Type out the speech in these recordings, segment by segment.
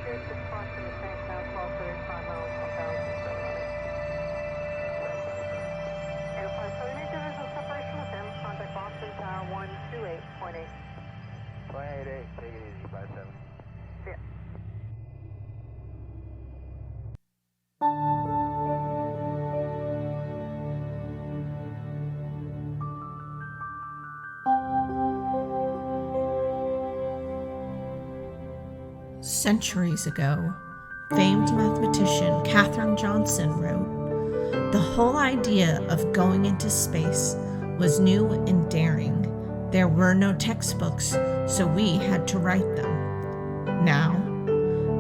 Enterprise, so we need to visual separation with him. Contact Boston Tower 128.8. 288, take it easy, 57. See ya. Centuries ago, famed mathematician Katherine Johnson wrote, "The whole idea of going into space was new and daring. There were no textbooks, so we had to write them." Now,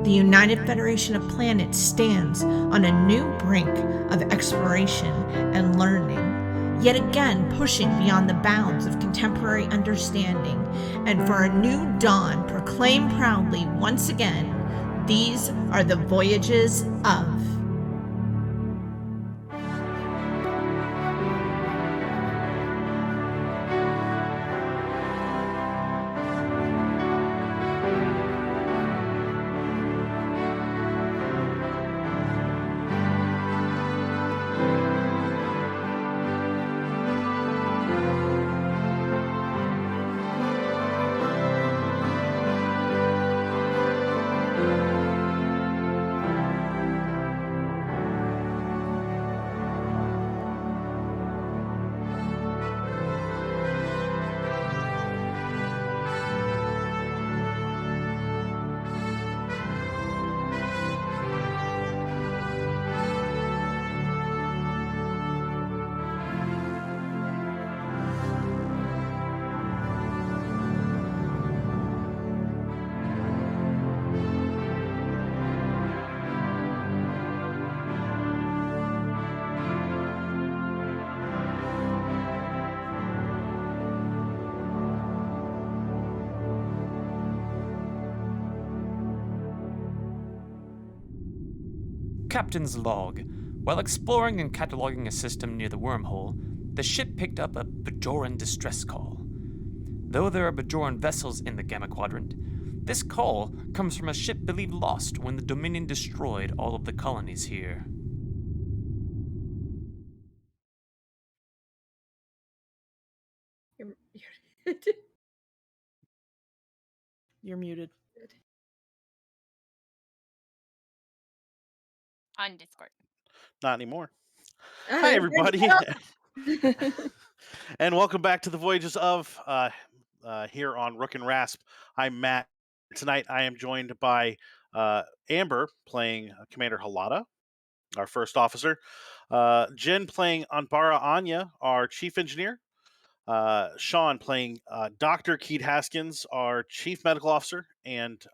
the United Federation of Planets stands on a new brink of exploration and learning, yet again pushing beyond the bounds of contemporary understanding, and for a new dawn proclaim proudly once again, these are the Voyages of. Captain's log. While exploring and cataloging a system near the wormhole, the ship picked up a Bajoran distress call. Though there are Bajoran vessels in the Gamma Quadrant, this call comes from a ship believed lost when the Dominion destroyed all of the colonies here. You're muted. On Discord. Not anymore. Hi, everybody. And welcome back to the Voyages of here on Rook and Rasp. I'm Matt. Tonight I am joined by Amber playing Commander Halata, our first officer. Jen playing Anbara Anya, our chief engineer. Shawn playing Dr. Keed Haskins, our chief medical officer. And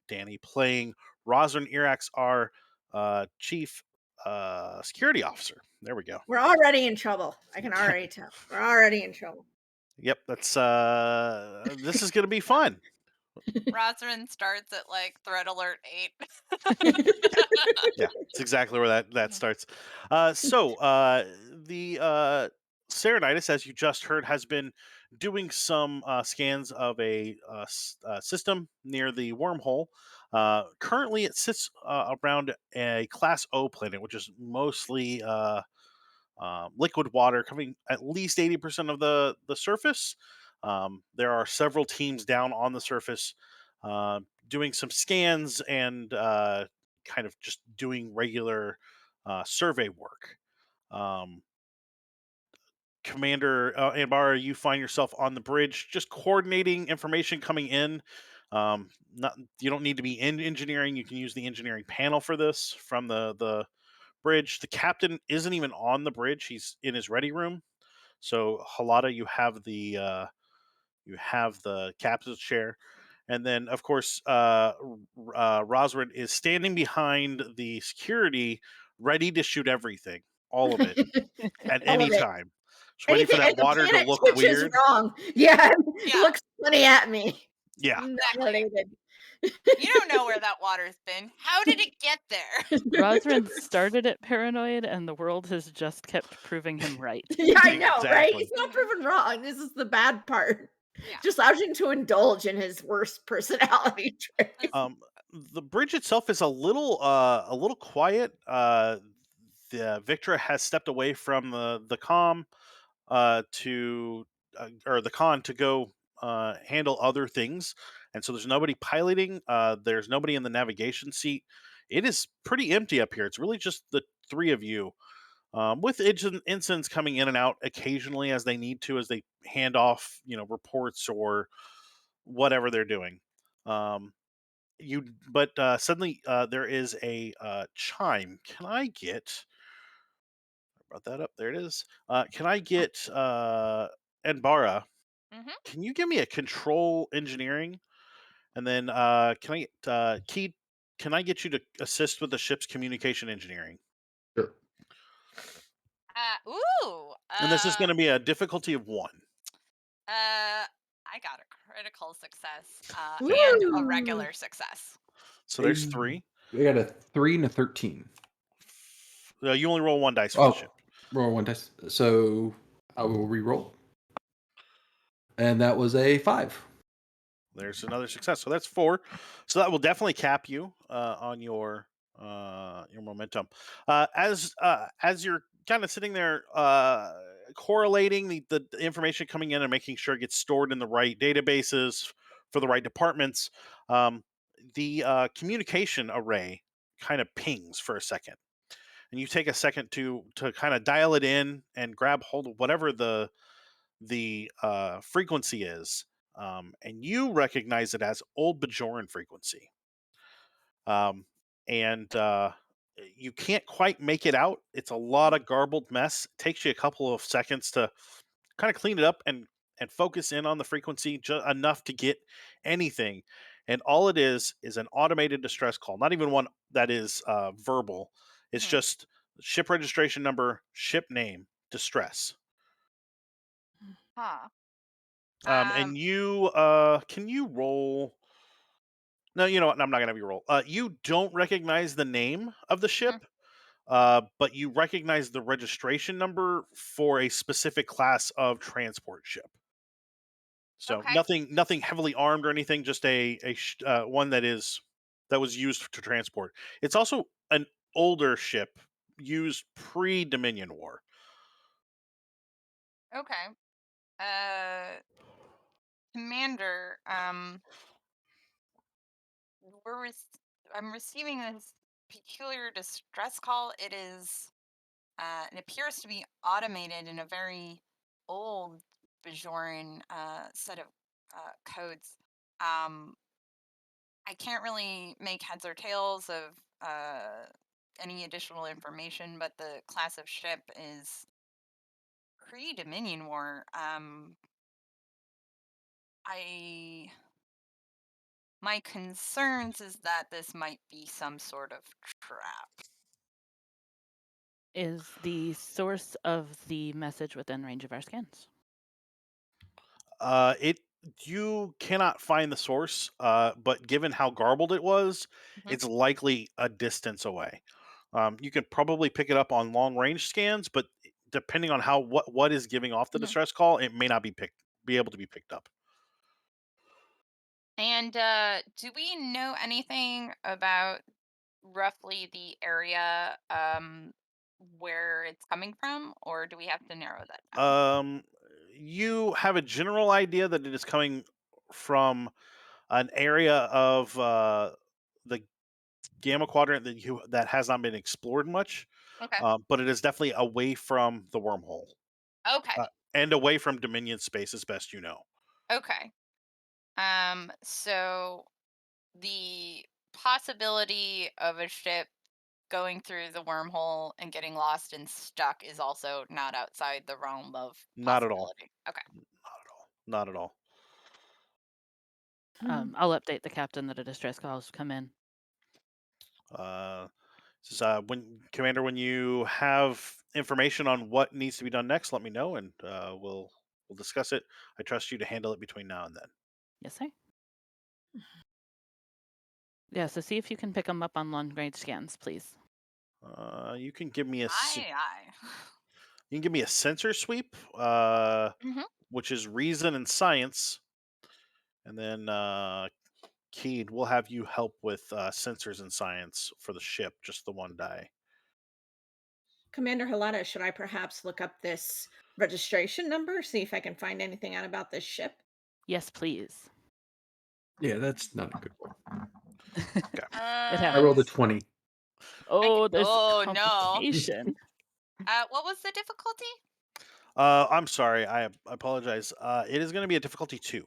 Danny playing Rozrin Irax, our chief security officer. There we go. We're already in trouble. I can already tell. We're already in trouble. Yep, that's this is gonna be fun. Rozrin starts at like threat alert 8. Yeah, it's exactly where that starts. So the Cerynitis, as you just heard, has been doing some scans of a system near the wormhole. Currently, it sits around a Class O planet, which is mostly liquid water, covering at least 80% of the surface. There are several teams down on the surface doing some scans and kind of just doing regular survey work. Commander Anbara, you find yourself on the bridge, just coordinating information coming in. You don't need to be in engineering. You can use the engineering panel for this from the bridge. The captain isn't even on the bridge; he's in his ready room. So Halata, you have the captain's chair, and then of course Rozrin is standing behind the security, ready to shoot everything, all of it, at any time. Just waiting for that water to look weird. Wrong. Yeah, it looks funny at me. Yeah, exactly. You don't know where that water's been. How did it get there? Rozrin started it paranoid, and the world has just kept proving him right. Yeah, I know, right? He's not proven wrong. This is the bad part. Yeah. Just allowing to indulge in his worst personality trait. The bridge itself is a little quiet. The Victra has stepped away from the comm to or the con to go handle other things, and so there's nobody piloting. There's nobody in the navigation seat. It is pretty empty up here. It's really just the three of you, with ensigns coming in and out occasionally as they need to, as they hand off reports or whatever they're doing. Um, but suddenly there is a chime. Can I get? I brought that up. There it is. Can I get Anbara? Mm-hmm. Can you give me a control engineering? And then can I get Keed? Can I get you to assist with the ship's communication engineering? Sure. Ooh. And this is going to be a difficulty of 1. I got a critical success and a Woo! regular success. So there's Hey, 3. We got a 3 and a 13. You only roll 1 dice for the ship. Roll 1 dice. So I will re-roll. And that was a 5. There's another success. So that's 4. So that will definitely cap you on your momentum. As you're kind of sitting there correlating the information coming in and making sure it gets stored in the right databases for the right departments, the communication array kind of pings for a second. And you take a second to kind of dial it in and grab hold of whatever the frequency is, and you recognize it as old Bajoran frequency. And you can't quite make it out. It's a lot of garbled mess. It takes you a couple of seconds to kind of clean it up and focus in on the frequency enough to get anything. And all it is an automated distress call, not even one that is verbal. It's just ship registration number, ship name, distress. Huh. And you can you roll? No, you know what? I'm not gonna have you roll. You don't recognize the name of the ship, but you recognize the registration number for a specific class of transport ship. So Okay. nothing heavily armed or anything. Just one that was used to transport. It's also an older ship used pre-Dominion War. Okay. Commander, I'm receiving this peculiar distress call. It appears to be automated in a very old Bajoran set of codes. Um, I can't really make heads or tails of any additional information, but the class of ship is pre-Dominion War. My concerns is that this might be some sort of trap. Is the source of the message within range of our scans? It You cannot find the source, but given how garbled it was, Mhm. it's likely a distance away. You can probably pick it up on long range scans, but depending on what is giving off the Mhm. distress call, it may not be able to be picked up. And do we know anything about roughly the area where it's coming from, or do we have to narrow that down? Um, you have a general idea that it is coming from an area of the Gamma Quadrant that has not been explored much, Okay. but it is definitely away from the wormhole. Okay. And away from Dominion space as best you know. Okay. So the possibility of a ship going through the wormhole and getting lost and stuck is also not outside the realm of Not at all. possibility. Okay. Not at all. Not at all. I'll update the captain that a distress call has come in. When Commander, when you have information on what needs to be done next, let me know, and we'll discuss it. I trust you to handle it between now and then. Yes, sir. Yeah, so see if you can pick them up on long range scans, please. You can give me Aye. you can give me a sensor sweep, Mm-hmm. which is reason and science, and then Keed, we'll have you help with sensors and science for the ship, just the one day. Commander Halata, should I perhaps look up this registration number, see if I can find anything out about this ship? Yes, please. Yeah, that's not a good one. It I rolled a happens. 20. Oh, there's Oh no. complication. What was the difficulty? I'm sorry, I apologize. It is going to be a difficulty 2.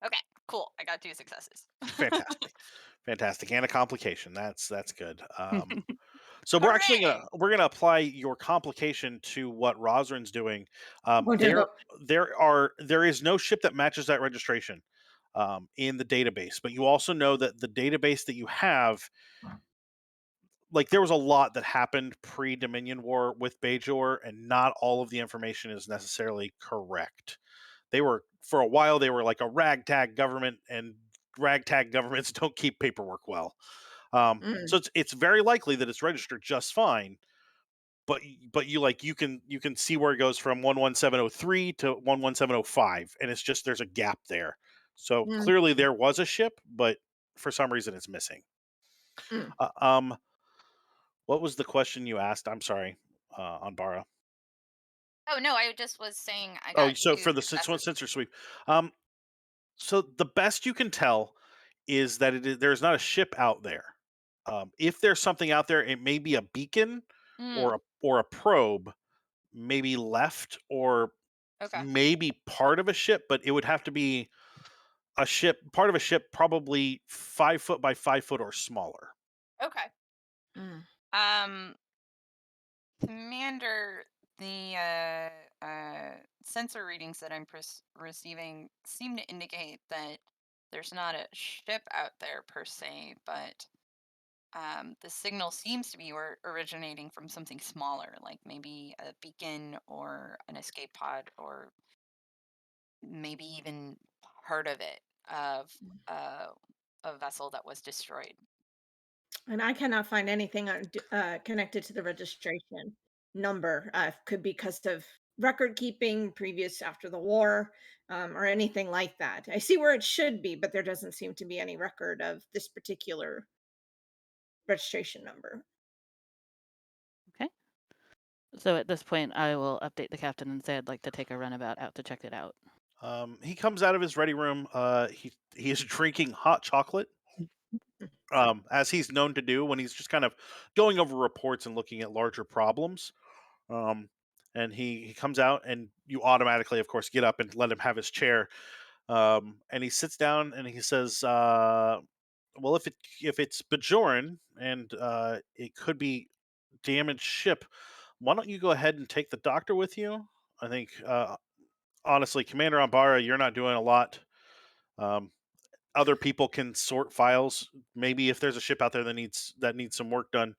Okay, cool. I got 2 successes. Fantastic, fantastic, and a complication. That's good. So Hooray! we're gonna apply your complication to what Rozrin's doing. Oh, no. There is no ship that matches that registration in the database, but you also know that the database that you have, like there was a lot that happened pre Dominion War with Bajor, and not all of the information is necessarily correct. They were for a while they were like a ragtag government, and ragtag governments don't keep paperwork well. Mm. So it's very likely that it's registered just fine, but you can see where it goes from 11703 to 11705, and it's just there's a gap there. So Mm. clearly there was a ship, but for some reason it's missing. Mm. Uh, um, what was the question you asked? I'm sorry, Anbara. Oh no, I just was saying I Oh, got so 2 for the successes. sensor sweep, um, so the best you can tell is that there's not a ship out there. If there's something out there, it may be a beacon Mm, or a probe, maybe left, or okay. maybe part of a ship, but it would have to be a ship, part of a ship, probably 5 foot by 5 foot or smaller. Okay. Mm. Um Commander, the sensor readings that I'm receiving seem to indicate that there's not a ship out there per se, but the signal seems to be originating from something smaller, like maybe a beacon or an escape pod, or maybe even part of it of uh, a vessel that was destroyed. And I cannot find anything connected to the registration number. Could be because of record keeping previous after the war, or anything like that. I see where it should be, but there doesn't seem to be any record of this particular registration number. Okay. So at this point, I will update the captain and say I'd like to take a runabout out to check it out. He comes out of his ready room. He is drinking hot chocolate, as he's known to do when he's just kind of going over reports and looking at larger problems. Um, and he comes out, and you automatically, of course, get up and let him have his chair. And he sits down and he says, "Well, if it's Bajoran and it could be damaged ship, why don't you go ahead and take the doctor with you? I think, honestly, Commander Anbara, you're not doing a lot. Um, Other people can sort files. Maybe if there's a ship out there that needs some work done,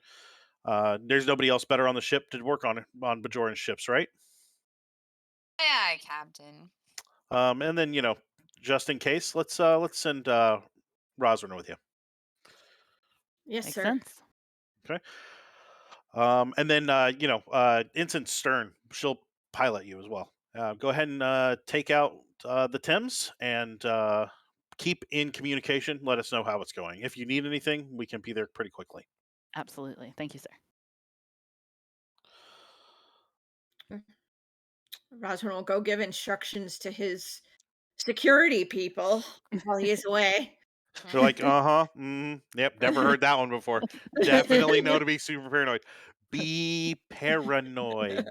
there's nobody else better on the ship to work on Bajoran ships, right? Aye, Captain. And then just in case, let's send Rozrin with you. Yes, Makes sir. sense. Okay. And then Ensign Stern, she'll pilot you as well. Go ahead and take out the Thames and keep in communication. Let us know how it's going. If you need anything, we can be there pretty quickly. Absolutely. Thank you, sir. Roswell will go give instructions to his security people while he is away. They're like, yep, never heard that one before. Definitely know to be super paranoid. Be paranoid.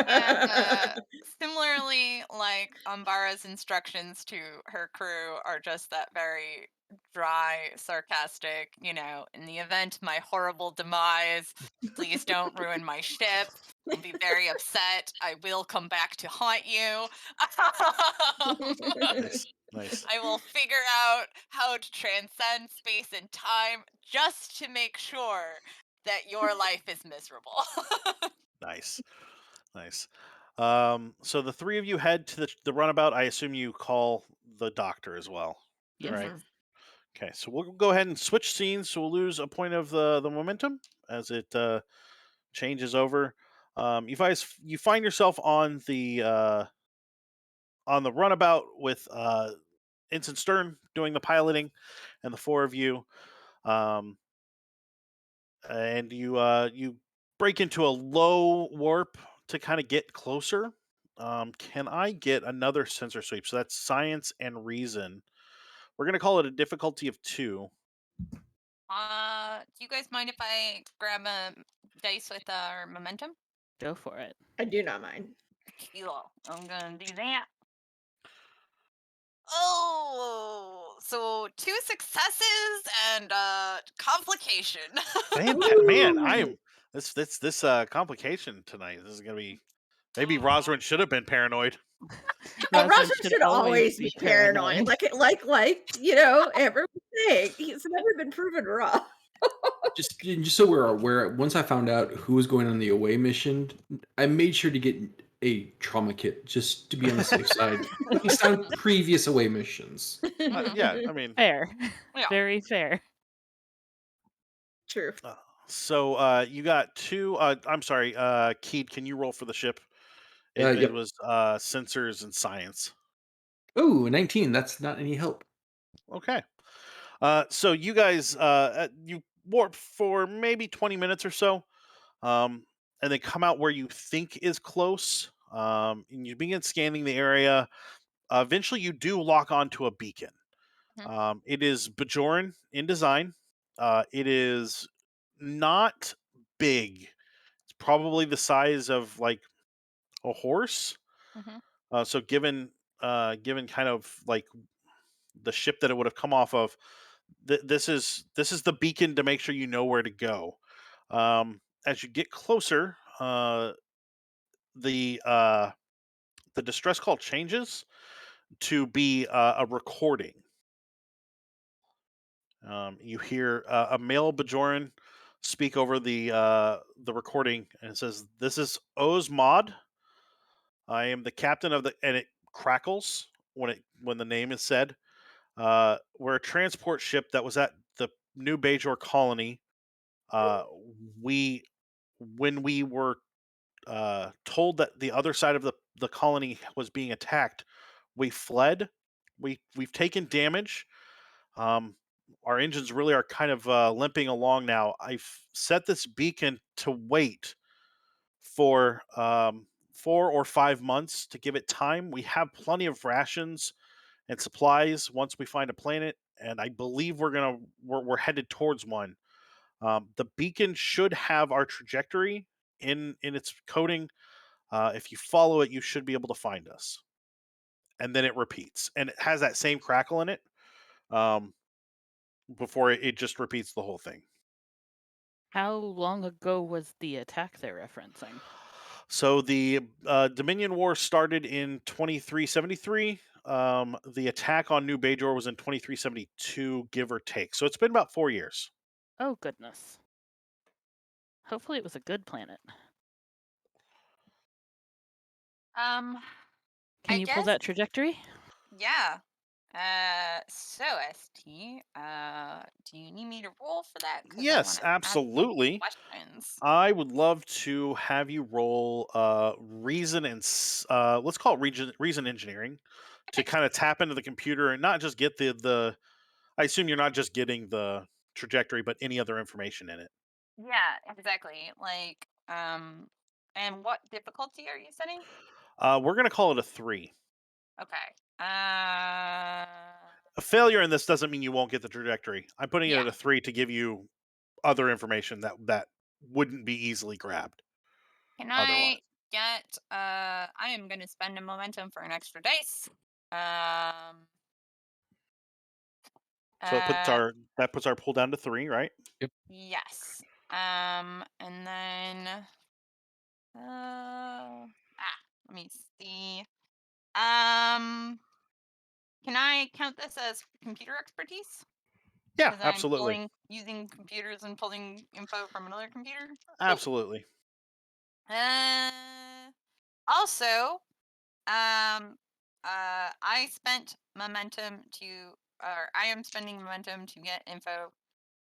And similarly, like Umbara's instructions to her crew are just that very dry, sarcastic, in the event my horrible demise, please don't ruin my ship. I'll be very upset. I will come back to haunt you. Nice, nice, I will figure out how to transcend space and time just to make sure that your life is miserable. nice, nice. So the three of you head to the runabout. I assume you call the doctor as well, Yes. right? Mhm. Okay, so we'll go ahead and switch scenes. So we'll lose a point of the momentum as it changes over. You find yourself on the runabout with Ensign Stern doing the piloting, and the four of you, um, and you break into a low warp to kind of get closer. Can I get another sensor sweep? So that's science and reason. We're gonna call it a difficulty of 2. Do you guys mind if I grab a dice with our momentum? Go for it. I do not mind. Cool. I'm gonna do that. Oh, so 2 successes and complication. Man, I Ooh. am this complication tonight. This is gonna be maybe Mm. Rozrin should have been paranoid. Oh, Rosalind Russell should should always be paranoid. Like everyone's saying, he's never been proven wrong. Just so we're aware, once I found out who was going on the away mission, I made sure to get a trauma kit just to be on the safe side, based on previous away missions. Yeah, I mean, Fair. Yeah. Very fair. True. so you got 2. I'm sorry, Keed. Can you roll for the ship? It Yep. was sensors and science. Oh, 19. That's not any help. Okay. So you guys, you warp for maybe 20 minutes or so, and then come out where you think is close. And you begin scanning the area. Eventually, you do lock onto a beacon. It is Bajoran in design. It is not big. It's probably the size of like a horse. So given kind of like the ship that it would have come off of, this is the beacon to make sure you know where to go. As you get closer, the uh, the distress call changes to be a recording. You hear a male Bajoran speak over the recording, and it says, "This is Oz Mod. I am the captain of the," and it crackles when the name is said. We're a transport ship that was at the New Bajor colony. Uh, we when we were told that the other side of the colony was being attacked, we fled. We've taken damage. Um, our engines really are kind of limping along now. I've set this beacon to wait for 4 or 5 months to give it time. We have plenty of rations and supplies once we find a planet, and I believe we're headed towards one. The beacon should have our trajectory in its coding. If you follow it, you should be able to find us. And then it repeats, and it has that same crackle in it. Before it just repeats the whole thing. How long ago was the attack they're referencing? So the Dominion War started in 2373. The attack on New Bajor was in 2372, give or take. So it's been about 4 years. Oh, goodness. Hopefully it was a good planet. I Can you pull guess, that trajectory? yeah. So ST, do you need me to roll for that? Because I want Yes, to ask some absolutely. questions. I would love to have you roll reason and let's call it reason engineering to kind of tap into the computer and not just get the. I assume you're not just getting the trajectory, but any other information in it. Yeah, exactly. Like, and what difficulty are you setting? We're gonna call it a 3. Okay. A failure in this doesn't mean you won't get the trajectory. I'm putting it Yeah. at a 3 to give you other information that wouldn't be easily grabbed Can otherwise. I get, I am going to spend a momentum for an extra dice. Um, So uh, that puts our pull down to 3, right? yes. And then, let me see. Can I count this as computer expertise? Yeah, Because I'm absolutely, using computers and pulling info from another computer. Cool. absolutely. Also, I spent momentum to, or I am spending momentum to get info.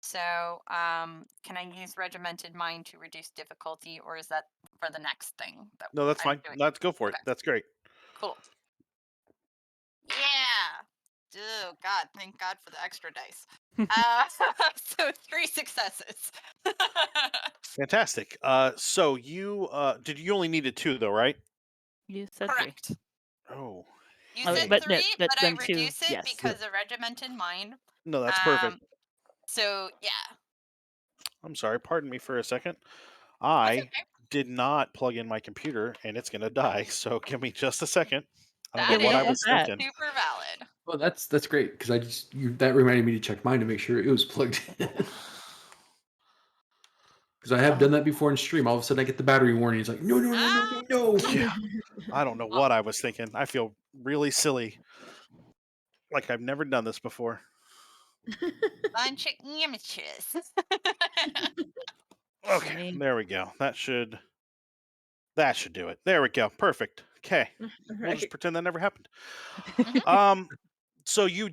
So, can I use regimented mind to reduce difficulty, or is that for the next thing that No, that's I'm fine. doing? Let's go for it. Okay, That's great. cool. Yeah. Oh God! Thank God for the extra dice. So 3 successes. Fantastic. So you you only needed 2 though, right? You said 3. Correct. Oh, You Oh, said hey. but no, 3, but but I then 2, reduce it yes. Yeah. because of regimented mind. No, that's perfect. So yeah, I'm sorry. Pardon me for a second. that's I okay. did not plug in my computer, and it's gonna die. So give me just a second. I don't That know Yeah, we what I don't is want was that. thinking. super valid. Well, that's great because that reminded me to check mine to make sure it was plugged in. Because I have done that before in stream. All of a sudden, I get the battery warning. It's like, no, no, no, no, Ah, no, no. Yeah, I don't know oh, what I was thinking. I feel really silly, like I've never done this before. bunch of amateurs. Okay, Me. there we go. That should do it. There we go. Perfect. Okay, we'll just Right. pretend that never happened. Mhm. So you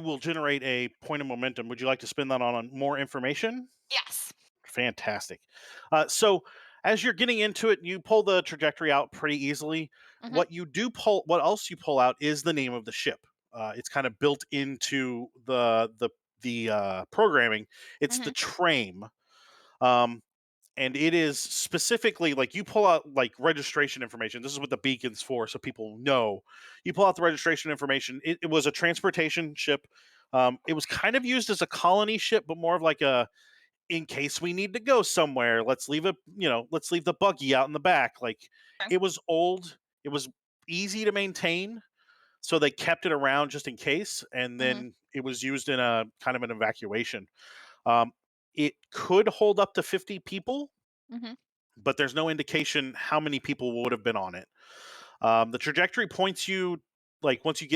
will generate a point of momentum. Would you like to spend that on more information? Yes. Fantastic. So as you're getting into it, you pull the trajectory out pretty easily. Mhm. What else you pull out is the name of the ship. It's kind of built into the programming. It's the Mhm. Trame. Um, and it is specifically like you pull out like registration information. This is what the beacon's for, so people know. You pull out the registration information. It was a transportation ship. It was kind of used as a colony ship, but more of like a in case we need to go somewhere. Let's leave the buggy out in the back. Like Okay. it was old. It was easy to maintain, so they kept it around just in case. And Mhm. then it was used in a kind of an evacuation. Um, it could hold up to 50 people, Mhm. but there's no indication how many people would have been on it. The trajectory points you like uh, once you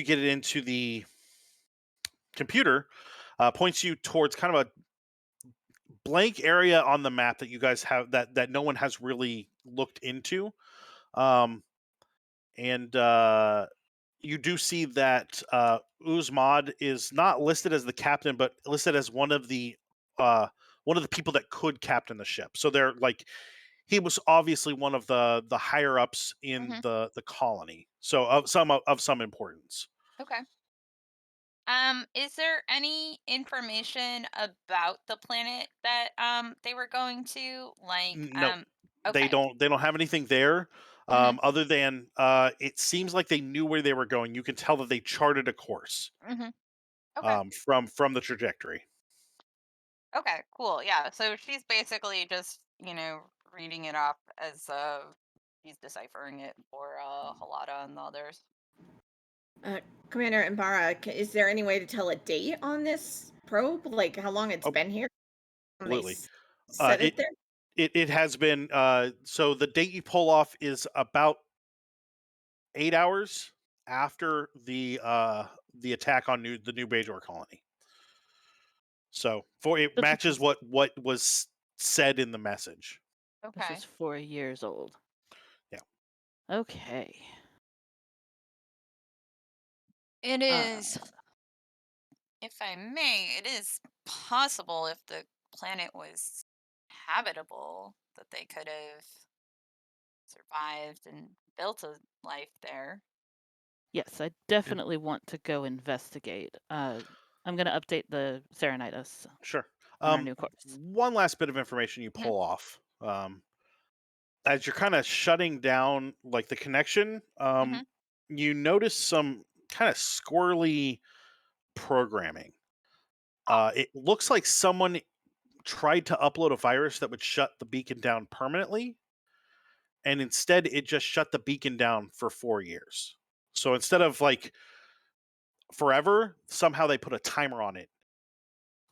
get it into the computer, points you towards kind of a blank area on the map that you guys have that no one has really looked into. Um, and you do see that Uzmad is not listed as the captain, but listed as one of the people that could captain the ship. So they're like he was obviously one of the higher ups in Mhm. the colony, so of some importance. Okay. Is there any information about the planet that they were going to? Like, No, okay. they don't have anything there, Mhm. other than it seems like they knew where they were going. You can tell that they charted a course Mhm. Okay. from the trajectory. Okay. Cool. Yeah. So she's basically just, reading it off as she's deciphering it for Halada and the others. Uh, Commander Anbara, is there any way to tell a date on this probe? Like how long it's Oh, been here? When they absolutely. set It it there? it has been so the date you pull off is about 8 hours after the attack on the new Bajor colony. So for it So this matches is what was said in the message. this Okay. is 4 years old. Yeah. Okay. It Uh, is, if I may, it is possible if the planet was habitable that they could have survived and built a life there. yes, I definitely want to go investigate. I'm going to update the Cerynitis Sure. on our new course. One last bit of information you Mhm. pull off. As you're kind of shutting down like the connection, Mhm. you notice some kind of squirrely programming. Huh. It looks like someone tried to upload a virus that would shut the beacon down permanently, and instead it just shut the beacon down for 4 years. So instead of like forever, somehow they put a timer on it,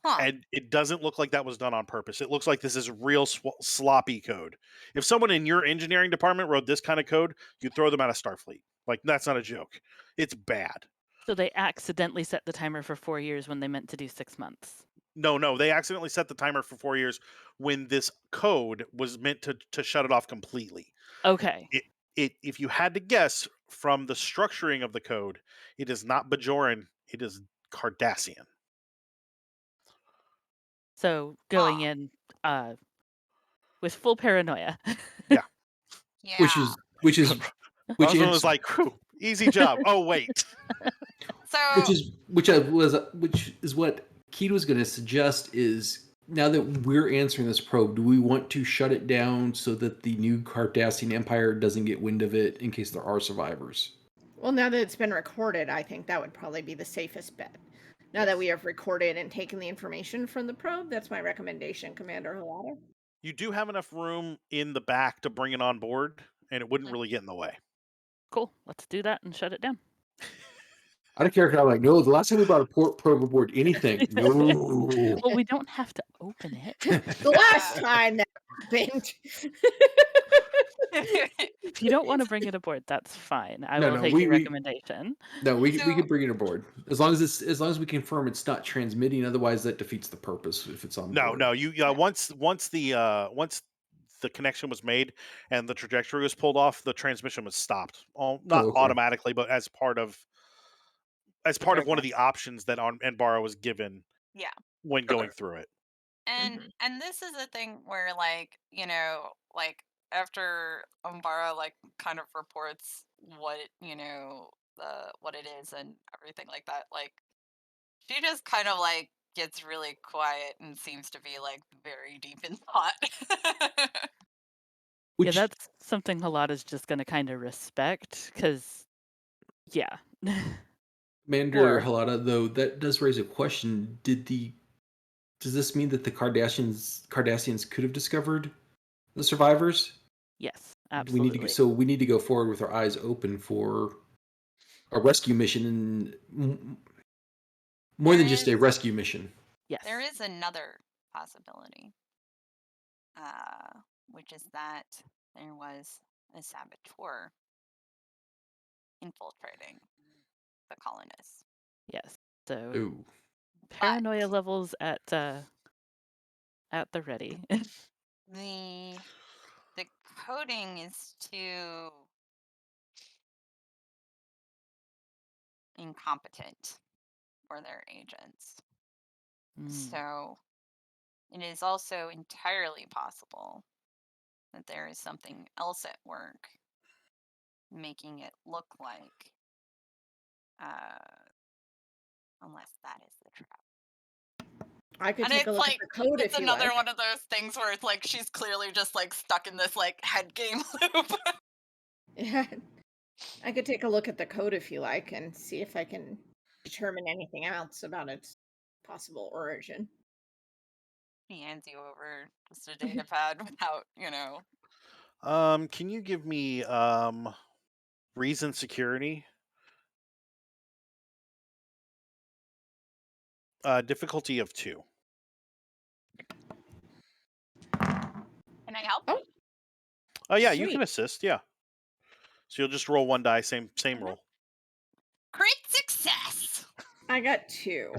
Huh. and it doesn't look like that was done on purpose. It looks like this is real sloppy code. If someone in your engineering department wrote this kind of code, you'd throw them out of Starfleet. Like that's not a joke. It's bad. So they accidentally set the timer for 4 years when they meant to do 6 months. No, they accidentally set the timer for 4 years when this code was meant to shut it off completely. Okay. It if you had to guess from the structuring of the code, it is not Bajoran, it is Cardassian. So going Huh. in with full paranoia. Yeah. Yeah. which is Which Rozrin was answer, like, "Whew, easy job." Oh wait, So which is what Keed was going to suggest is now that we're answering this probe, do we want to shut it down so that the new Cardassian Empire doesn't get wind of it in case there are survivors? Well, now that it's been recorded, I think that would probably be the safest bet. Now that we have recorded and taken the information from the probe, that's my recommendation, Commander Halata. you do have enough room in the back to bring it on board, and it wouldn't really get in the way. Cool. Let's do that and shut it down. I don't care if I'm like, no, the last time we brought a probe aboard anything, no. Well, we don't have to open it. The last time that happened. If you don't want to bring it aboard, that's fine. I will take your recommendation. No, we can bring it aboard as long as we confirm it's not transmitting. Otherwise, that defeats the purpose if it's on board. No, you once the connection was made and the trajectory was pulled off, the transmission was stopped. Not okay. automatically, but as part of one of the options that Anbara was given. Yeah. When going through it. And this is a thing where, like, you know, like after Anbara like kind of reports what what it is and everything like that, like she just kind of like gets really quiet and seems to be like very deep in thought. Yeah, that's something Halata's just going to kind of respect because, yeah. Commander Halata, though, that does raise a question. Does this mean that the Cardassians could have discovered the survivors? Yes, absolutely. We need to go forward with our eyes open for a rescue mission, and more than just a rescue mission. Yes. There is another possibility, which is that there was a saboteur infiltrating the colonists. Yes. So paranoia levels at the ready. The coding is too incompetent for their agents. So it is also entirely possible that there is something else at work making it look like unless that is the trap. I could take a look at the code if you like. It's another one of those things where it's like she's clearly just like stuck in this like head game loop. Yeah. I could take a look at the code if you like and see if I can determine anything else about its possible origin. He hands you over just a data pad without, Can you give me reason security? Difficulty of 2. Can I help? Oh yeah, Sweet. you can assist. Yeah. So you'll just roll 1 die, same roll. Crit success. I got 2.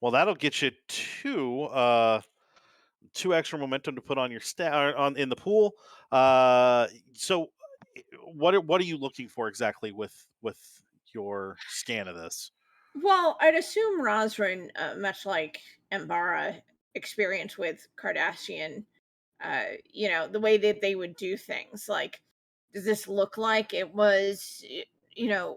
Well, that'll get you 2 extra momentum to put on your in the pool. So what are you looking for exactly with your scan of this? Well, I'd assume Rozrin, much like Anbara, experience with Cardassian, the way that they would do things. Like, does this look like it was, a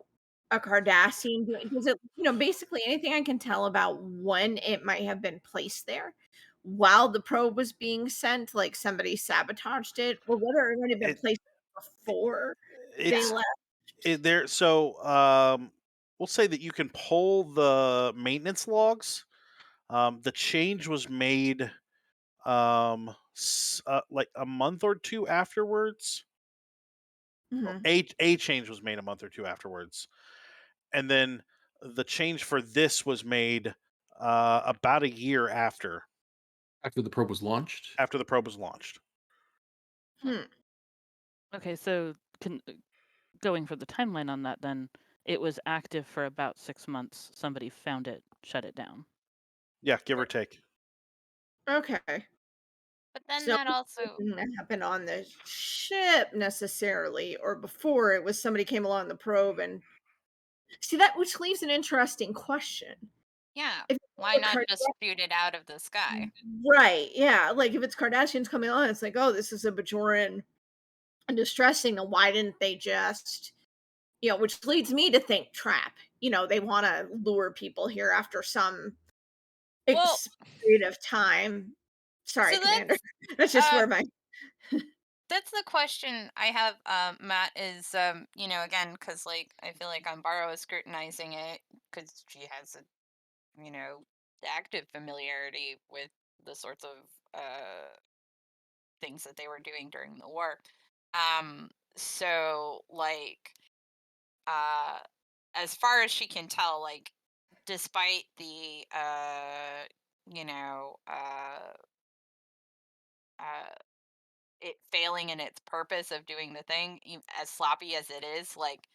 Cardassian? Does it, basically anything I can tell about when it might have been placed there while the probe was being sent, like somebody sabotaged it, or whether it might have been placed before they left. We'll say that you can pull the maintenance logs. The change was made like a month or 2 afterwards. A change was made a month or 2 afterwards, and then the change for this was made about a year after the probe was launched. Okay, so going for the timeline on that, then it was active for about 6 months. Somebody found it, shut it down. Yeah, give or take. Okay. But then that also didn't happen on the ship necessarily, or before it was somebody came along the probe and see that, which leaves an interesting question. Yeah. Why not just shoot it out of the sky? Right. Yeah. Like if it's Kardashians coming on, it's like, oh, this is a Bajoran a distress signal, why didn't they just, which leads me to think trap. They want to lure people here after some Well, period of time. Sorry, so Commander. That's just uh, where my that's the question I have, Matt, is, again, because, like, I feel like Anbara is scrutinizing it because she has a, active familiarity with the sorts of things that they were doing during the war. So, like, uh, as far as she can tell, like, despite the, you know, uh, uh, it failing in its purpose of doing the thing, as sloppy as it is, like,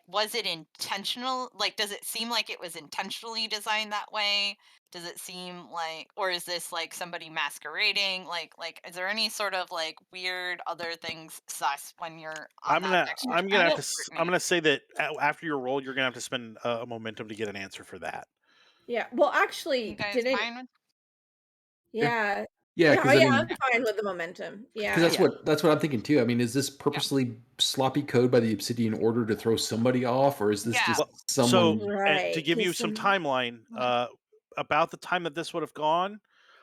was it intentional? Like, does it seem like it was intentionally designed that way? Does it seem like, or is this like somebody masquerading? Like, is there any sort of like weird other things sus when you're on that extra I'm gonna have to I'm scrutiny? gonna say that after your roll, you're gonna have to spend a momentum to get an answer for that. yeah. Well, You actually, guys didn't fine with? Yeah, yeah. yeah, Yeah, oh because I yeah, I'm mean, fine with the momentum. because Yeah. that's what I'm thinking too. I mean, is this Yeah. purposely sloppy code by the Obsidian Order to throw somebody off, or is this Yeah. just Well, so someone? and to Right. give you 'Cause some timeline, Mhm. about the time that this would have gone,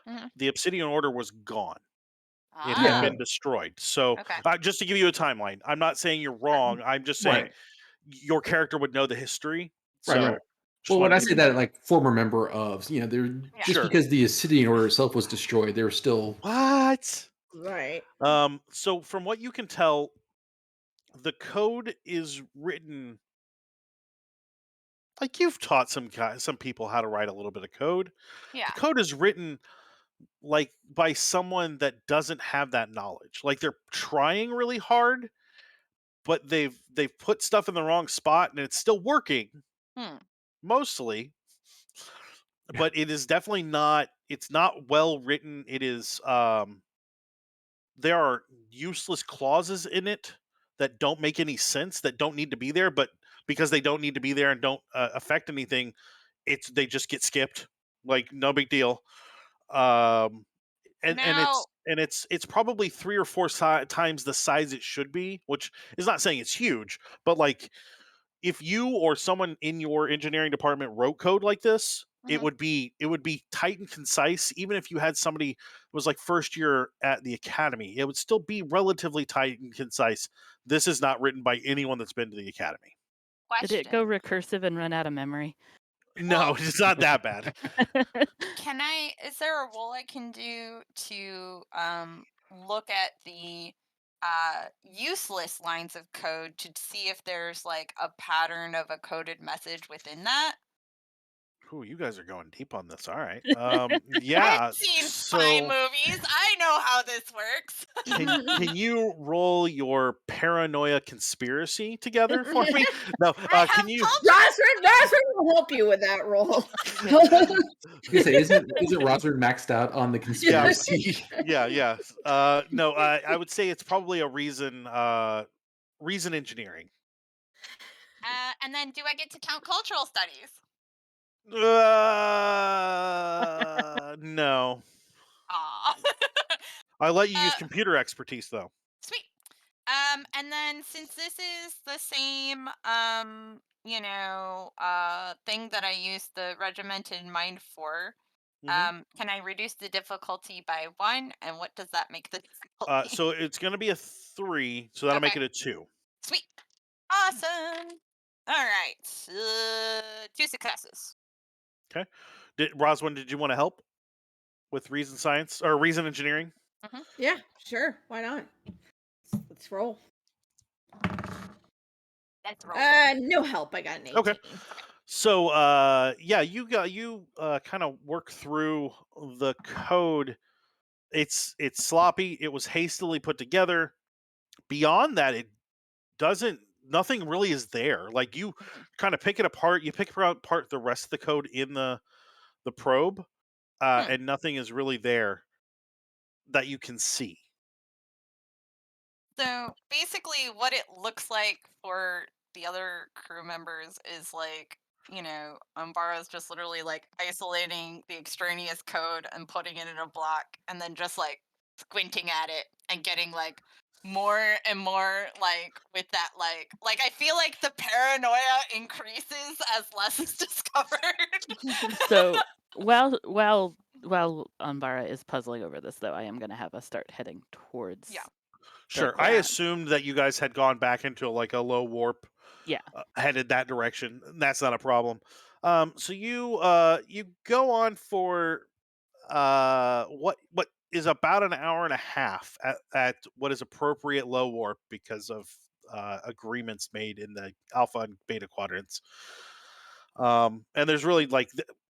Mhm. the Obsidian Order was gone. It had Yeah, Ah. been destroyed. So, Okay. just to give you a timeline, I'm not saying you're wrong. I'm just saying right, your character would know the history. right. So, just Well, when wanted I to give say you that, like former member of, they're Yeah. just sure. because the Obsidian Order itself was destroyed, they're still. What? right. So from what you can tell, the code is written like you've taught some people how to write a little bit of code. The Yeah. code is written like by someone that doesn't have that knowledge. Like they're trying really hard, but they've put stuff in the wrong spot and it's still working Hmm. mostly, Yeah, but it is definitely not it's not well written. It is there are useless clauses in it that don't make any sense, that don't need to be there, but because they don't need to be there and don't affect anything, they just get skipped. Like no big deal. Um, and Now, it's probably three or four times the size it should be, which is not saying it's huge, but like if you or someone in your engineering department wrote code like this, mhm. it would be tight and concise. Even if you had somebody who was like first year at the academy, it would still be relatively tight and concise. This is not written by anyone that's been to the academy. Did it go Question. recursive and run out of memory? No, Well, it's not that bad. is there a role I can do to look at the useless lines of code to see if there's like a pattern of a coded message within that? Ooh, you guys are going deep on this. All right. I've Yeah. seen spy So movies. I know how this works. can you roll your paranoia conspiracy together for me? No. I have Can you? Rosrin will help you with that role. I was gonna say, isn't Roger maxed out on the Yeah. conspiracy? Yeah. Yeah. No. I would say it's probably a reason. Reason engineering. And then do I get to count cultural studies? No. Aw. I let you use uh, computer expertise though. Sweet. And then since this is the same, thing that I use the regimented mind for, Hmm. can I reduce the difficulty by one? And what does that make the difficulty? So it's going to be a 3, so that'll make Okay, it a 2. sweet, awesome. All right, two successes. Okay. Roswin, did you want to help with reason science or reason engineering? Hmm. Yeah, sure. Why not? Let's roll. Let's roll. No help. I got an Okay. 18. So yeah, you kind of work through the code. It's sloppy. It was hastily put together. Beyond that, it doesn't nothing really is there. Like you Mhm. kind of pick it apart, you pick apart the rest of the code in the probe, Hmm. and nothing is really there that you can see. So basically, what it looks like for the other crew members is like, Umbara's just literally like isolating the extraneous code and putting it in a block and then just like squinting at it and getting like more and more like with that like I feel like the paranoia increases as less is discovered. So while Anbara is puzzling over this, though, I am going to have us start heading towards. Yeah. Sure. I assumed that you guys had gone back into like a low warp. Yeah. Headed that direction. That's not a problem. So you go on for what is about an hour and a half at what is appropriate low warp because of agreements made in the alpha and beta quadrants. And there's really like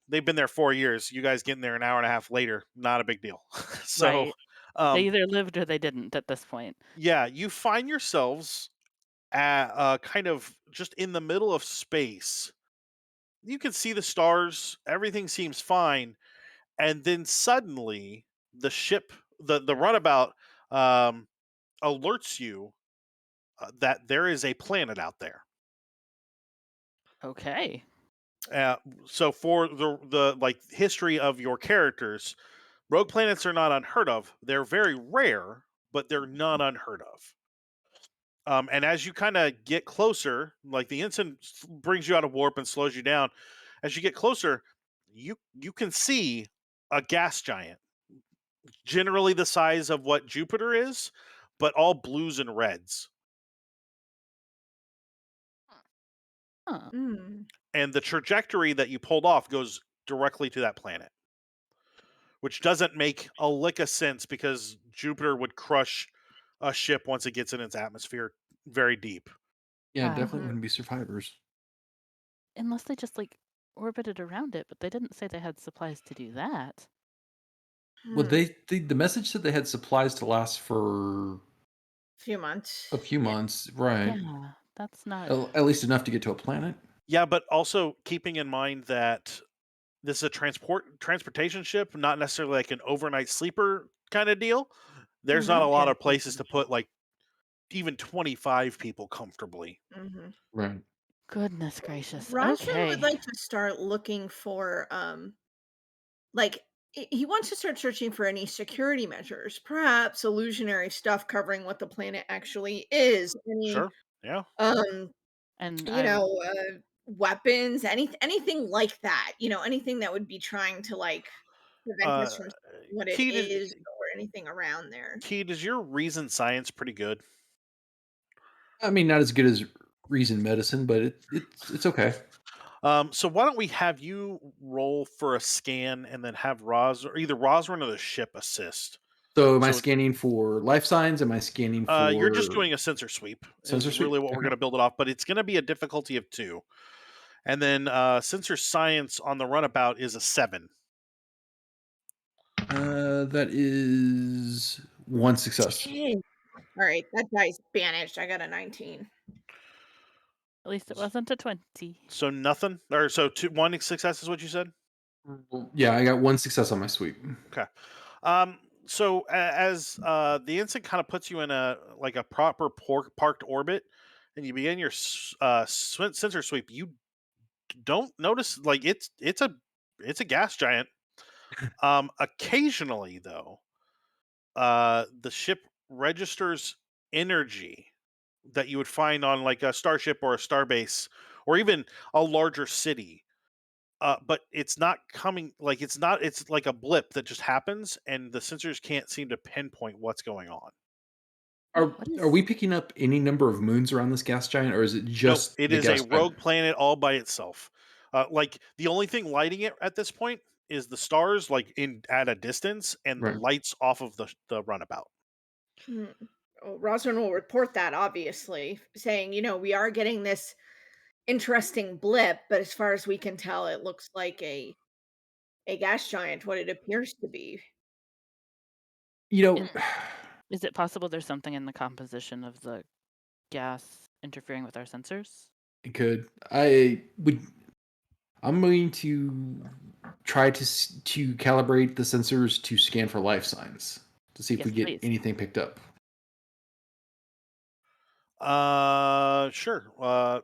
they've been there 4 years. You guys getting there an hour and a half later, not a big deal. So Right. They either lived or they didn't at this point. yeah, you find yourselves at kind of just in the middle of space. You can see the stars, everything seems fine, and then suddenly the ship, the runabout, alerts you that there is a planet out there. Okay. So for the like history of your characters, rogue planets are not unheard of. They're very rare, but they're not unheard of. And as you kind of get closer, like the instant brings you out of warp and slows you down. As you get closer, you can see a gas giant, generally the size of what Jupiter is, but all blues and reds. Huh. And the trajectory that you pulled off goes directly to that planet, which doesn't make a lick of sense because Jupiter would crush a ship once it gets in its atmosphere very deep. Yeah, definitely wouldn't be survivors. Unless they just like orbited around it, but they didn't say they had supplies to do that. Well, the message said they had supplies to last for few months. a few months, right? Yeah, that's not. At least enough to get to a planet. Yeah, but also keeping in mind that this is a transportation ship, not necessarily like an overnight sleeper kind of deal. There's not a lot of places to put like even 25 people comfortably. Right. Goodness gracious. Rozrin would Okay. like to start looking for like he wants to start searching for any security measures, perhaps illusionary stuff covering what the planet actually is. Any Sure. Yeah. And you know, weapons, anything like that. You know, anything that would be trying to like prevent us from seeing what it Keed is or anything around there. Keed, is your reason science pretty good? I mean, not as good as reason medicine, but it's okay. So why don't we have you roll for a scan and then have either Rozrin or the ship assist? So, am I scanning for life signs? Am I scanning for? You're just doing a sensor sweep. Sensor is sweep? really what we're Okay. going to build it off, but it's going to be a difficulty of 2, and then sensor science on the runabout is a 7. That is 1 success. All right, that guy's banished. I got a 19. At least it wasn't a 20. So nothing, or so 1 success is what you said. Yeah, I got 1 success on my sweep. Okay. So as the instant kind of puts you in a like a proper parked orbit, and you begin your sensor sweep, you don't notice like it's a gas giant. Occasionally though, the ship registers energy that you would find on like a starship or a starbase or even a larger city. But it's not coming like it's like a blip that just happens and the sensors can't seem to pinpoint what's going on. Are we picking up any number of moons around this gas giant, or is it Nope, just it the is a gas giant? rogue planet all by itself. Like the only thing lighting it at this point is the stars, like in at a distance, and the Right. lights off of the runabout. Oh, Rosalind will report that, obviously, saying, you know, we are getting this interesting blip, but as far as we can tell, it looks like a gas giant, what it appears to be. You know, Is it possible there's something in the composition of the gas interfering with our sensors? it could. I'm going to try to calibrate the sensors to scan for life signs to see if Yes, we get please. anything picked up. Sure.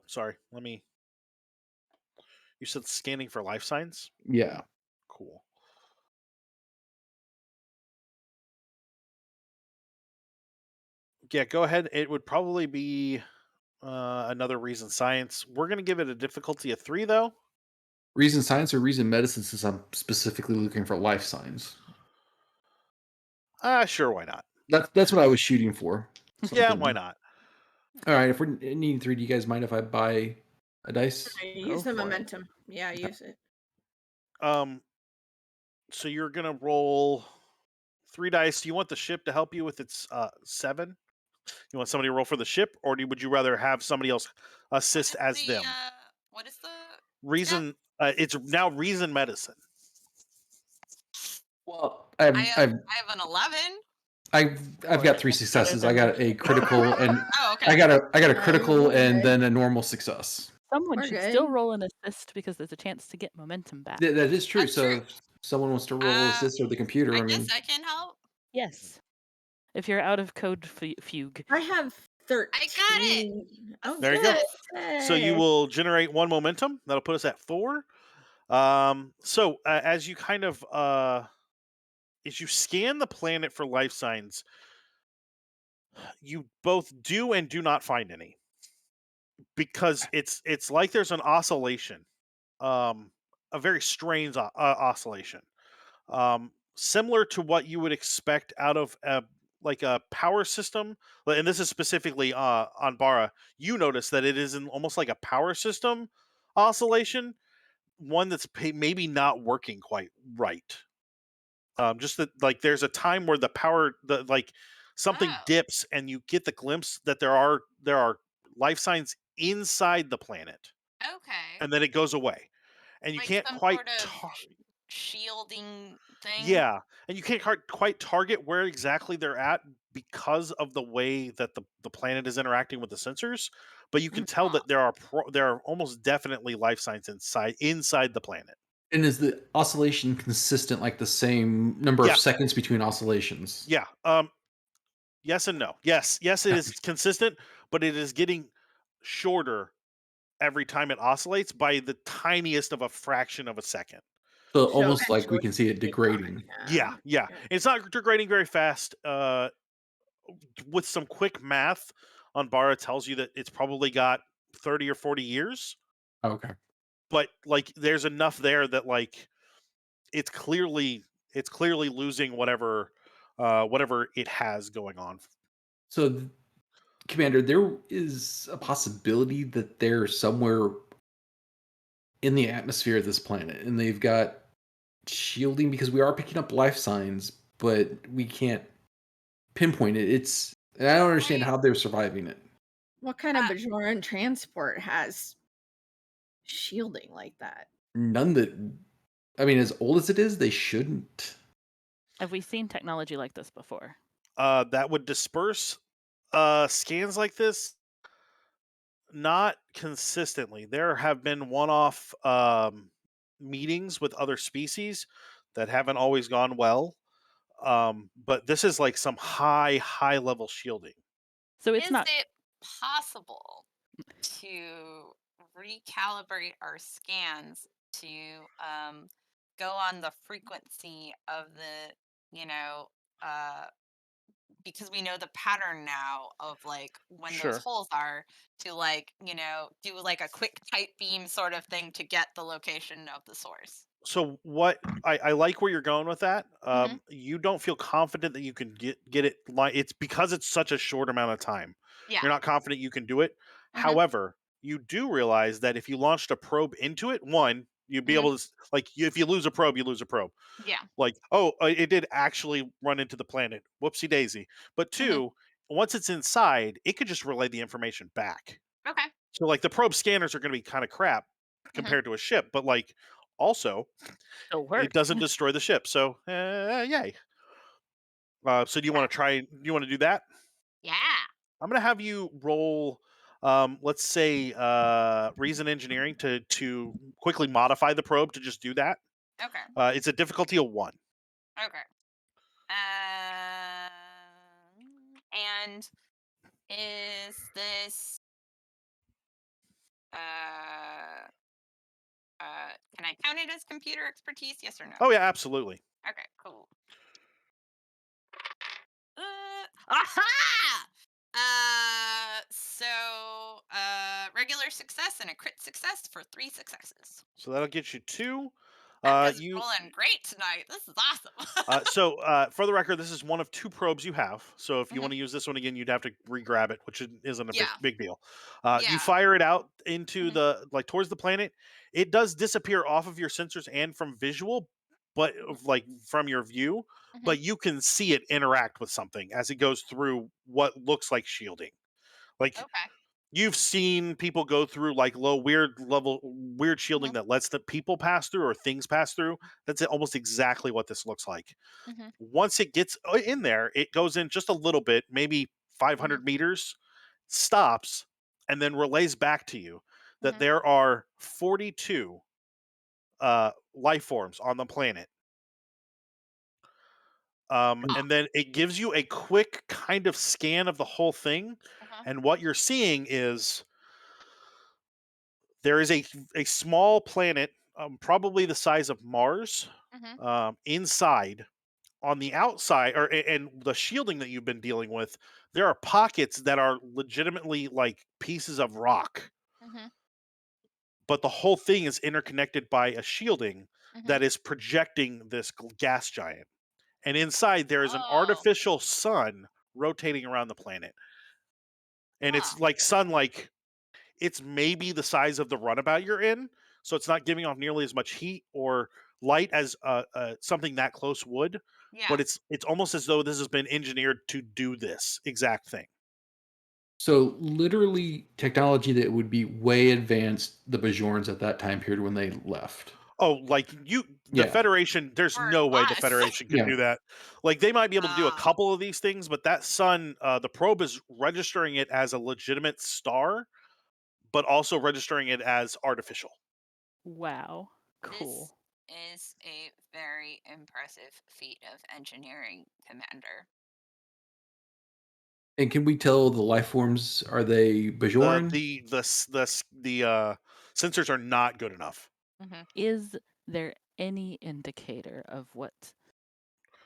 Sorry. Let me. You said scanning for life signs? Yeah. Cool. Yeah, go ahead. It would probably be another reason science. We're gonna give it a difficulty of 3 though. Reason science or reason medicine, since I'm specifically looking for life signs. Sure, why not? That's what I was shooting for. Yeah, why Something. not? All right, if we're needing 3, do you guys mind if I buy a dice? Use Go the for it. momentum. Yeah, use it. So you're gonna roll 3 dice. Do you want the ship to help you with its 7? You want somebody to roll for the ship, or would you rather have somebody else What assist is as the them? what is the stat? Reason. It's now reason medicine. Well, I I've have I have an 11. I've got 3 successes. I got a critical and Oh, okay. I got a critical we're and good. then a normal success. Someone We're should good. still roll an assist because there's a chance to get momentum back. That is true. That's So true. if someone wants to roll assist or the computer, I I mean, guess I can help. Yes. If you're out of code fugue. I have 13. I got it. Oh, There you go. good. So you will generate 1 momentum. That'll put us at 4. So as you kind of as you scan the planet for life signs, you both do and do not find any because it's like there's an oscillation, a very strange oscillation, similar to what you would expect out of like a power system. And this is specifically on Bara. You notice that it is almost like a power system oscillation, one that's maybe not working quite right. Just that, like, there's a time where something Oh, dips, and you get the glimpse that there are life signs inside the planet, okay. and then it goes away, and you Like can't some quite sort of shielding thing. yeah, and you can't quite target where exactly they're at because of the way that the planet is interacting with the sensors. But you can tell Huh. that there are almost definitely life signs inside the planet. and is the oscillation consistent, like the same number of Yeah, seconds between oscillations? yeah. Yes and no. Yes, it is consistent, but it is getting shorter every time it oscillates by the tiniest of a fraction of a second. So So almost like we eventually can see it they die. degrading. Yeah. It's not degrading very fast. With some quick math on Bara tells you that it's probably got 30 or 40 years, Okay. but like there's enough there that like it's clearly losing whatever it has going on. So, Commander, there is a possibility that they're somewhere in the atmosphere of this planet, and they've got shielding because we are picking up life signs, but we can't pinpoint it. And I don't understand Right. how they're surviving it. What kind of Bajoran transport has shielding like that? None that, I mean, as old as it is, they shouldn't. Have we seen technology like this before? That would disperse scans like this. Not consistently. There have been one-off meetings with other species that haven't always gone well. But this is like some high level shielding. So it's Is not it possible to recalibrate our scans to go on the frequency of the, uh, because we know the pattern now of like when those Sure. holes are, to like, do like a quick tight beam sort of thing to get the location of the source. So what I like where you're going with that. Hmm. You don't feel confident that you can get it like it's because it's such a short amount of time. Yeah. You're not confident you can do it. Hmm. However, you do realize that if you launched a probe into it, one, you'd be Hmm. able to if you lose a probe, you lose a probe. Yeah. Like, oh, it did actually run into the planet. Whoopsie daisy. But Hmm. two, once it's inside, it could just relay the information back. Okay. So like the probe scanners are going to be kind of crap Hmm. compared to a ship, but like also still it work. doesn't destroy the ship. So yay. So do you want to try? Do you want to do that? Yeah. I'm going to have you roll. Let's say reason engineering to quickly modify the probe to just do that. Okay. It's a difficulty of 1. Okay. And is this uh can I count it as computer expertise? Yes or no? Oh yeah, absolutely. Okay, cool. Aha! Regular success and a crit success for 3 successes. So that'll get you 2. I'm just You rolling great tonight. This is awesome. for the record, this is one of 2 probes you have. So if you Mhm. want to use this one again, you'd have to re-grab it, which isn't a big, Yeah. big deal. You Yeah. fire it out into Mhm. towards the planet. It does disappear off of your sensors and from visual, but from your view. Mhm. But you can see it interact with something as it goes through what looks like shielding. Like Okay. you've seen people go through like weird shielding Mhm. that lets the people pass through or things pass through. That's almost exactly what this looks like. Mhm. Once it gets in there, it goes in just a little bit, maybe Mhm. 500 meters, stops, and then relays back to you that Mhm. there are 42 life forms on the planet. Oh. And then it gives you a quick kind of scan of the whole thing. Uh-huh. And what you're seeing is there is a small planet, probably the size of Mars, Mhm. inside. On the outside, and the shielding that you've been dealing with, there are pockets that are legitimately like pieces of rock, Mhm. but the whole thing is interconnected by a shielding Mhm. that is projecting this gas giant. And inside there is an Oh. artificial sun rotating around the planet, and Huh. it's like sun like it's maybe the size of the runabout you're in, so it's not giving off nearly as much heat or light as something that close would. Yeah. But it's almost as though this has been engineered to do this exact thing. So literally technology that would be way advanced the Bajorans at that time period when they left. Oh, like the Yeah. Federation. There's For no way the us. Federation could Yeah. do that. Like they might be able to do a Ah. couple of these things, but that sun, the probe is registering it as a legitimate star, but also registering it as artificial. Wow. This Cool. is a very impressive feat of engineering, Commander. And can we tell the life forms, are they The Bajoran? the the s- the s- the sensors are not good enough. Mhm. Is there any indicator of what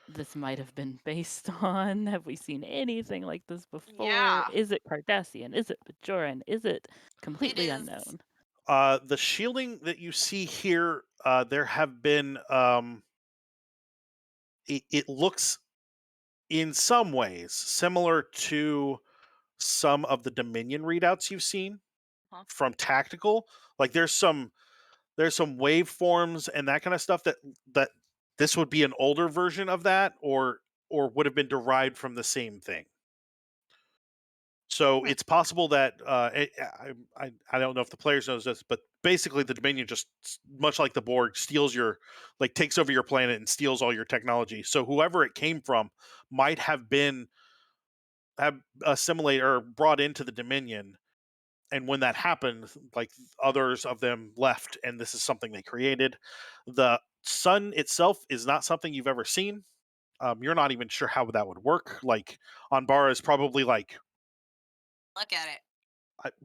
this might have been based on? Have we seen anything like this before? Yeah. Is it Cardassian? Is it Bajoran? Is it It completely is. unknown? The shielding that you see here, there have been. It looks in some ways similar to some of the Dominion readouts you've seen Huh. from tactical. Like there's some waveforms and that kind of stuff that this would be an older version of that, or would have been derived from the same thing. So Hmm. it's possible that I don't know if the players knows this, but basically the Dominion just much like the Borg steals your like takes over your planet and steals all your technology. So whoever it came from might have assimilated or brought into the Dominion, and when that happened, like others of them left, and this is something they created. The sun itself is not something you've ever seen. You're not even sure how that would work. Like Anbara is probably like Look at it.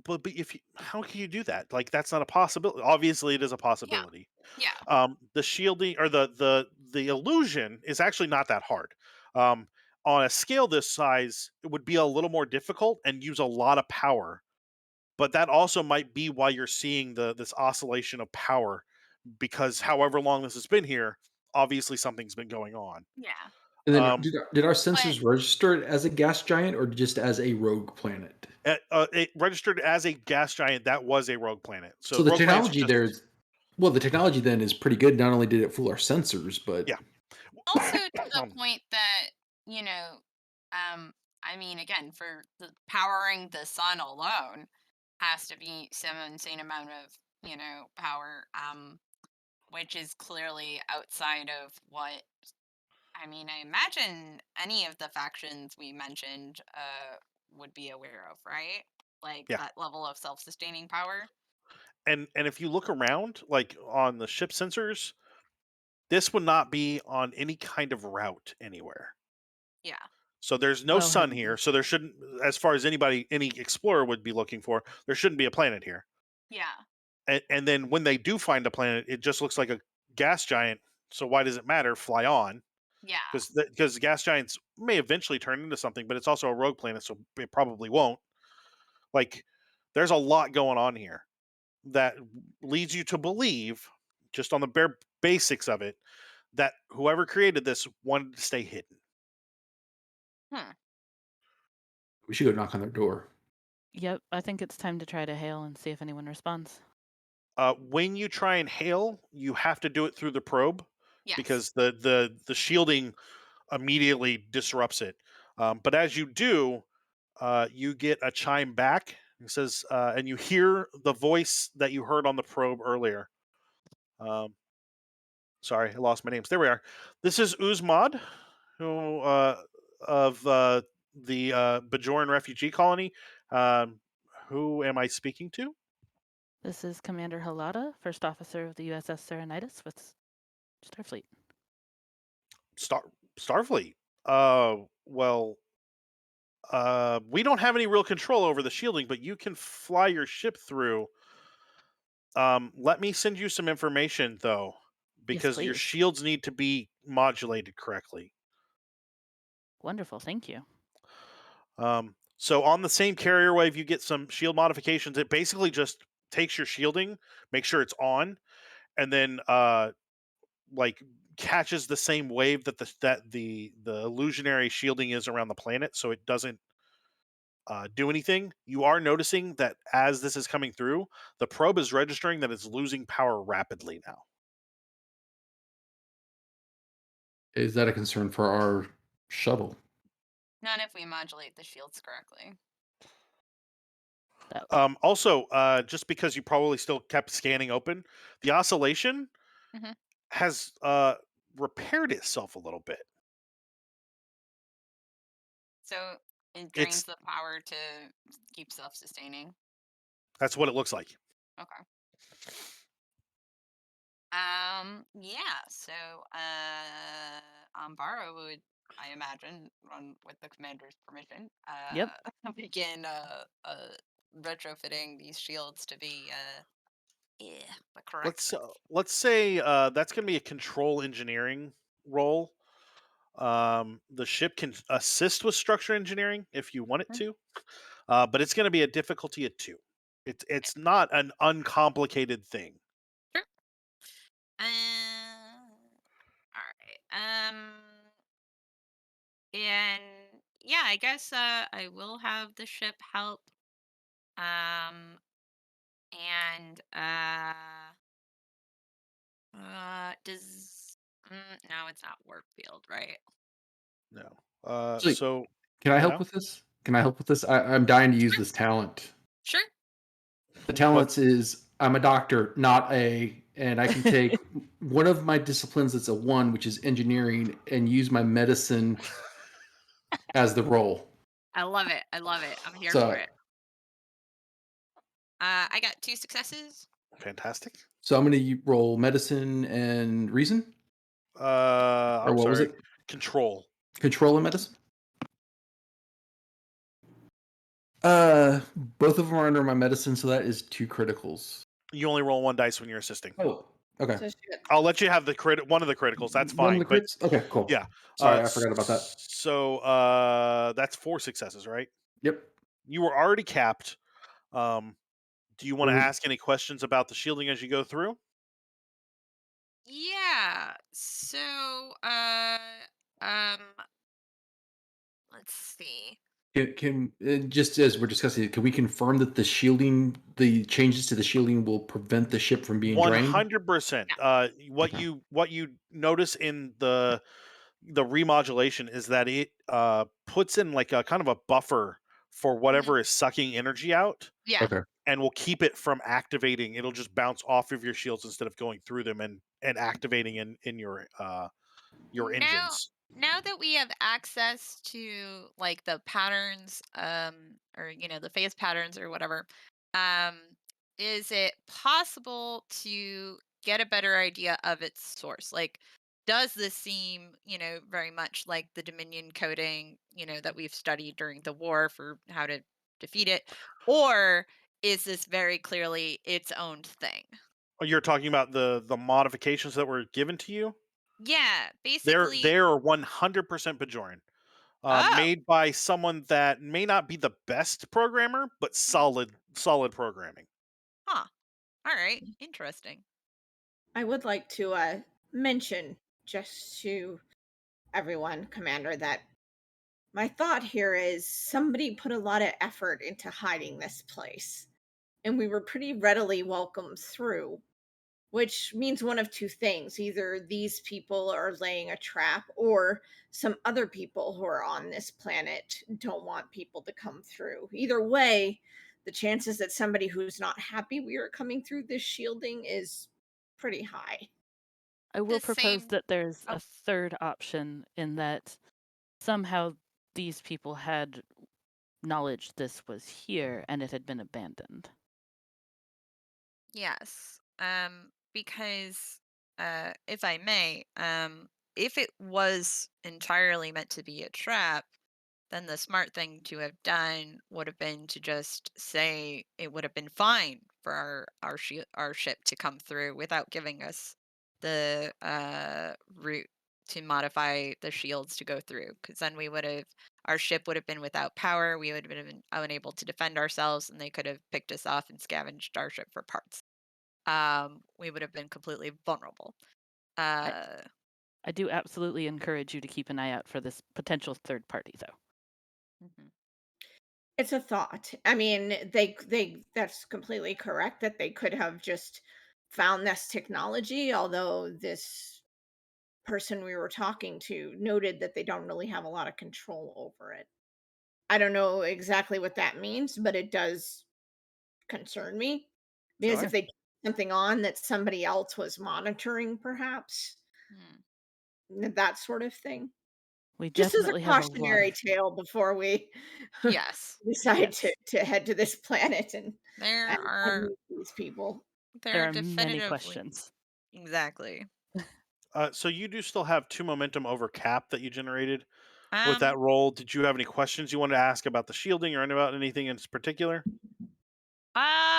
but if you, how can you do that? Like that's not a possibility. Obviously, it is a Yeah. possibility. Yeah. The shielding or the illusion is actually not that hard. Um, on a scale this size, it would be a little more difficult and use a lot of power. But that also might be why you're seeing this oscillation of power, because however long this has been here, obviously something's been going on. Yeah. And then Um, did our But sensors register it as a gas giant or just as a rogue planet? it registered as a gas giant that was a rogue planet. So So the rogue planets are technology just there is well, the technology then is pretty good. Not only did it fool our sensors, but yeah. also to the Um, point that, you know, um, I mean, again, for the powering the sun alone has to be some insane amount of, power, which is clearly outside of what I mean, I imagine any of the factions we mentioned would be aware of, right? Like yeah. that level of self-sustaining power. And if you look around, like on the ship sensors, this would not be on any kind of route anywhere. Yeah. So there's no Well, sun here. heavens. So there shouldn't, as far as any explorer would be looking for, there shouldn't be a planet here. Yeah. And then when they do find a planet, it just looks like a gas giant. So why does it matter? Fly on. Yeah. Because the gas giants may eventually turn into something, but it's also a rogue planet, so it probably won't. Like, there's a lot going on here that leads you to believe, just on the bare basics of it, that whoever created this wanted to stay hidden. Hmm. We should go knock on their door. Yep, I think it's time to try to hail and see if anyone responds. When you try and hail, you have to do it through the probe Yes. because the shielding immediately disrupts it. But as you do, you get a chime back. It says, and you hear the voice that you heard on the probe earlier. Sorry, I lost my names. There we are. This is Uzmad, who of the Bajoran refugee colony. Who am I speaking to? This is Commander Halada, First Officer of the USS Cerynitis with Starfleet. Starfleet. Well, we don't have any real control over the shielding, but you can fly your ship through. Let me send you some information though, Yes, because your please. shields need to be modulated correctly. Wonderful, thank you. So on the same carrier wave, you get some shield modifications. It basically just takes your shielding, makes sure it's on, and then like catches the same wave that the illusionary shielding is around the planet, so it doesn't do anything. You are noticing that as this is coming through, the probe is registering that it's losing power rapidly now. Is that a concern for our shuttle? Not if we modulate the shields correctly. Also, just because you probably still kept scanning open, the oscillation Mhm. has repaired itself a little bit. So it It's drains the power to keep self-sustaining. That's what it looks like. Okay. Yeah. So, Anbara would, I imagine, run with the commander's permission. Yep. Begin retrofitting these shields to be the correct Let's fit. let's say that's going to be a control engineering role. The ship can assist with structure engineering if you want it Mhm. to, but it's going to be a difficulty of 2. It's not an uncomplicated thing. Sure. All right. And yeah, I guess I will have the ship help. Um, and does no, it's not work field, right? No. Actually, So can I help yeah. with this? Can I help with this? I'm dying to use Sure. this talent. Sure. The What? talents is I'm a doctor, not and I can take one of my disciplines that's a 1, which is engineering, and use my medicine as the role. I love it. I love it. I'm here for So, it. I got 2 successes. Fantastic. so I'm going to roll medicine and reason, or I'm what was sorry. it? Control. Control and medicine. Both of them are under my medicine, so that is 2 criticals. You only roll 1 dice when you're assisting. Oh, okay. So shit. I'll let you have the one of the criticals. That's One of fine. the But crits. Okay, cool. yeah. Sorry, I forgot about that. So that's 4 successes, right? Yep. You were already capped. Do you want What to was ask any questions about the shielding as you go through? Yeah. So, um, let's see. can just as we're discussing it, can we confirm that the changes to the shielding will prevent the ship from being drained? 100%. Yeah. What you notice in the remodulation is that it puts in like a kind of a buffer for Mhm. whatever is sucking energy out, Yeah. Okay. and will keep it from activating. It'll just bounce off of your shields instead of going through them and activating in your Now, engines. now that we have access to like the patterns, or the phase patterns or whatever, um, is it possible to get a better idea of its source? Like, does this seem, very much like the Dominion coding, that we've studied during the war for how to defeat it, or is this very clearly its own thing? You're talking about the modifications that were given to you? Yeah, They're basically. they're 100% Bajoran. Oh. Made by someone that may not be the best programmer, but Mhm. solid programming. Huh. All right. Interesting. I would like to mention just to everyone, Commander, that my thought here is somebody put a lot of effort into hiding this place, and we were pretty readily welcomed through, which means one of two things. Either these people are laying a trap, or some other people who are on this planet don't want people to come through. Either way, the chances that somebody who's not happy we are coming through this shielding is pretty high. I The will propose same. that there's Oh. a third option in that somehow these people had knowledge this was here and it had been abandoned. Yes. Because if I may, if it was entirely meant to be a trap, then the smart thing to have done would have been to just say it would have been fine for our ship to come through without giving us the route to modify the shields to go through, because then we would have our ship would have been without power, we would have been unable to defend ourselves, and they could have picked us off and scavenged our ship for parts. We would have been completely vulnerable. I, Uh, I do absolutely encourage you to keep an eye out for this potential third party, though. mhm. It's a thought. I mean, they that's completely correct that they could have just found this technology, although this person we were talking to noted that they don't really have a lot of control over it. I don't know exactly what that means, but it does concern me, because if Sure. they keep something on that somebody else was monitoring, perhaps Hmm. that sort of thing. We Just as a definitely have a lot cautionary of. tale before we Yes, decide Yes, to head to this planet there and are meet these people. there there are are many definitively questions. exactly. So you do still have 2 momentum over Cap that you generated with Um, that roll. Did you have any questions you wanted to ask about the shielding or about anything in particular?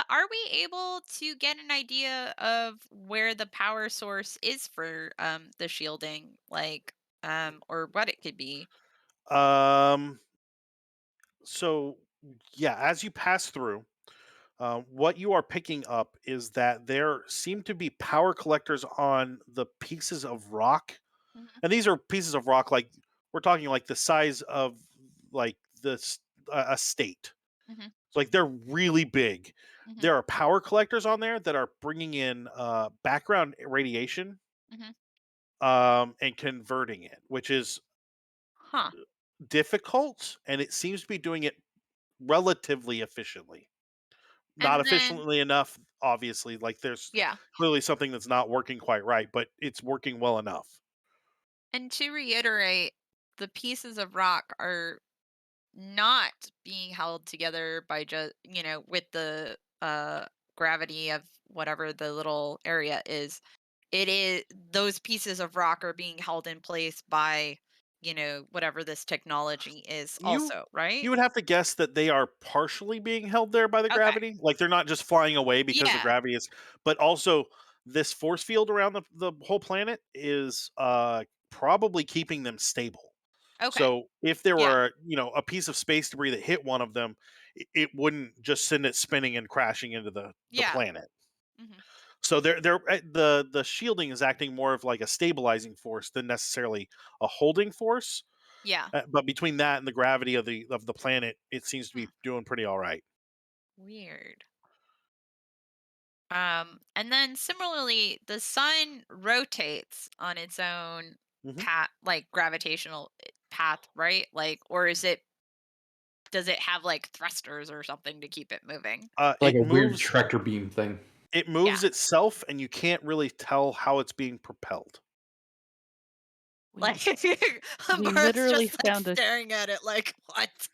are we able to get an idea of where the power source is for the shielding, like or what it could be? Um. So yeah, as you pass through, what you are picking up is that there seem to be power collectors on the pieces of rock, Hmm. and these are pieces of rock like we're talking like the size of like this a state. Hmm. So, like they're really big. Hmm. There are power collectors on there that are bringing in background radiation Hmm. and converting it, which is Huh. difficult, and it seems to be doing it relatively efficiently. Not And then efficiently enough, obviously. Like there's yeah, clearly something that's not working quite right, but it's working well enough. and to reiterate, the pieces of rock are not being held together by just with the gravity of whatever the little area is. It is those pieces of rock are being held in place by whatever this technology is You also, right? you would have to guess that they are partially being held there by the Okay. gravity. Like they're not just flying away because the Yeah. gravity is, but also this force field around the whole planet is probably keeping them stable. Okay. So if there Yeah. were, a piece of space debris that hit one of them, it wouldn't just send it spinning and crashing into the Yeah. planet. Hmm. So the shielding is acting more of like a stabilizing force than necessarily a holding force. Yeah. But between that and the gravity of the planet, it seems to Hmm. be doing pretty all right. Weird. And then similarly, the sun rotates on its own Mhm. path, like gravitational path, right? Like, or does it have like thrusters or something to keep it moving? Like It a weird moves. tractor beam thing. It Yeah. moves itself, and you can't really tell how it's being propelled. Like, We we Amber's literally just like found a staring at it like, what?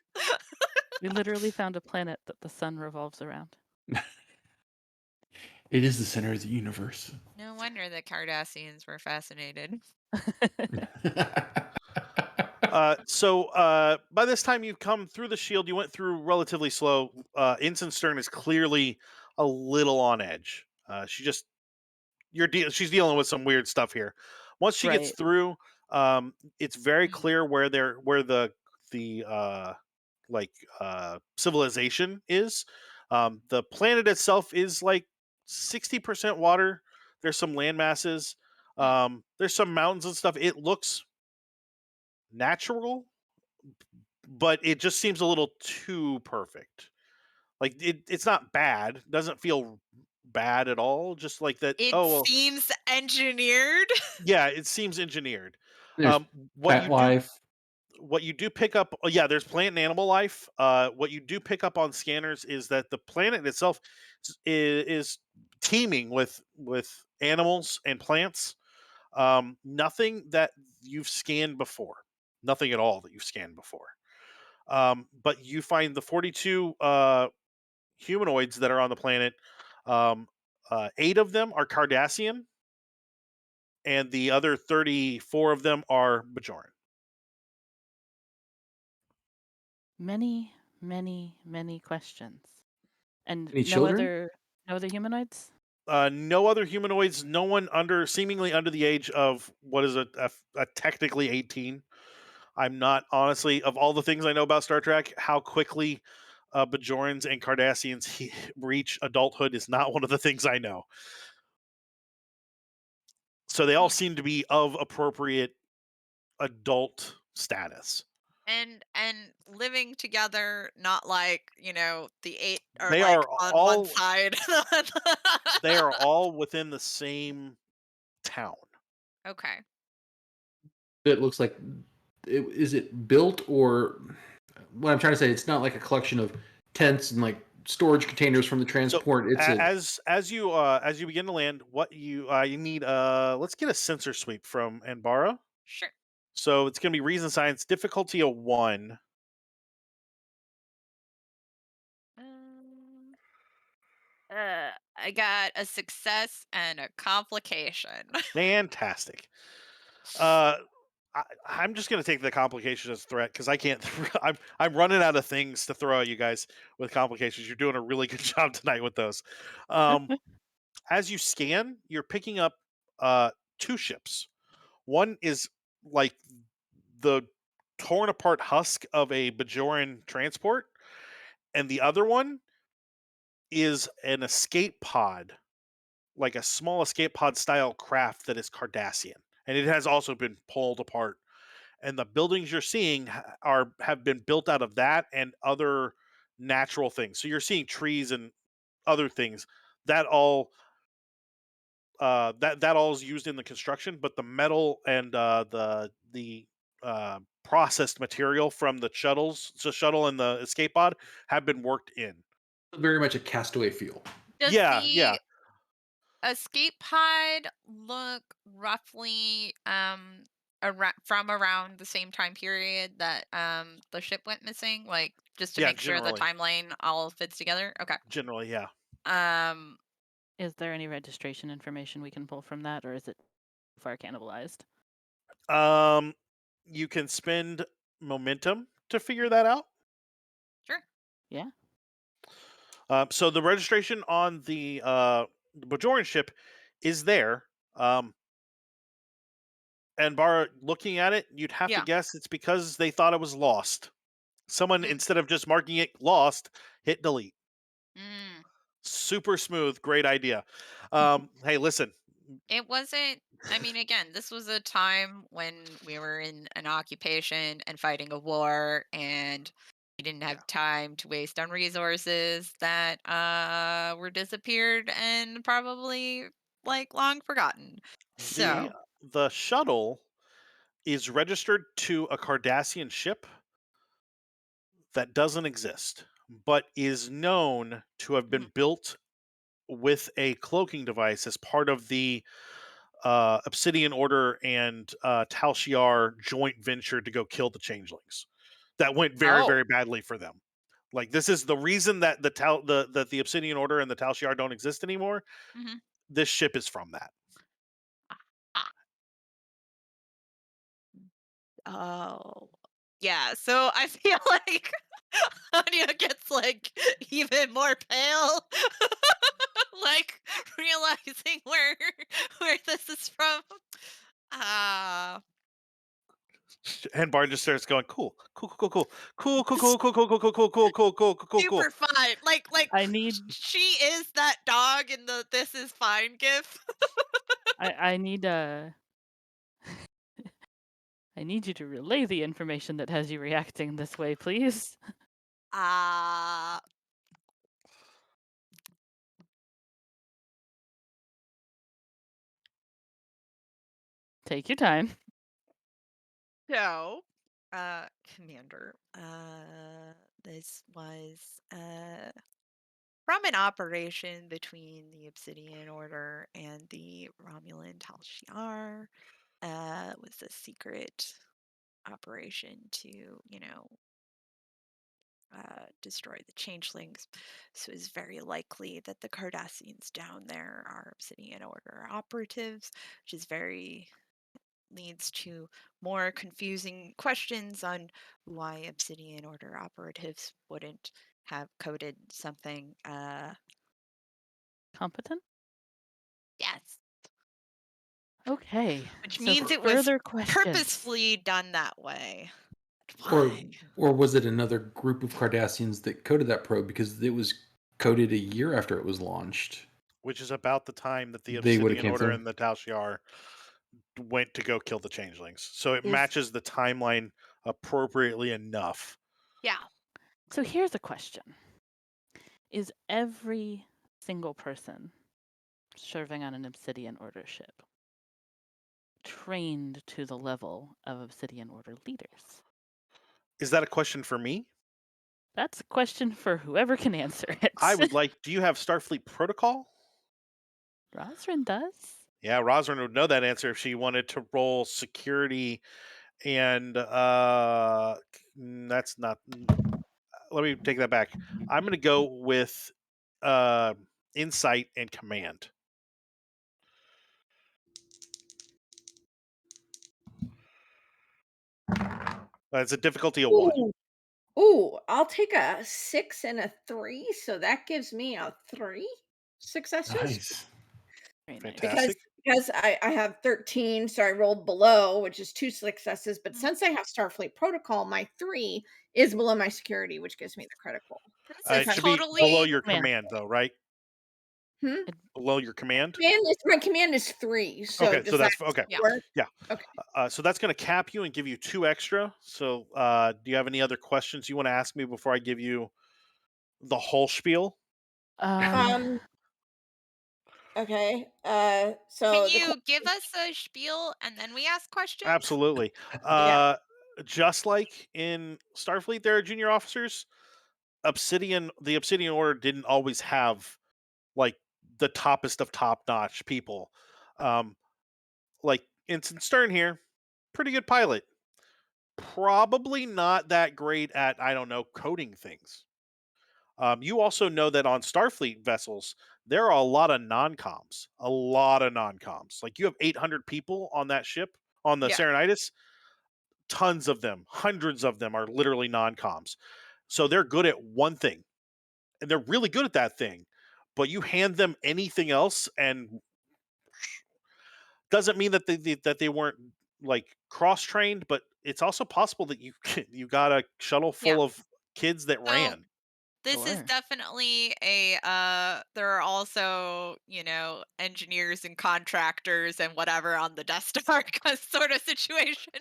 we literally found a planet that the sun revolves around. It is the center of the universe. No wonder the Cardassians were fascinated. So by this time you've come through the shield, you went through relatively slow. Ensign Stern is clearly a little on edge. She's dealing with some weird stuff here. Once she gets Right. through, it's very clear where the civilization is. The planet itself is like 60% water. There's some land masses. There's some mountains and stuff. It looks natural, but it just seems a little too perfect. Like it's not bad. Doesn't feel bad at all. Just like that. It Oh well, seems engineered. yeah. It seems engineered. There's What pet you do life. what you do pick up, oh, yeah, there's plant and animal life. What you do pick up on scanners is that the planet itself is teeming with animals and plants. Nothing that you've scanned before. Nothing at all that you've scanned before. But you find the 42 humanoids that are on the planet. Um, 8 of them are Cardassian, and the other 34 of them are Bajoran. Many, many, many questions. And Any children? no other humanoids? No other humanoids. No one seemingly under the age of what is a technically 18. I'm not honestly of all the things I know about Star Trek. How quickly Bajorans and Cardassians reach adulthood is not one of the things I know. So they all seem to be of appropriate adult status. And living together, not like, the 8 are They like are on one all side. they are all within the same town. Okay. It looks like is it built or what I'm trying to say? It's not like a collection of tents and like storage containers from the So transport. It's a as you begin to land, what you need let's get a sensor sweep from Anbara. Sure. So it's going to be reason science difficulty a 1. Um, I got a success and a complication. Fantastic. Uh I'm just going to take the complication as threat because I can't. I'm running out of things to throw at you guys with complications. You're doing a really good job tonight with those. As you scan, you're picking up 2 ships. One is like the torn apart husk of a Bajoran transport, and the other one is an escape pod, like a small escape pod style craft that is Cardassian, and it has also been pulled apart. And the buildings you're seeing have been built out of that and other natural things. So you're seeing trees and other things that all that all is used in the construction, but the metal and the processed material from the shuttle and the escape pod have been worked in. very much a castaway feel. Does Yeah, the yeah, escape pod look roughly from around the same time period that the ship went missing? Like, just to yeah. make sure the timeline all fits together? Okay. Generally, yeah. Um Is there any registration information we can pull from that, or is it far cannibalized? You can spend momentum to figure that out. sure. Yeah. So the registration on the Bajoran ship is there. And Bar looking at it, you'd have to Yeah. guess it's because they thought it was lost. Someone, Mm. instead of just marking it lost, hit delete. Mm. Super smooth, great idea. Hey, listen, It wasn't. I mean, again, this was a time when we were in an occupation and fighting a war, and we didn't yeah, have time to waste on resources that were disappeared and probably like long forgotten. the So, the shuttle is registered to a Cardassian ship that doesn't exist, but is known to have been mhm. built with a cloaking device as part of the Obsidian Order and Tal Shiar joint venture to go kill the changelings. That went very, Oh. very badly for them. Like this is the reason that the Obsidian Order and the Tal Shiar don't exist anymore. Mhm. This ship is from that. Ah. Oh. Yeah, so I feel like Anya gets like even more pale, like realizing where this is from. Anbara just starts going, cool, cool, cool, cool, cool, cool, cool, cool, cool, cool, cool, cool, cool, cool, cool, cool, cool. Super fine. Like I need she is that dog in the "This is fine" gif. I need I need you to relay the information that has you reacting this way, please. Take your time. So, Commander, this was from an operation between the Obsidian Order and the Romulan Tal Shiar. It was a secret operation to, destroy the changelings. So it's very likely that the Cardassians down there are Obsidian Order operatives, which is very leads to more confusing questions on why Obsidian Order operatives wouldn't have coded something. Competent? Yes. Okay. Which So means for it was further questions. purposefully done that way. Or was it another group of Cardassians that coded that probe because it was coded a year after it was launched? Which is about the time that the They would've Obsidian Order canceled. and the Tal Shiar went to go kill the changelings. So it Is- matches the timeline appropriately enough. Yeah. So here's a question. Is every single person serving on an Obsidian Order ship trained to the level of Obsidian Order leaders? Is that a question for me? That's a question for whoever can answer it. I would like. Do you have Starfleet protocol? Rozrin does. Yeah, Rozrin would know that answer if she wanted to roll security, and that's not. Let me take that back. I'm going to go with insight and command. That's a difficulty of 1. Ooh, I'll take a 6 and a 3, so that gives me a 3 successes. Nice. Very nice. Fantastic. Because I have 13, so I rolled below, which is 2 successes. But Mhm. since I have Starfleet Protocol, my 3 is below my security, which gives me the critical. This It is should totally be below your Command. command, though, right? Hmm? Below your command. My command is 3, so Okay, does so that's that okay. Yeah. work? Yeah. Okay. So that's going to cap you and give you 2 extra. So, do you have any other questions you want to ask me before I give you the whole spiel? Um. Okay. So Can the you give us a spiel and then we ask questions? Absolutely. Yeah. Just like in Starfleet, there are junior officers. The Obsidian Order didn't always have like the toppest of top-notch people. Like Ensign Stern here, pretty good pilot. Probably not that great at, I don't know, coding things. You also know that on Starfleet vessels, there are a lot of non-coms. A lot of non-coms. Like you have 800 people on that ship, on the Yeah. Cerynitis. Tons of them, hundreds of them are literally non-coms. So they're good at one thing. And they're really good at that thing. But you hand them anything else and doesn't mean that they weren't like cross-trained, but it's also possible that you got a shuttle full of kids that So, ran. This is Sure. definitely a there are also, engineers and contractors and whatever on the Death Star sort of situation.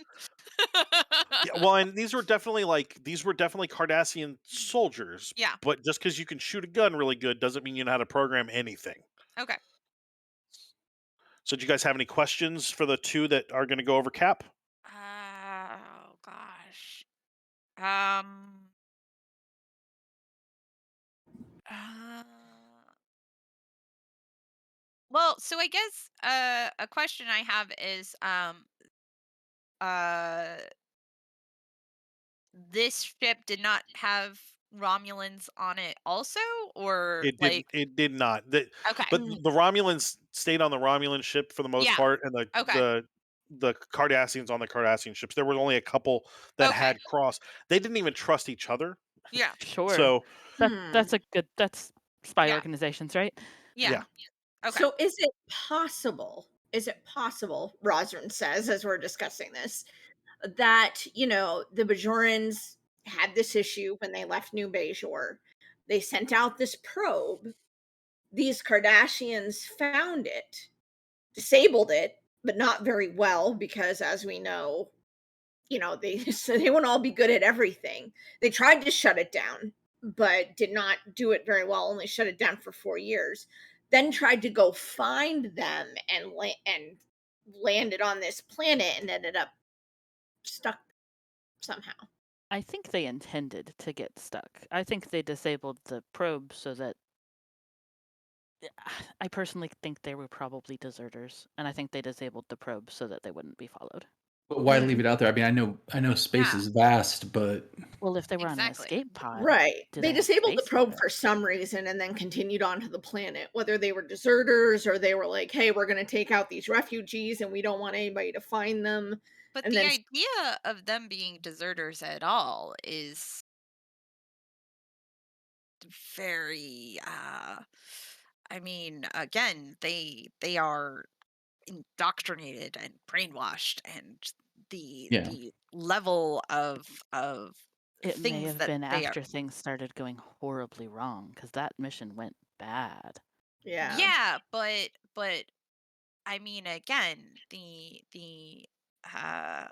Yeah, well, and these were definitely Cardassian soldiers. Yeah. But just because you can shoot a gun really good doesn't mean you know how to program anything. Okay. So, do you guys have any questions for the 2 that are going to go over Cap? Oh gosh. Um. Uh, well, so I guess a question I have is uh this ship did not have Romulans on it also, or It didn't. like It did not. okay. But the Romulans stayed on the Romulan ship for the most Yeah. part, and Okay. the Cardassians on the Cardassian ships. There were only a couple that Okay. had crossed. They didn't even trust each other. Yeah. Sure. So That's spy Yeah. organizations, right? Yeah. yeah. Okay. So is it possible is it possible, Rozrin says, as we're discussing this, that, the Bajorans had this issue when they left New Bajor? They sent out this probe. These Cardassians found it, disabled it, but not very well because, as we know, so they won't all be good at everything. They tried to shut it down, but did not do it very well. Only shut it down for 4 years. Then tried to go find them and landed on this planet and ended up stuck somehow. I think they intended to get stuck. I think they disabled the probe so that. I personally think they were probably deserters, and I think they disabled the probe so that they wouldn't be followed. But why leave it out there? I mean, I know space Yeah. is vast, but Well, if they were on an Exactly. escape pod, Right. do They have disabled the space probe it? for some reason and then continued on to the planet, whether they were deserters or they were like, hey, we're going to take out these refugees and we don't want anybody to find them. But And the then idea of them being deserters at all is very I mean, again, they are indoctrinated and brainwashed, and yeah. the level of It may things have that been they are. after things started going horribly wrong, because that mission went bad. yeah. Yeah, but I mean, again, uh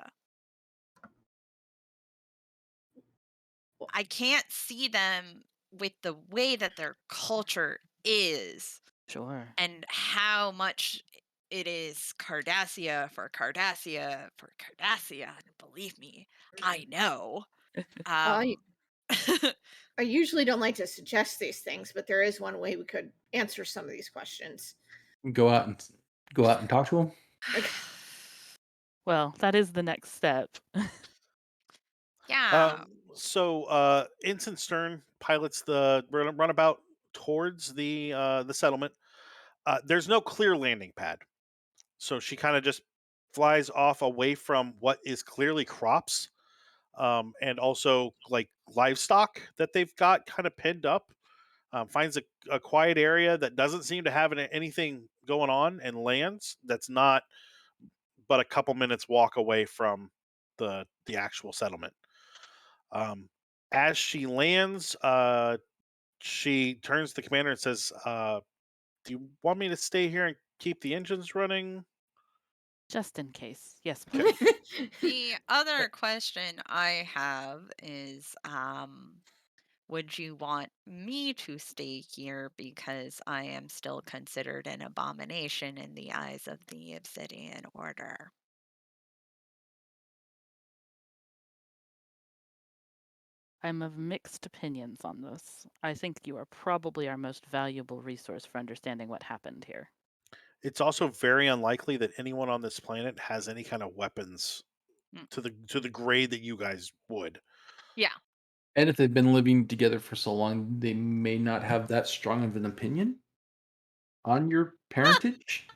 I can't see them with the way that their culture is Sure. and how much it is Cardassia for Cardassia for Cardassia. And believe me, I know. I Um, I usually don't like to suggest these things, but there is one way we could answer some of these questions. Go out and talk to them. Well, that is the next step. yeah. So Ensign Stern pilots the runabout towards the settlement. There's no clear landing pad, so she kind of just flies off away from what is clearly crops, and also like livestock that they've got kind of pinned up. Finds a quiet area that doesn't seem to have anything going on, and lands. That's not but a couple minutes walk away from the actual settlement. Um, as she lands, she turns to the commander and says, "Do you want me to stay here and keep the engines running?" Just in case. Yes, Okay. please. The other question I have is, would you want me to stay here because I am still considered an abomination in the eyes of the Obsidian Order? I'm of mixed opinions on this. I think you are probably our most valuable resource for understanding what happened here. It's also very unlikely that anyone on this planet has any kind of weapons Mm, to the grade that you guys would. yeah. And if they've been living together for so long, they may not have that strong of an opinion on your parentage.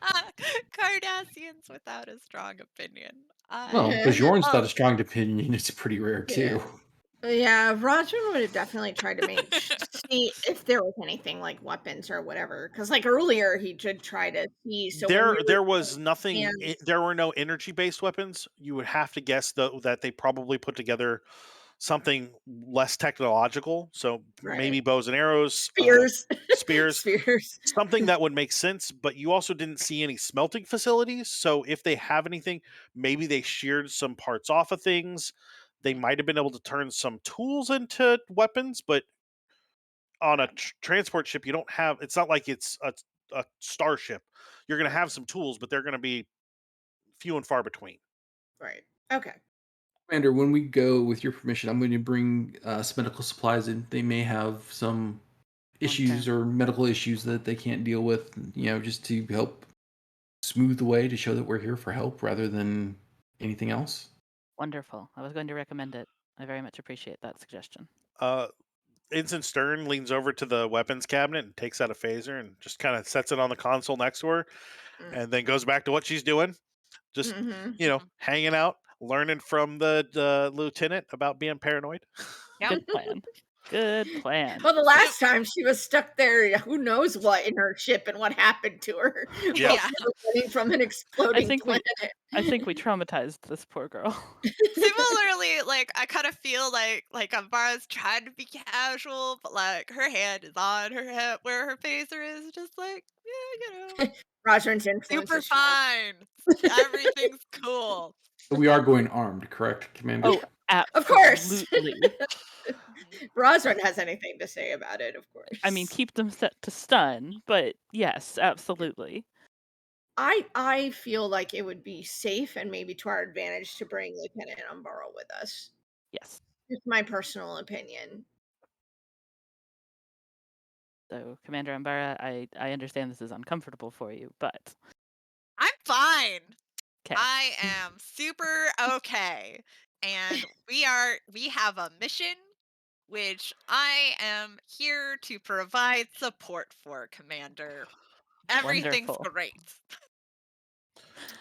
Cardassians without a strong opinion. Well, I Bajorn's got a love. strong opinion. It's pretty rare Yeah. too. Yeah, Rodrin would have definitely tried to see if there was anything like weapons or whatever. Because like earlier, he did try to see. So when we There were was nothing. hands, There were no energy based weapons. You would have to guess though that they probably put together something less technological. So right, maybe bows and arrows, spears, spears, spears, something that would make sense. But you also didn't see any smelting facilities. So if they have anything, maybe they sheared some parts off of things. They might have been able to turn some tools into weapons, but on a transport ship, you don't have. It's not like it's a starship. You're going to have some tools, but they're going to be few and far between. right. Okay. Commander, when we go, with your permission, I'm going to bring some medical supplies in. They may have some issues or medical issues that they can't deal with, just to help smooth the way to show that we're here for help rather than anything else. Wonderful. I was going to recommend it. I very much appreciate that suggestion. Uh, Ensign Stern leans over to the weapons cabinet and takes out a phaser and just kind of sets it on the console next to her, and then goes back to what she's doing. Just Mm-hmm. hanging out, learning from the lieutenant about being paranoid. Yep. Good plan. Good plan. Well, the last time she was stuck there, who knows what in her ship and what happened to her Yeah. while she was running from an exploding planet. I think we traumatized this poor girl. Similarly, like I kind of feel like Anbara's trying to be casual, but like her hand is on her hip where her phaser is, just like, yeah, you know, Rozrin's influence super is strong. fine. Everything's cool. We are going armed, correct, Commander? Oh, Of course. absolutely. Rozrin has anything to say about it, of course. I mean, keep them set to stun, but yes, absolutely. I feel like it would be safe and maybe to our advantage to bring Lieutenant Anbara with us. Yes. Just my personal opinion. So, Commander Anbara, I understand this is uncomfortable for you, but I'm fine. 'kay. I am super okay. And we have a mission which I am here to provide support for, Commander. Everything's Wonderful. great.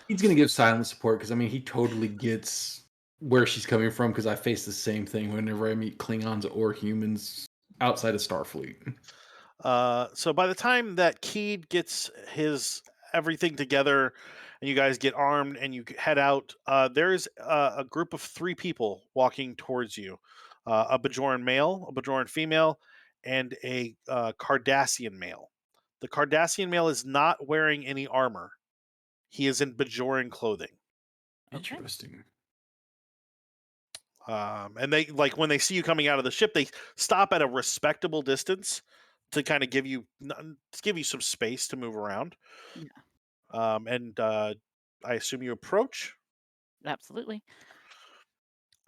He's gonna give silent support because I mean he totally gets where she's coming from because I face the same thing whenever I meet Klingons or humans outside of Starfleet. So by the time that Keed gets his everything together and you guys get armed and you head out, there's a group of 3 people walking towards you. A Bajoran male, a Bajoran female, and a Cardassian male. The Cardassian male is not wearing any armor. He is in Bajoran clothing. Okay. Interesting. And they like when they see you coming out of the ship, they stop at a respectable distance to kind of give you some space to move around. Yeah. And I assume you approach. Absolutely.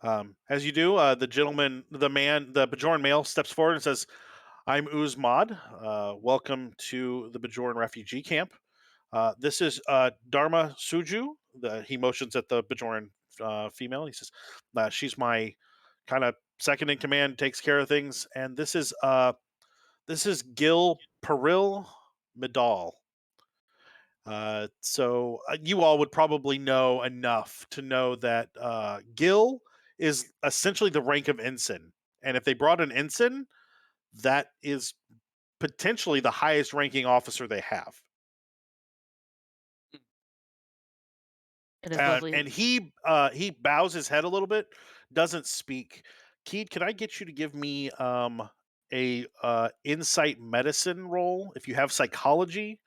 As you do, the Bajoran male steps forward and says, "I'm Uzmad. Welcome to the Bajoran refugee camp. This is Dharma Suju." He motions at the Bajoran female. He says, "She's my kind of second in command, takes care of things." And this is Gil Peril Medal. So you all would probably know enough to know that Gil is essentially the rank of ensign, and if they brought an ensign, that is potentially the highest ranking officer they have. It is lovely. And he bows his head a little bit, doesn't speak. Keed, can I get you to give me a insight medicine roll? If you have psychology,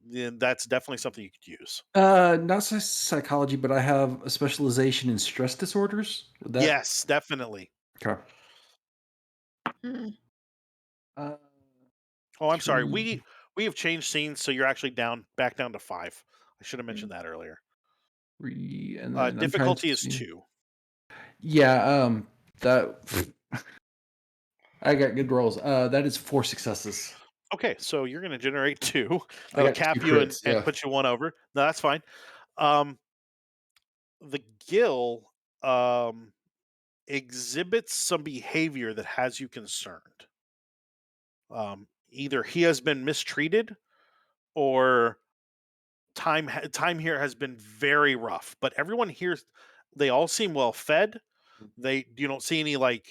then that's definitely something you could use. Not psychology, but I have a specialization in stress disorders. Would that... Yes, definitely. Okay. Hmm. Oh, I'm sorry. 3. We have changed scenes, so you're actually back down to 5. I should have mentioned that earlier. 3, and then I'm trying Difficulty to is see. 2. Yeah, that I got good rolls. That is 4 successes. Okay, so you're going to generate 2. I That'll got cap 2 you and crits, yeah. put you 1 over. No, that's fine. The Gil exhibits some behavior that has you concerned. Either he has been mistreated, or time here has been very rough. But everyone here, they all seem well fed. You don't see any like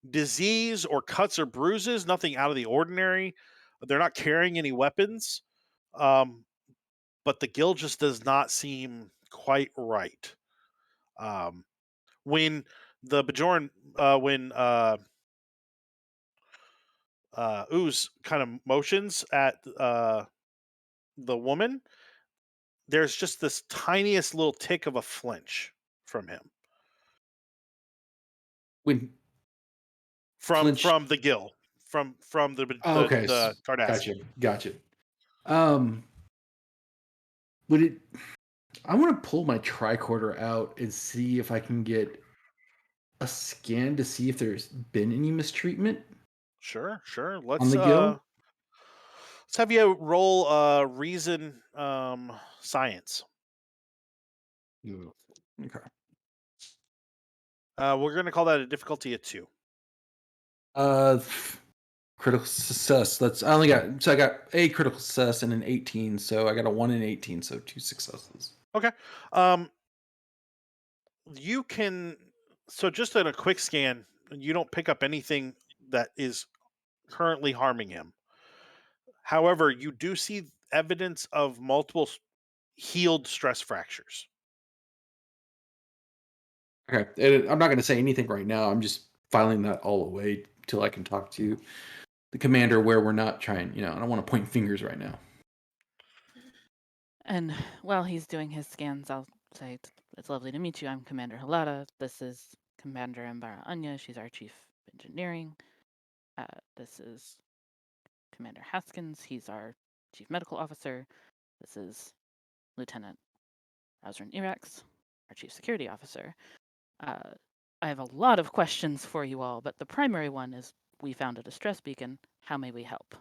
disease or cuts or bruises. Nothing out of the ordinary. They're not carrying any weapons. But the Gil just does not seem quite right. When the Bajoran, when Ooze kind of motions at the woman, there's just this tiniest little tick of a flinch from him. When from flinch... the Gil, from the okay, the Cardassian. Gotcha. Would it... I want to pull my tricorder out and see if I can get a scan to see if there's been any mistreatment. Sure. On the Gil? Let's have you roll reason science. Okay. We're going to call that a difficulty of 2. Critical success. I got a critical success and an 18, so I got a 1 in 18, so 2 successes. Okay. You can, so just in a quick scan, you don't pick up anything that is currently harming him. However, you do see evidence of multiple healed stress fractures. Okay, and I'm not going to say anything right now. I'm just filing that all away till I can talk to the commander where we're not trying. I don't want to point fingers right now. And while he's doing his scans, I'll say, it's lovely to meet you. I'm Commander Halata. This is Commander Anbara Anya. She's our Chief Engineering. This is Commander Haskins. He's our Chief Medical Officer. This is Lieutenant Rozrin Irax, our Chief Security Officer. I have a lot of questions for you all, but the primary one is, we found a distress beacon. How may we help?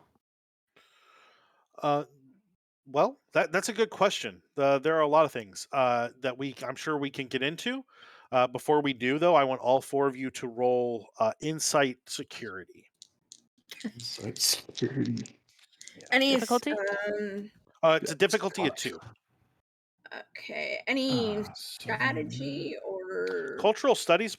Well, that's a good question. There are a lot of things that I'm sure we can get into. Before we do, though, I want all four of you to roll Insight Security. Insight security. Any Difficulty? It's a difficulty of 2. Okay. Any strategy or Cultural studies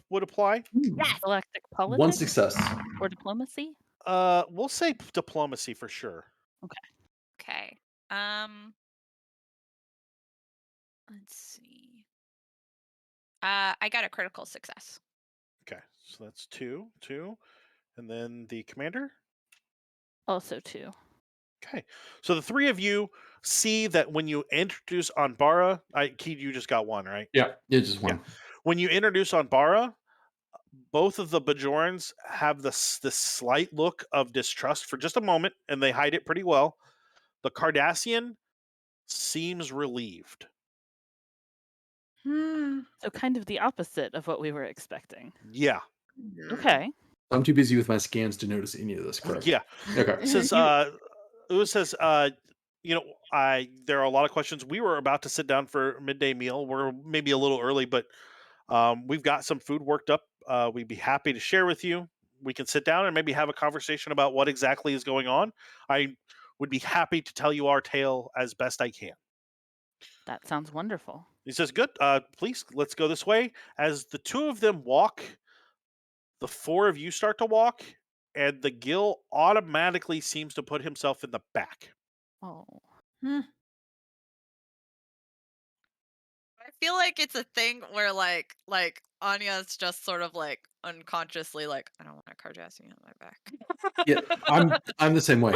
would apply. Yes. Galactic politics? One success. Or diplomacy? We'll say diplomacy for sure. Okay. Let's see. I got a critical success. Okay, so that's 2, and then the commander. Also 2. Okay, so the three of you see that when you introduce Anbara, Keed, you just got 1, right? Yeah, it's just one. When you introduce Anbara, both of the Bajorans have this slight look of distrust for just a moment, and they hide it pretty well. The Cardassian seems relieved. So kind of the opposite of what we were expecting. Yeah. Okay. I'm too busy with my scans to notice any of this, correct? Yeah. Okay. It says, Uwe says, there are a lot of questions. We were about to sit down for midday meal. We're maybe a little early, but we've got some food worked up. We'd be happy to share with you. We can sit down and maybe have a conversation about what exactly is going on. I would be happy to tell you our tale as best I can. That sounds wonderful. He says, good. Please, let's go this way. As the two of them walk, the four of you start to walk, and the Gill automatically seems to put himself in the back. Oh. I feel like it's a thing where like Anya's just sort of like unconsciously like, I don't want a Cardassian on my back. Yeah, I'm the same way.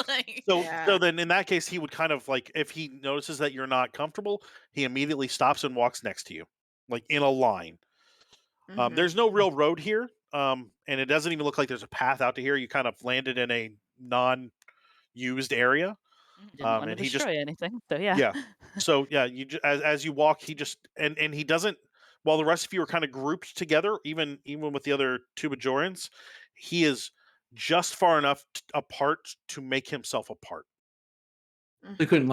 Like, So then in that case, he would kind of like, if he notices that you're not comfortable, he immediately stops and walks next to you, like in a line. There's no real road here, and it doesn't even look like there's a path out to here. You kind of landed in a non-used area. Didn't want to and he destroy anything. So yeah. Yeah. So yeah, as you walk, he just and he doesn't. While the rest of you are kind of grouped together, even with the other two Bajorans, he is just far enough apart to make himself apart. They couldn't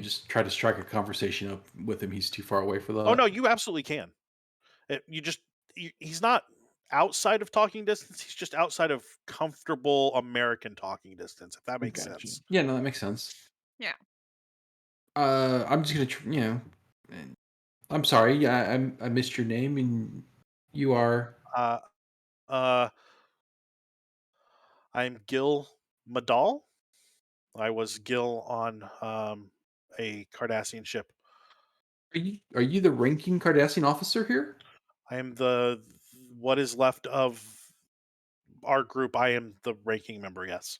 just try to strike a conversation up with him. He's too far away for that. Oh no, you absolutely can. He's not outside of talking distance. He's just outside of comfortable American talking distance. If that makes Gotcha. sense. Yeah, no, that makes sense. yeah. I'm just gonna, I'm sorry. Yeah, I missed your name, and you are. I'm Gil Madal. I was Gil on a Cardassian ship. Are you the ranking Cardassian officer here? I am what is left of our group. I am the ranking member. Yes.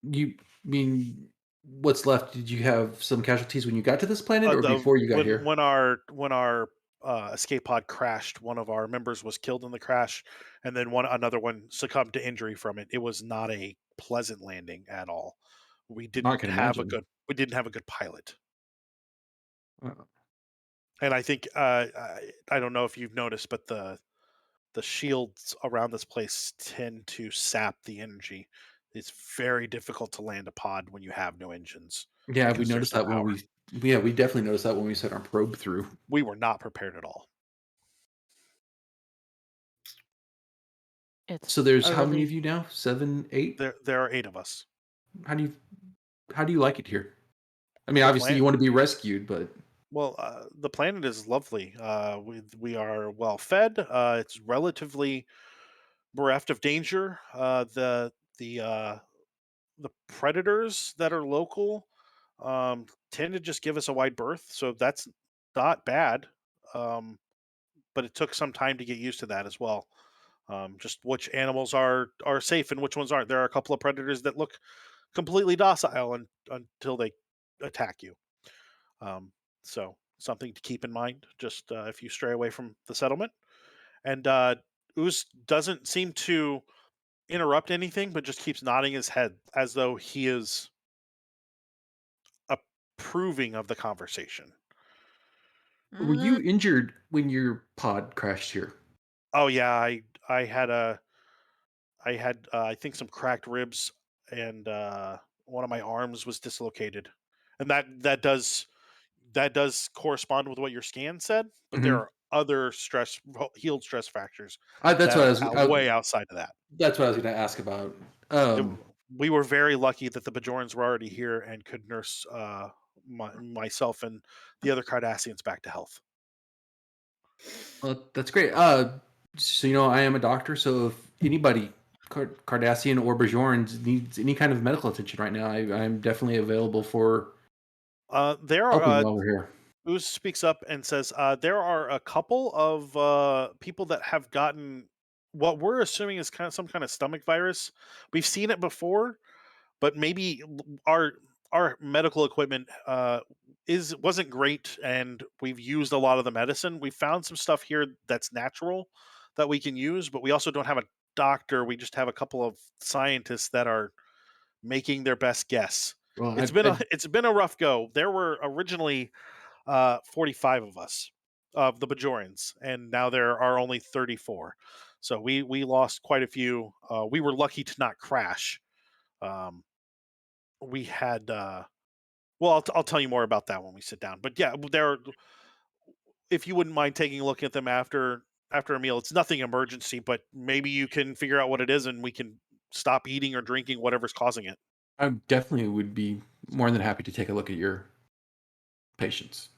You mean what's left? Did you have some casualties when you got to this planet, or before you got here? When our escape pod crashed, one of our members was killed in the crash, and then another one succumbed to injury from it. It was not a pleasant landing at all. We didn't have a good pilot. And I think I don't know if you've noticed, but the shields around this place tend to sap the energy. It's very difficult to land a pod when you have no engines. Yeah, we because noticed there's that no when power. we definitely noticed that when we sent our probe through. We were not prepared at all. It's So there's how many of you now? 7, 8? There are 8 of us. How do you like it here? I mean, obviously you want to be rescued, but Well, the planet is lovely. We are well fed. It's relatively bereft of danger. The predators that are local tend to just give us a wide berth, so that's not bad. Um, but it took some time to get used to that as well. Just which animals are safe and which ones aren't. There are a couple of predators that look completely docile until they attack you. Um, so something to keep in mind. Just if you stray away from the settlement. And Ooze doesn't seem to interrupt anything, but just keeps nodding his head as though he is approving of the conversation. Were you injured when your pod crashed here? Oh yeah, I had I think some cracked ribs and one of my arms was dislocated, and that does correspond with what your scan said. But there Mhm. are other healed stress fractures That's that what I are was. way outside of that. That's what I was going to ask about. It, we were very lucky that the Bajorans were already here and could nurse myself and the other Cardassians back to health. Well, that's great. So I am a doctor, so if anybody, Cardassian or Bajoran, needs any kind of medical attention right now, I'm definitely available for There helping are while we're here. Ooze speaks up and says there are a couple of people that have gotten what we're assuming is kind of some kind of stomach virus. We've seen it before, but maybe our medical equipment wasn't great, and we've used a lot of the medicine. We found some stuff here that's natural that we can use, but we also don't have a doctor. We just have a couple of scientists that are making their best guess. Well, It's been a rough go. There were originally 45 of us of the Bajorans, and now there are only 34. So we lost quite a few. We were lucky to not crash. Um, we had well, I'll tell you more about that when we sit down. But yeah, there. If you wouldn't mind taking a look at them after a meal, it's nothing emergency, but maybe you can figure out what it is, and we can stop eating or drinking whatever's causing it. I definitely would be more than happy to take a look at your patients.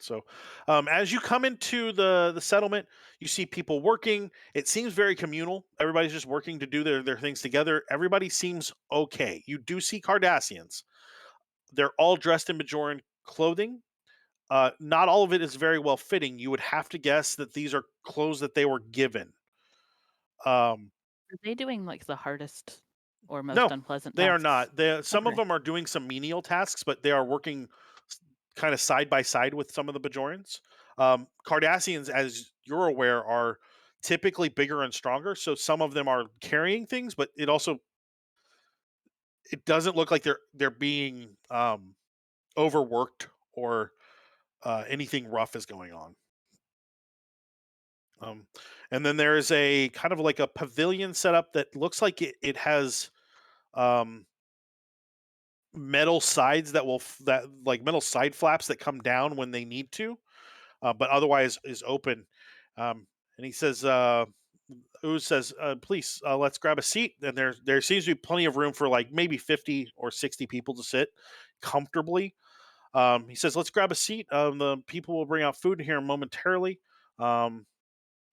So, as you come into the settlement, you see people working. It seems very communal. Everybody's just working to do their things together. Everybody seems okay. You do see Cardassians. They're all dressed in Bajoran clothing. Not all of it is very well fitting. You would have to guess that these are clothes that they were given. Um, Are they doing like the hardest or most no, unpleasant they are tasks? not. Some of Okay. them are doing some menial tasks, but they are working kind of side by side with some of the Bajorans. Cardassians, as you're aware, are typically bigger and stronger. So some of them are carrying things, but it doesn't look like they're being overworked or anything rough is going on. And then there is a kind of like a pavilion setup that looks like it has metal sides that like metal side flaps that come down when they need to, but otherwise is open. And he says, Ooze says, please, let's grab a seat. And there seems to be plenty of room for like maybe 50 or 60 people to sit comfortably. He says, let's grab a seat. The people will bring out food here momentarily.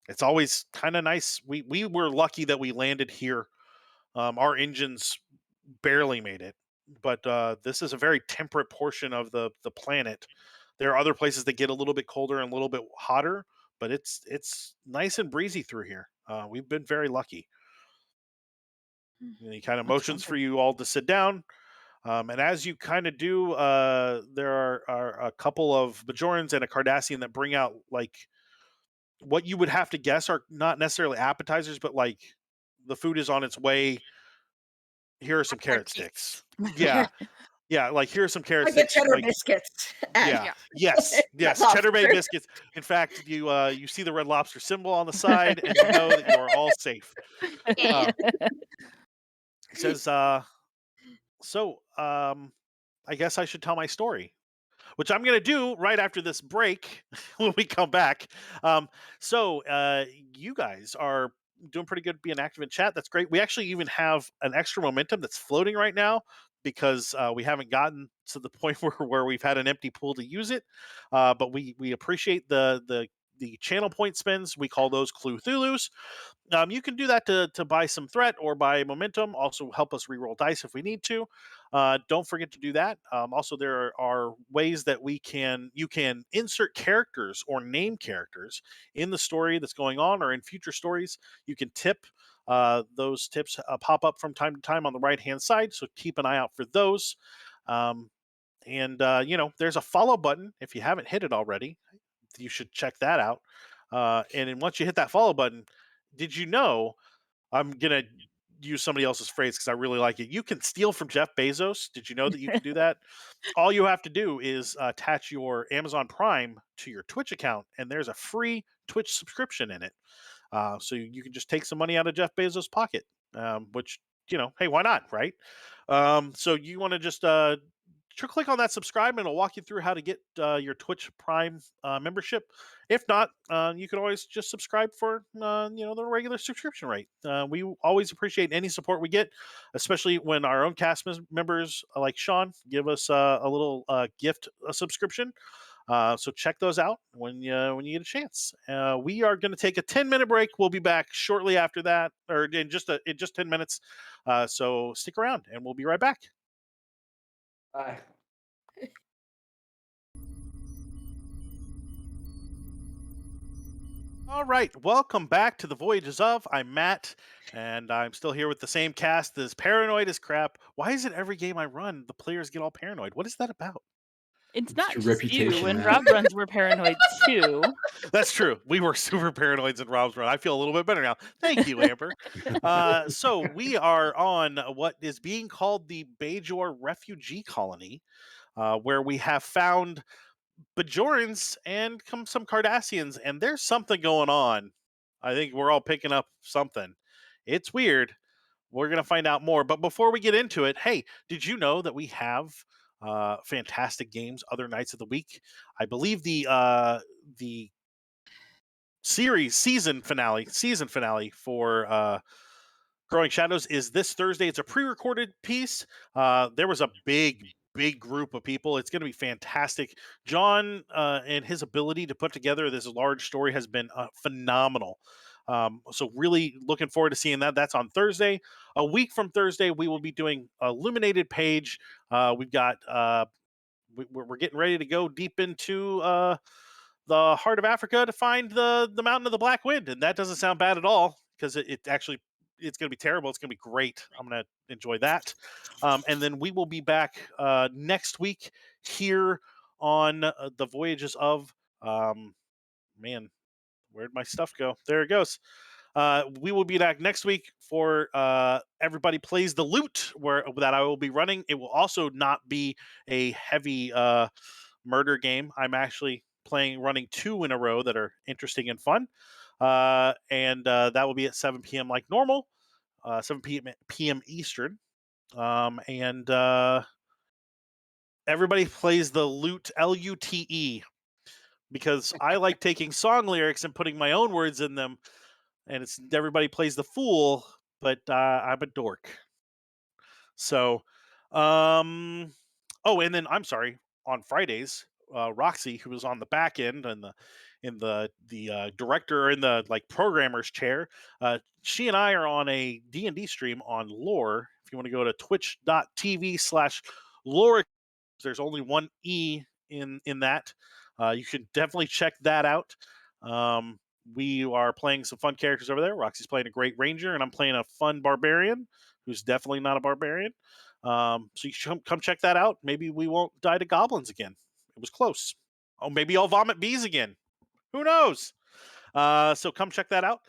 It's always kind of nice. We were lucky that we landed here. Our engines barely made it, but this is a very temperate portion of the planet. There are other places that get a little bit colder and a little bit hotter, but it's nice and breezy through here. We've been very lucky. And he kind of That's motions wonderful. for you all to sit down. And as you kind of do, there are a couple of Bajorans and a Cardassian that bring out like what you would have to guess are not necessarily appetizers, but like the food is on its way. Here are some carrot sticks. Yeah, yeah. Like here are some carrot I get sticks. cheddar Like biscuits. yeah, Yeah. yes, Red yes. Cheddar Bay Lobster. biscuits. In fact, you see the Red Lobster symbol on the side, and you know that you are all safe. Yeah. He says, so I guess I should tell my story, which I'm going to do right after this break when we come back. So you guys are doing pretty good being active in chat. That's great. We actually even have an extra momentum that's floating right now because we haven't gotten to the point where we've had an empty pool to use it. But we appreciate the the channel point spins. We call those Clue Thulus. You can do that to buy some threat or buy momentum. Also help us reroll dice if we need to. Don't forget to do that. Also, there are ways that you can insert characters or name characters in the story that's going on or in future stories. You can tip. Those tips pop up from time to time on the right hand side, so keep an eye out for those. And there's a follow button. If you haven't hit it already, you should check that out. And then once you hit that follow button, did you know? I'm gonna use somebody else's phrase because I really like it. You can steal from Jeff Bezos. Did you know that you can do that? All you have to do is attach your Amazon Prime to your Twitch account, and there's a free Twitch subscription in it. So you can just take some money out of Jeff Bezos' pocket, which, hey, why not, right? So you want to just click on that subscribe, and it'll walk you through how to get your Twitch Prime membership. If not, you can always just subscribe for the regular subscription rate. We always appreciate any support we get, especially when our own cast members like Shawn give us a little gift subscription. So check those out when you get a chance. We are going to take a 10-minute break. We'll be back shortly after that, or in just 10 minutes. So stick around, and we'll be right back. Bye. All right, welcome back to the Voyages of. I'm Matt, and I'm still here with the same cast as paranoid as crap. Why is it every game I run, the players get all paranoid? What is that about? It's It's not your just you. reputation, When Matt. Rob runs, we're paranoid too. That's true. We were super paranoids in Rob's run. I feel a little bit better now. Thank you, Amber. So we are on what is being called the Bajor refugee colony, where we have found Bajorans and some Cardassians, and there's something going on. I think we're all picking up something. It's weird. We're going to find out more. But before we get into it, hey, did you know that we have fantastic games other nights of the week? I believe the season finale for Growing Shadows is this Thursday. It's a pre-recorded piece. There was a big group of people. It's going to be fantastic. John and his ability to put together this large story has been phenomenal. So really looking forward to seeing that. That's on Thursday. A week from Thursday, we will be doing Illuminated Page. We've got we're getting ready to go deep into the heart of Africa to find the Mountain of the Black Wind, and that doesn't sound bad at all because it's going to be terrible. It's going to be great. I'm going to enjoy that. And then we will be back next week here on the Voyages of. Man, where'd my stuff go? There it goes. We will be back next week for Everybody Plays the Loot, that I will be running. It will also not be a heavy murder game. I'm actually running 2 in a row that are interesting and fun. And that will be at 7 p.m. like normal, 7 p.m. Eastern. And Everybody Plays the Loot, Lute, because I like taking song lyrics and putting my own words in them. And it's Everybody Plays the Fool, but I'm a dork. So, and then I'm sorry, on Fridays, Roxy, who was on the back end and the director in the programmer's chair, she and I are on a D&D stream on Lore. If you want to go to twitch.tv/Lore, there's only one E in that. You can definitely check that out. We are playing some fun characters over there. Roxy's playing a great ranger, and I'm playing a fun barbarian who's definitely not a barbarian. So you should come check that out. Maybe we won't die to goblins again. It was close. Oh, maybe I'll vomit bees again. Who knows? So come check that out.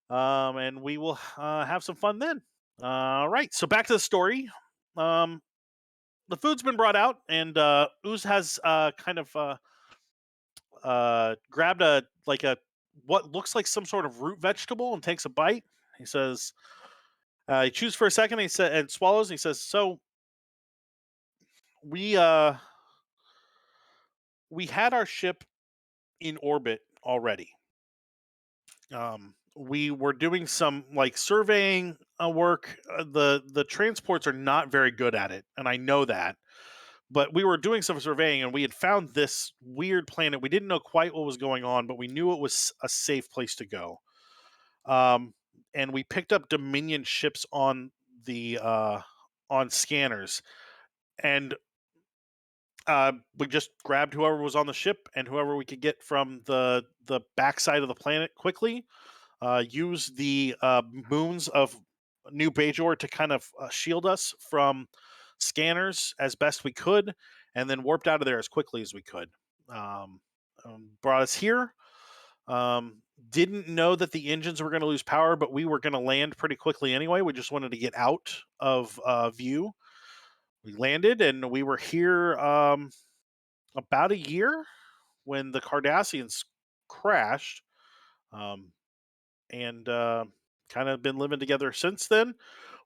And we will have some fun then. All right. So back to the story. The food's been brought out, and Ooze has kind of grabbed a what looks like some sort of root vegetable and takes a bite. He says, he chews for a second. He said, and swallows. And he says, "So we had our ship in orbit already. We were doing some surveying work. The transports are not very good at it, and I know that. but we were doing some surveying and we had found this weird planet. We didn't know quite what was going on, but we knew it was a safe place to go. Um, and we picked up Dominion ships on scanners, and we just grabbed whoever was on the ship and whoever we could get from the backside of the planet quickly. Use the moons of New Bajor to kind of shield us from scanners as best we could, and then warped out of there as quickly as we could. Um, Brought us here. Um, didn't know that the engines were going to lose power, but we were going to land pretty quickly anyway. We just wanted to get out of view. We landed, and we were here about a year when the Cardassians crashed. Um, and kind of been living together since then.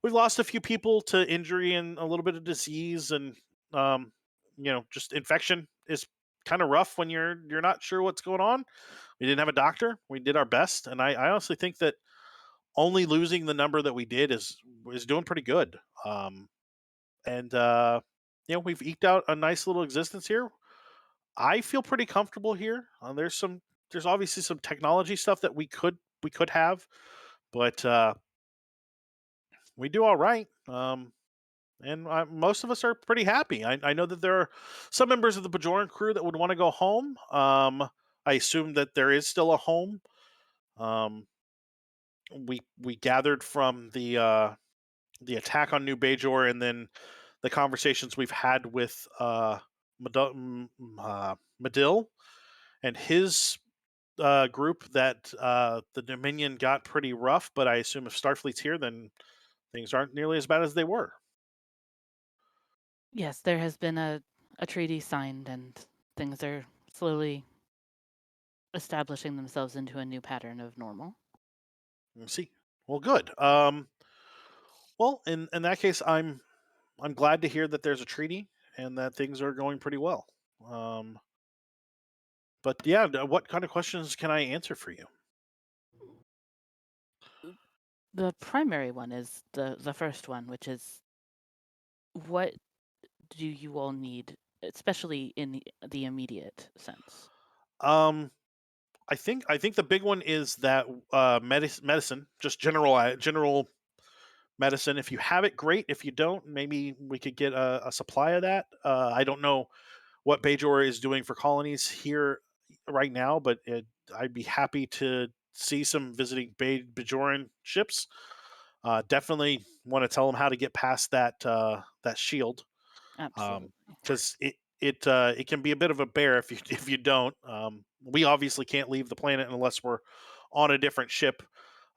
We've lost a few people to injury and a little bit of disease, and um, just infection is kind of rough when you're not sure what's going on. We didn't have a doctor. We did our best, and I honestly think that only losing the number that we did is doing pretty good. And we've eked out a nice little existence here. I feel pretty comfortable here. There's obviously some technology stuff that we could have, but we do all right. And most of us are pretty happy. I know that there are some members of the Bajoran crew that would want to go home. I assume that there is still a home. Um, we gathered from the attack on New Bajor, and then the conversations we've had with Medill and his group, that the Dominion got pretty rough. But I assume if Starfleet's here, then things aren't nearly as bad as they were. Yes, there has been a treaty signed, and things are slowly establishing themselves into a new pattern of normal. Let's see. Well, good. Well, in that case, I'm glad to hear that there's a treaty and that things are going pretty well. Um, but yeah, what kind of questions can I answer for you? The primary one is the first one, which is, what do you all need, especially in the immediate sense? Um, I think the big one is that medicine, just general medicine. If you have it, great. If you don't, maybe we could get a supply of that. I don't know what Bajor is doing for colonies here right now, but I'd be happy to see some visiting Bajoran ships. Definitely want to tell them how to get past that shield, Absolutely. because it can be a bit of a bear if you if you don't. We obviously can't leave the planet unless we're on a different ship.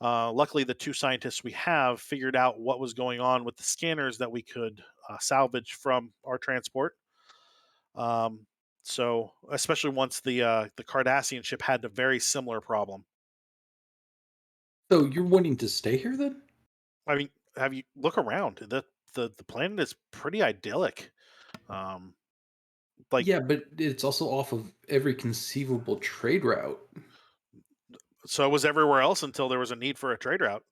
Luckily, the two scientists we have figured out what was going on with the scanners that we could salvage from our transport. Um, so, especially once the Cardassian ship had a very similar problem. So you're wanting to stay here then? I mean, have you look around? The planet is pretty idyllic. Um, like Yeah, but it's also off of every conceivable trade route. so it was everywhere else until there was a need for a trade route.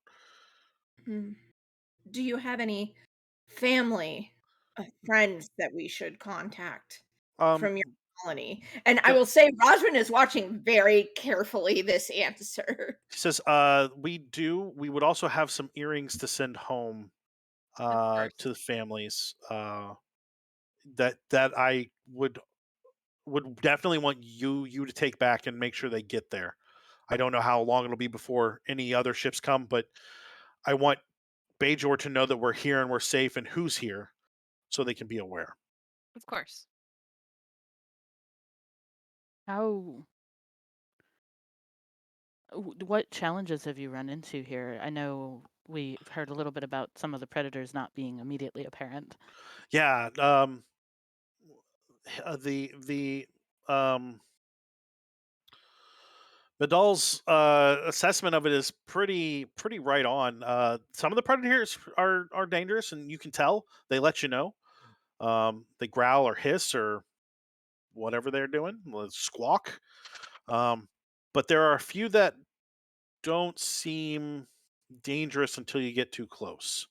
Hmm. Do you have any family, friends that we should contact Um, from your colony? And I the, will say Rozrin is watching very carefully this answer. he says, we would also have some earrings to send home Of course. to the families. That I would definitely want you to take back and make sure they get there. I don't know how long it'll be before any other ships come, but I want Bajor to know that we're here and we're safe and who's here, so they can be aware. Of course. How what challenges have you run into here? I know we've heard a little bit about some of the predators not being immediately apparent. Yeah. The Vidal's assessment of it is pretty right on. Some of the predators are dangerous, and you can tell. They let you know. They growl or hiss or whatever they're doing, squawk. Um, but there are a few that don't seem dangerous until you get too close.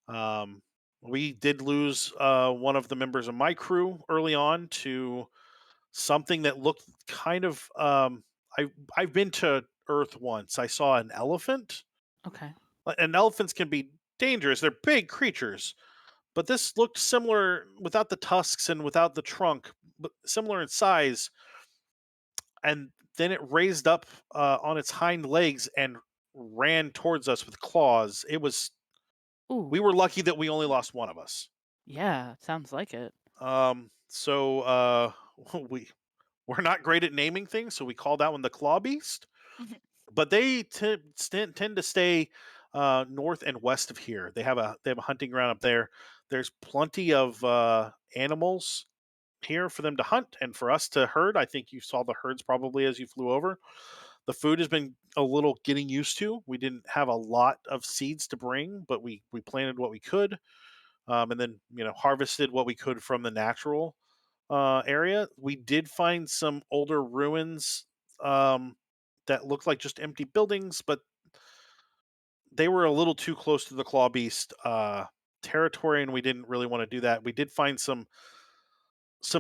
Um, We did lose one of the members of my crew early on to something that looked kind of. I've been to Earth once. I saw an elephant. Okay. And elephants can be dangerous. They're big creatures, but this looked similar without the tusks and without the trunk, but similar in size. And then it raised up on its hind legs and ran towards us with claws. It was. Ooh. We were lucky that we only lost one of us. Yeah, sounds like it. So we're not great at naming things, so we called that one the claw beast. But they tend to stay north and west of here. They have a hunting ground up there. There's plenty of animals here for them to hunt and for us to herd. I think you saw the herds probably as you flew over. The food has been a little getting used to. We didn't have a lot of seeds to bring, but we planted what we could, and then harvested what we could from the natural area. We did find some older ruins um, that looked like just empty buildings, but they were a little too close to the claw beast territory, and we didn't really want to do that. We did find some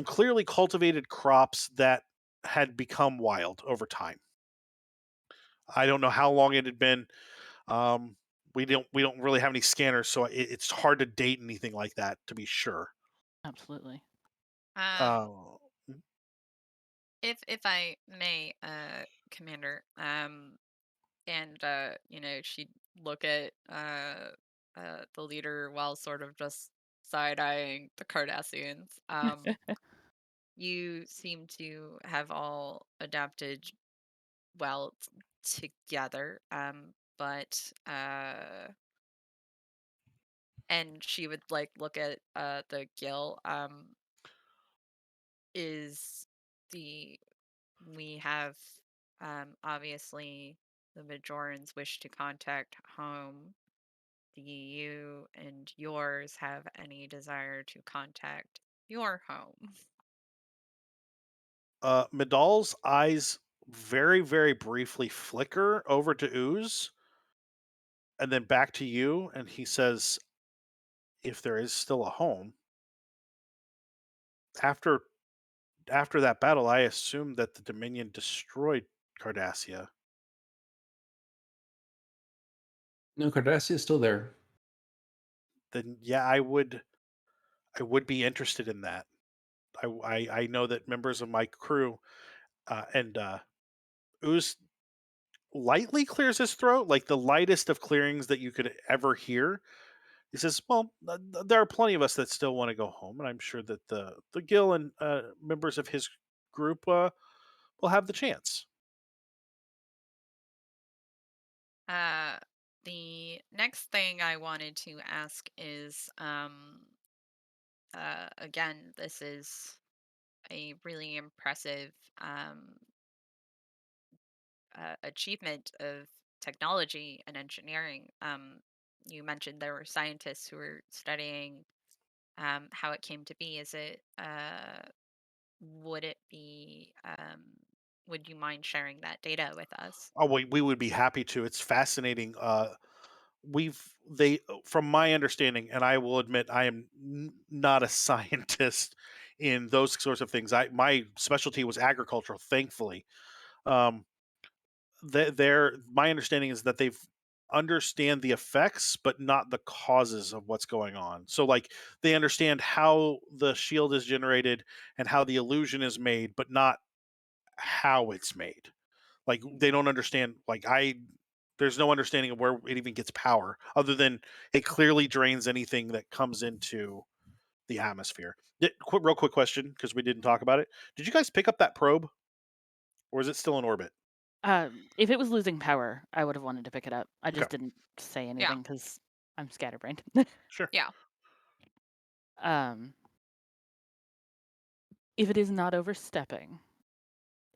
clearly cultivated crops that had become wild over time. I don't know how long it had been. Um, we don't really have any scanners, so it's hard to date anything like that to be sure. Absolutely. Uh, If I may, Commander, and she'd look at the leader while sort of just side eyeing the Cardassians. You seem to have all adapted well together, but and she would like look at the Gill. Is the We have obviously the Bajorans wish to contact home. Do you and yours have any desire to contact your home? Medal's eyes very, very briefly flicker over to Ooze and then back to you, and he says, "If there is still a home, after that battle, I assumed that the Dominion destroyed Cardassia. No, Cardassia is still there. Then yeah, I would be interested in that. I know that members of my crew and Ooze lightly clears his throat, like the lightest of clearings that you could ever hear. He says, "Well, there are plenty of us that still want to go home, and I'm sure that the Gill and members of his group will have the chance." Uh, the next thing I wanted to ask is, again, this is a really impressive achievement of technology and engineering. You mentioned there were scientists who were studying how it came to be. Is it would it be would you mind sharing that data with us? Oh, we would be happy to. It's fascinating. From my understanding, and I will admit, I am not a scientist in those sorts of things. My specialty was agricultural, thankfully. Um, my understanding is that they've understand the effects but not the causes of what's going on, so like they understand how the shield is generated and how the illusion is made, but not how it's made. Like they don't understand, like I there's no understanding of where it even gets power other than it clearly drains anything that comes into the atmosphere. Real quick question, because we didn't talk about it. Did you guys pick up that probe, or is it still in orbit? If it was losing power, I would have wanted to pick it up. I Okay, just didn't say Yeah, anything because I'm scatterbrained. sure. yeah. um, if it is not overstepping,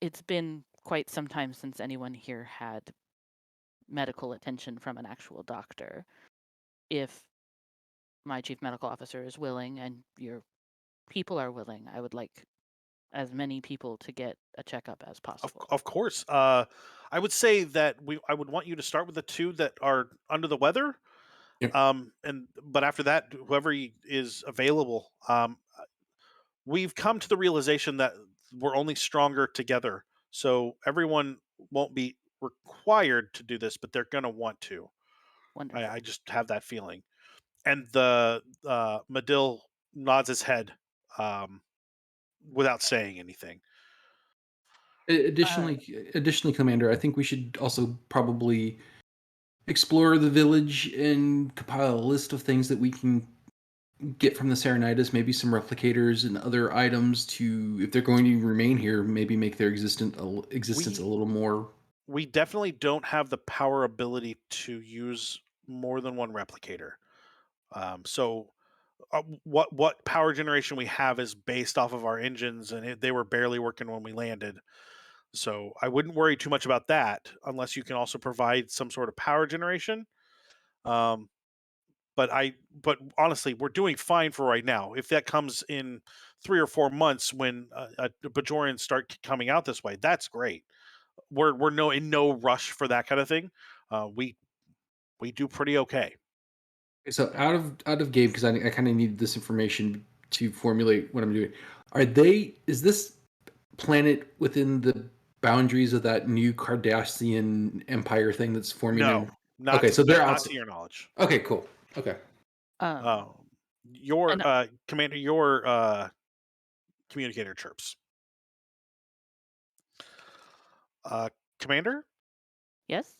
it's been quite some time since anyone here had medical attention from an actual doctor. If my chief medical officer is willing and your people are willing, I would like as many people to get a checkup as possible. Of course. I would say that I would want you to start with the two that are under the weather. Yep. But after that, whoever is available, we've come to the realization that we're only stronger together. So everyone won't be required to do this, but they're going to want to. Wonderful. I just have that feeling. And the Medill nods his head without saying anything. Additionally, Commander, I think we should also probably explore the village and compile a list of things that we can get from the Cerynitis, maybe some replicators and other items to, if they're going to remain here, maybe make their existence a little more. We definitely don't have the power ability to use more than one replicator. So what power generation we have is based off of our engines, and they were barely working when we landed. So I wouldn't worry too much about that unless you can also provide some sort of power generation. But honestly, we're doing fine for right now. If that comes in 3 or 4 months when Bajorans start coming out this way, that's great. We're in no rush for that kind of thing. We do pretty okay. So out of game, because I kind of need this information to formulate what I'm doing. Is this planet within the boundaries of that new Cardassian empire thing that's forming? No, not okay. So they're not outside. to your knowledge. Okay, cool. Okay. Your and- commander, your communicator chirps. Commander, Yes.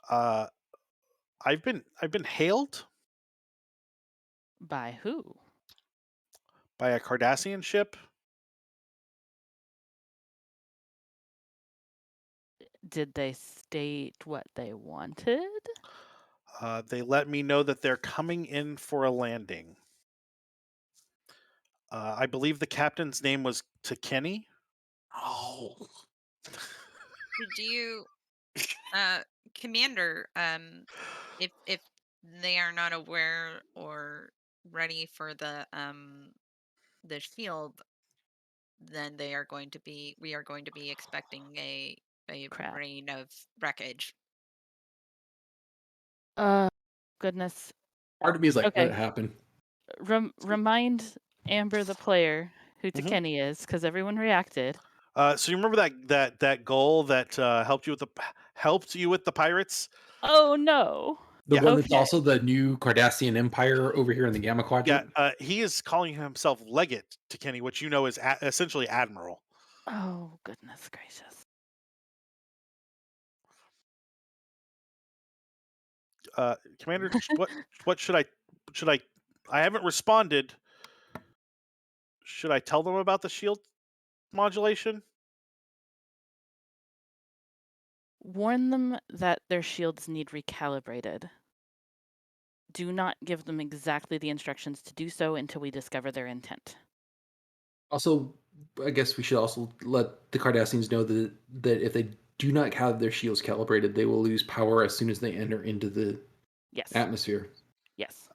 I've been hailed By who? by a Cardassian ship. Did they state what they wanted? They let me know that they're coming in for a landing. I believe the captain's name was Takeni. Oh. Do you, Commander, if they are not aware or ready for the shield, then we are going to be expecting a Crap. rain of wreckage. Goodness. Part of me is like, Okay. let it happen. Remind Amber the player who Takeni is, because everyone reacted. So you remember that goal that helped you with the pirates? Oh no. The Yeah. one that's Okay. also the new Cardassian Empire over here in the Gamma Quadrant. Yeah, he is calling himself Legate Takeni, which you know is essentially Admiral. Oh goodness gracious. Commander, what should I? I haven't responded. Should I tell them about the shield modulation? Warn them that their shields need recalibrated. Do not give them exactly the instructions to do so until we discover their intent. Also, I guess we should also let the Cardassians know that if they do not have their shields calibrated, they will lose power as soon as they enter into the atmosphere. Yes.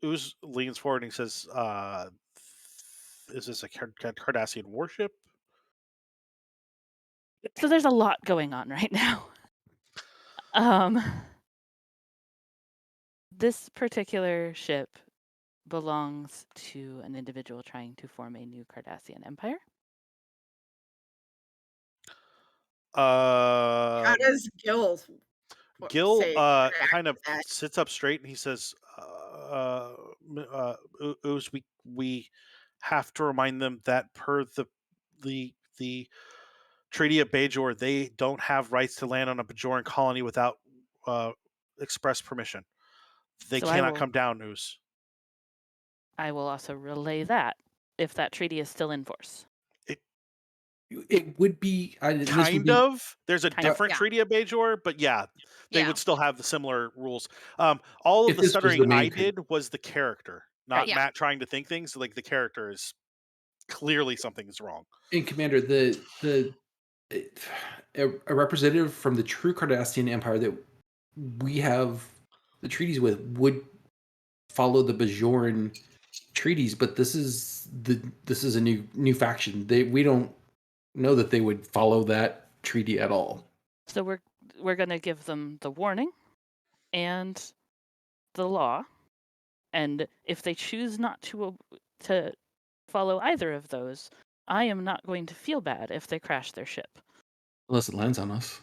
Ooze leans forward and he says, "Is this a Cardassian warship?" So there's a lot going on right now. This particular ship belongs to an individual trying to form a new Cardassian empire. How does Gil Gil say kind of that? sits up straight and he says, Ooze, we have to remind them that per the Treaty of Bajor, they don't have rights to land on a Bajoran colony without express permission. They So cannot come down, Ooze. I will also relay that if that treaty is still in force. It would be kind of. There's a different Yeah. Treaty of Bajor, but they would still have the similar rules. All of If the this was stuttering the main I did was the character, not Yeah. Matt trying to think things. Like the character is clearly something's wrong. And Commander, a representative from the true Cardassian Empire that we have the treaties with would follow the Bajoran treaties, but this is a new faction. We don't know that they would follow that treaty at all. So we're going to give them the warning and the law And if they choose not to follow either of those, I am not going to feel bad if they crash their ship. Unless it lands on us.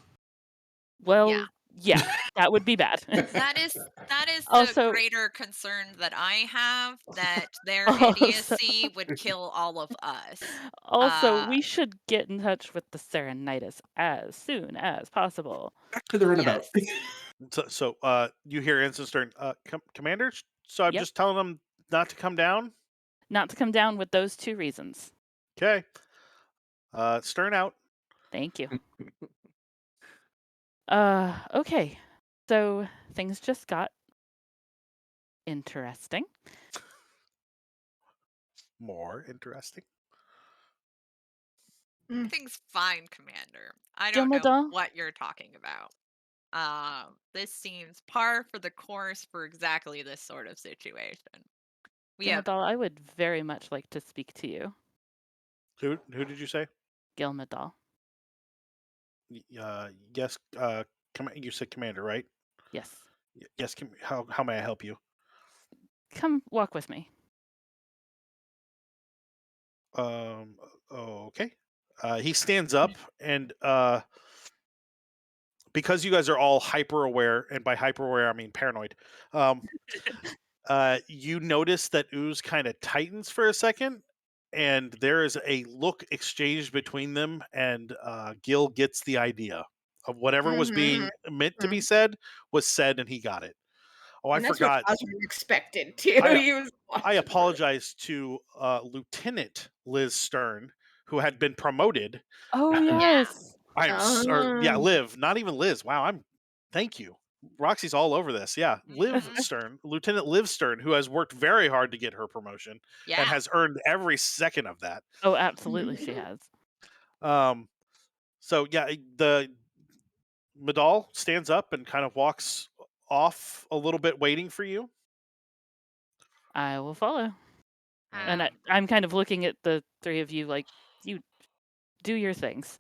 Well, yeah, that would be bad. That is the Also, greater concern that I have, that their also, idiocy would kill all of us. we should get in touch with the Cerynitis as soon as possible. Back to the runabout. Yes. So, you hear Ensign Stern, Commander. So I'm Yep. just telling them not to come down. Not to come down with those 2 reasons. Okay. Stern out. Thank you. Okay. So things just got interesting. More interesting. Everything's fine, Commander. I don't know Gilmadal? what you're talking about. This seems par for the course for exactly this sort of situation. We have Gilmadal, I would very much like to speak to you. Who did you say? Gilmadal. Yes. You said Commander, right? Yes. Yes. How may I help you? Come walk with me. Okay. He stands up and because you guys are all hyper aware, and by hyper aware I mean paranoid. You notice that ooze kind of tightens for a second, and there is a look exchanged between them, and Gil gets the idea of whatever was being meant to be said was said, and he got it. Oh, I And that's what forgot. Rozrin expected too. I He was I watching for it. apologize to Lieutenant Liz Stern, who had been promoted. Oh, Yeah. yes. Liv, not even Liz. Wow, thank you. Roxy's all over this. Yeah, Liv Mhm. Stern, Lieutenant Liv Stern, who has worked very hard to get her promotion and Yeah. has earned every second of that. Oh, absolutely she has. Um, so yeah, the Madal stands up and kind of walks off a little bit, waiting for you. I will follow. And Um, I'm kind of looking at the 3 of you like, you do your things.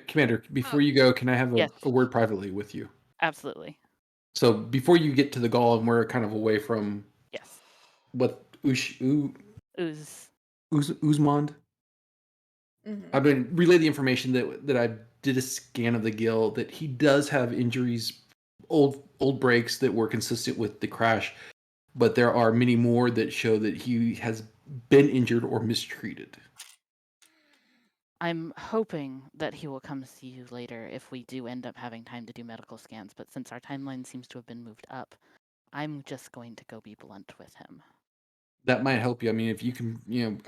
Commander, before oh, you go, can I have Yes, a word privately with you? absolutely. So before you get to the golem, we're kind of away from Yes. what Ooze. Uzmond. Mhm. I've been relay the information that I did a scan of the gill, that he does have injuries, old breaks that were consistent with the crash, but there are many more that show that he has been injured or mistreated. I'm hoping that he will come see you later if we do end up having time to do medical scans, but since our timeline seems to have been moved up, I'm just going to go be blunt with him. That might help you. I mean, if you can,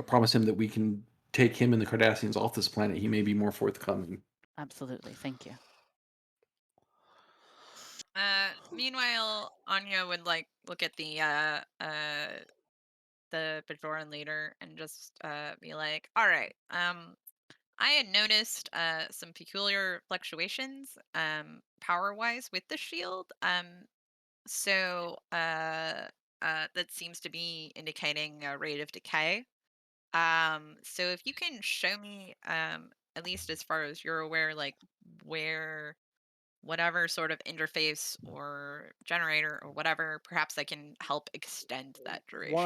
promise him that we can take him and the Cardassians off this planet, he may be more forthcoming. Absolutely. Thank you. Meanwhile, Anya would look at the Bajoran leader and just be like, "All right, I had noticed some peculiar fluctuations power wise with the shield. So that seems to be indicating a rate of decay. So if you can show me, at least as far as you're aware, where whatever sort of interface or generator or whatever, perhaps I can help extend that duration."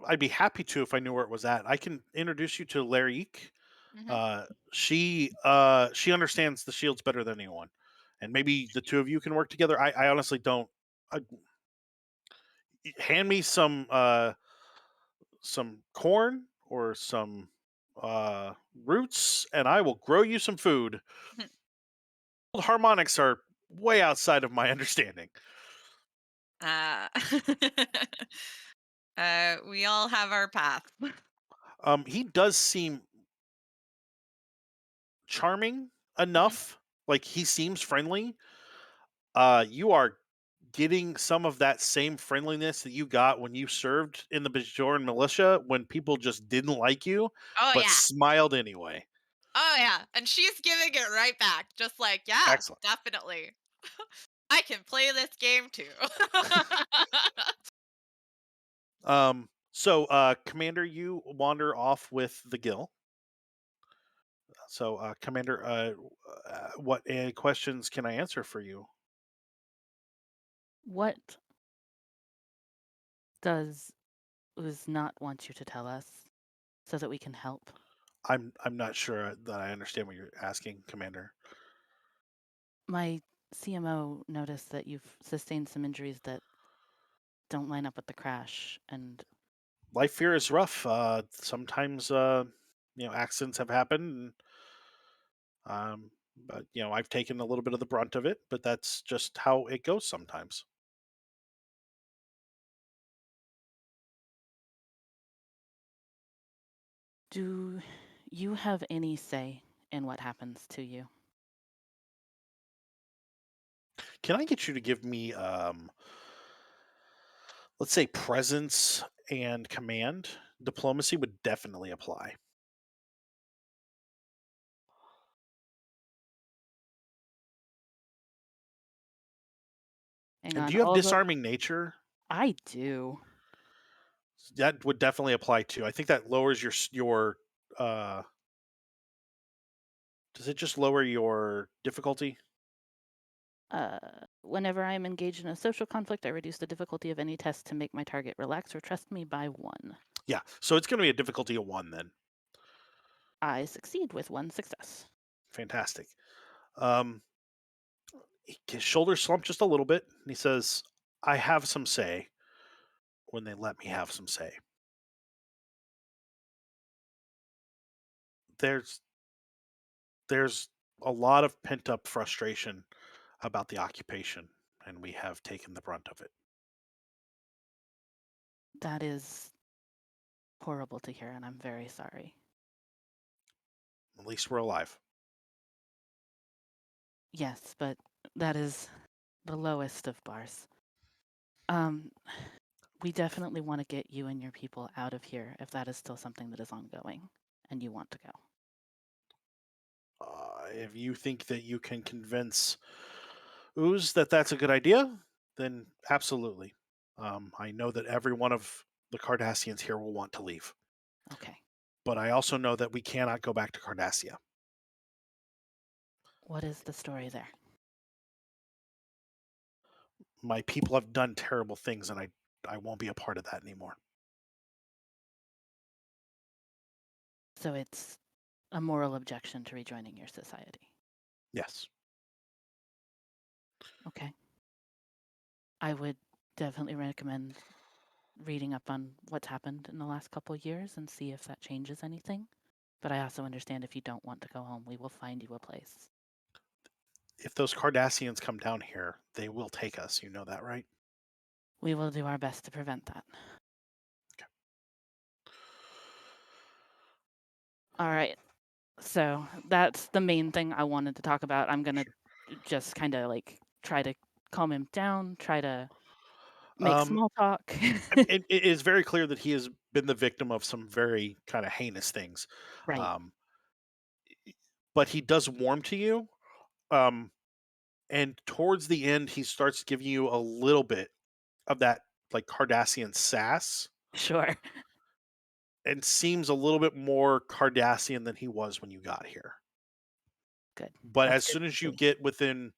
I'd be happy to if I knew where it was at. I can introduce you to Larik. Hmm. She understands the shields better than anyone, and maybe the two of you can work together. I honestly don't. I, Hand me some corn or some roots, and I will grow you some food. Harmonics are way outside of my understanding. uh, we all have our path. He does seem charming Mhm. enough. Like, he seems friendly. You are getting some of that same friendliness that you got when you served in the Bajoran militia, when people just didn't like you Oh but yeah. smiled anyway. Oh yeah. And she's giving it right back. Just like, yeah, Excellent. definitely. I can play this game too. Commander, you wander off with the Gill. So, Commander, what questions can I answer for you? What Does Ooze not want you to tell us so that we can help? I'm not sure that I understand what you're asking, Commander. My CMO noticed that you've sustained some injuries that don't line up with the crash, and Life here is rough. Sometimes, accidents have happened, but I've taken a little bit of the brunt of it. But that's just how it goes sometimes. do you have any say in what happens to you? Can I get you to give me, let's say, presence and command? Diplomacy would definitely apply. Hang And do on, you have all the disarming nature? I do. That would definitely apply too. I think that lowers your. Uh, does it just lower your difficulty? Whenever I am engaged in a social conflict, I reduce the difficulty of any test to make my target relax or trust me by 1. Yeah. So it's going to be a difficulty of 1 then. I succeed with 1 success. Fantastic. Um, his shoulders slump just a little bit, and he says, "I have some say when they let me have some say. There's there's a lot of pent up frustration about the occupation, and we have taken the brunt of it. That is horrible to hear, and I'm very sorry. At least we're alive." Yes, but that is the lowest of bars. Um, we definitely want to get you and your people out of here if that is still something that is ongoing and you want to go. If you think that you can convince Ooze that that's a good idea, then absolutely. I know that every one of the Cardassians here will want to leave, Okay. but I also know that we cannot go back to Cardassia. What is the story there? My people have done terrible things, and I won't be a part of that anymore. So it's a moral objection to rejoining your society. Yes. Okay. I would definitely recommend reading up on what's happened in the last couple of years and see if that changes anything. But I also understand if you don't want to go home, we will find you a place. If those Cardassians come down here, they will take us. You know that, right? We will do our best to prevent that. Okay. All right. So that's the main thing I wanted to talk about. I'm going to just kind of like try to calm him down, try to make Um, small talk. it is very clear that he has been the victim of some very kind of heinous things. Right. Um, but he does warm to you. Um, and towards the end, he starts giving you a little bit of that like Cardassian sass, Sure. and seems a little bit more Cardassian than he was when you got here. Good. But That's as good soon to as you see. get within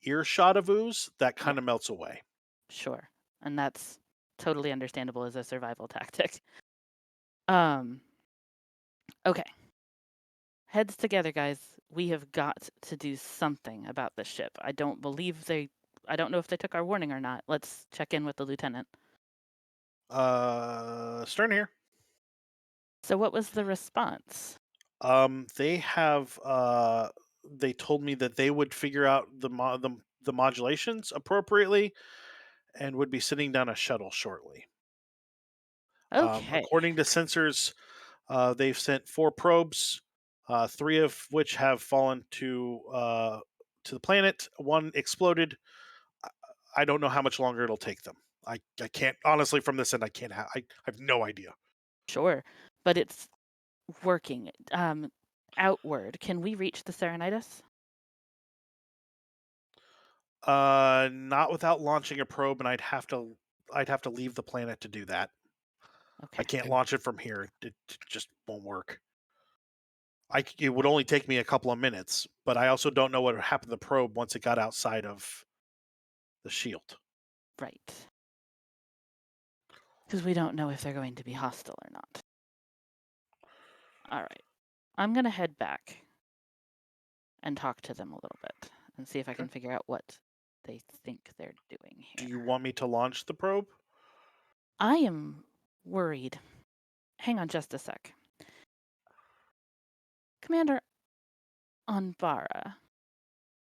earshot of Ooze, that Yeah. kind of melts away. Sure. And that's totally understandable as a survival tactic. Okay. Heads together, guys. We have got to do something about this ship. I don't know if they took our warning or not. Let's check in with the lieutenant. Stern here. So what was the response? They have they told me that they would figure out the modulations appropriately and would be sitting down a shuttle shortly. Okay. According to sensors, they've sent 4 probes, 3 of which have fallen to the planet. 1 exploded. I don't know how much longer it'll take them. I can't honestly from this end. I can't. I have no idea. Sure. But it's working. Outward. Can we reach the Cerynitis? Not without launching a probe, and I'd have to leave the planet to do that. I Okay. can't launch it from here. It just won't work. It would only take me a couple of minutes, but I also don't know what would happen to the probe once it got outside of the shield. Right. Because we don't know if they're going to be hostile or not. All right. I'm going to head back and talk to them a little bit and see if I can figure out what they think they're doing here. Do you want me to launch the probe? I am worried. Hang on just a sec. Commander Anbara,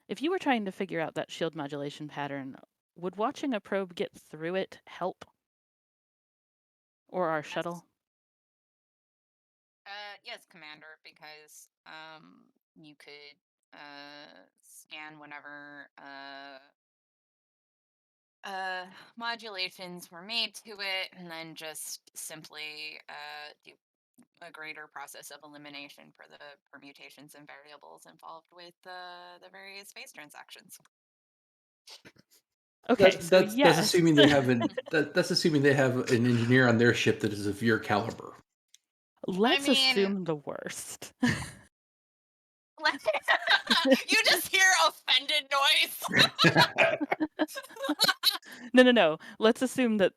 if you were trying to figure out that shield modulation pattern, would watching a probe get through it help? Or our shuttle? Yes, Commander, because you could scan whenever modulations were made to it, and then just simply do a greater process of elimination for the permutations and variables involved with the various space transactions. Okay, so That's yes. assuming they have that's assuming they have an engineer on their ship that is of your caliber. Let's mean- assume the worst. You just hear offended noise. No. Let's assume the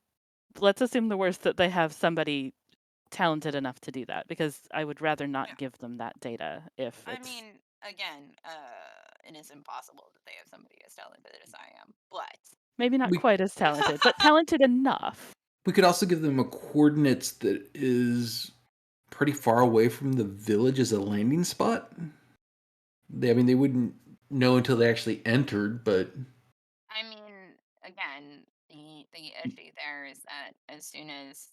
worst, that they have somebody talented enough to do that, because I would rather not give them that data if it's... I mean, again, it is impossible that they have somebody as talented as I am, but... Maybe not quite as talented, but talented enough. We could also give them a coordinates that is pretty far away from the village as a landing spot. They wouldn't know until they actually entered, but... I mean, again, the issue there is that as soon as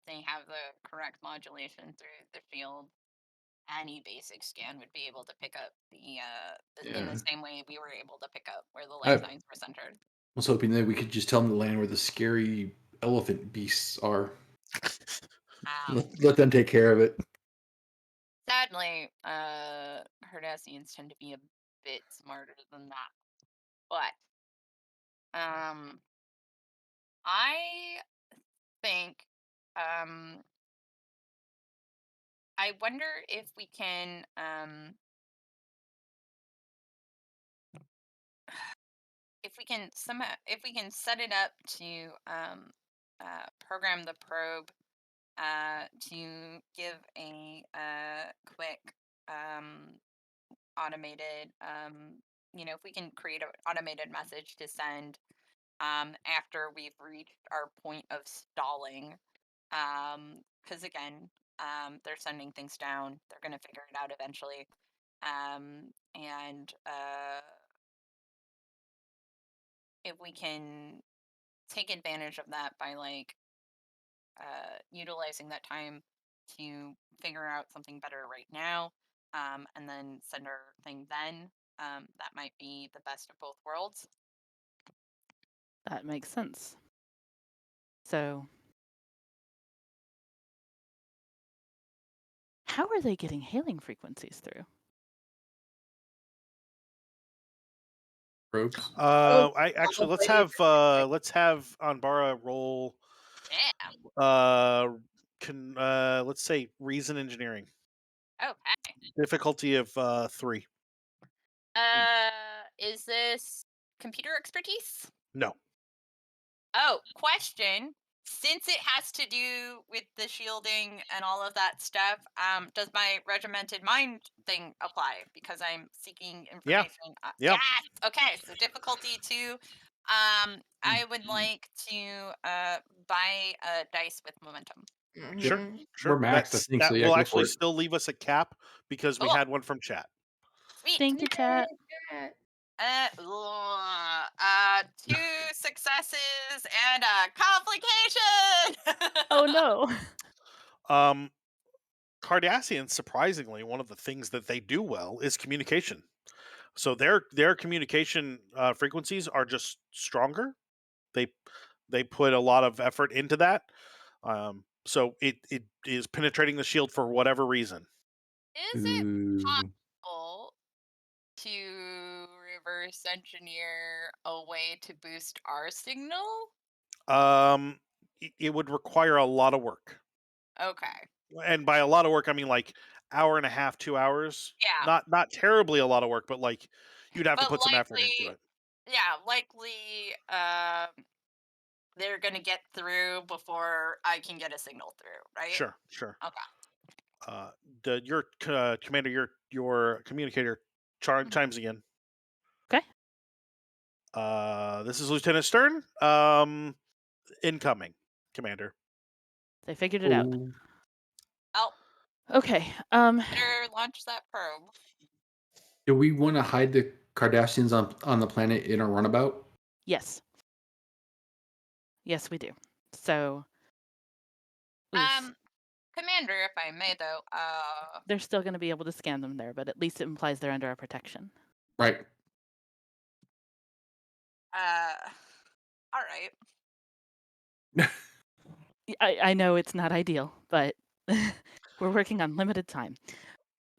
they have the correct modulation through the field, any basic scan would be able to pick up in the same way we were able to pick up where the life signs were centered. I was hoping that we could just tell them to land where the scary elephant beasts are. Let them take care of it. Sadly, Herdacians tend to be a bit smarter than that. But, I think, I wonder if we can, if we can set it up to, program the probe, to give a, quick, automated, if we can create an automated message to send after we've reached our point of stalling. Because again, they're sending things down. They're going to figure it out eventually. And if we can take advantage of that by utilizing that time to figure out something better right now, and then send our thing then, that might be the best of both worlds. That makes sense. So, how are they getting hailing frequencies through? Probes. Let's have Anbara roll. Yeah. Let's say reason engineering. Okay. Difficulty of 3. Is this computer expertise? No. Oh, question. Since it has to do with the shielding and all of that stuff, does my regimented mind thing apply? Because I'm seeking information. Yeah. Yes. Okay. So difficulty 2. I would like to buy a dice with momentum. Sure. We're maxed, I think, that so yeah, will go actually for it. still leave us a cap because we Cool. had one from chat. Sweet. Thank you, chat. 2 successes and a complication. Oh no. Cardassians, surprisingly, one of the things that they do well is communication. So their communication frequencies are just stronger. They put a lot of effort into that. So it is penetrating the shield for whatever reason. Is it possible to reverse engineer a way to boost our signal? It would require a lot of work. Okay. And by a lot of work, I mean like hour and a half, 2 hours. Yeah. Not terribly a lot of work, but like you'd have to But put some effort into it. Yeah, likely they're gonna get through before I can get a signal through, right? Sure. Okay. Your commander, your communicator chimes again. Okay. This is Lieutenant Stern. Incoming, Commander. They figured it out. Oh, Oh, Okay. better launch that probe. do we want to hide the Cardassians on the planet in a runabout? Yes. Yes, we do. So, oof, Commander, if I may, though, they're still going to be able to scan them there, but at least it implies they're under our protection. Right. all right. I know it's not ideal, but we're working on limited time.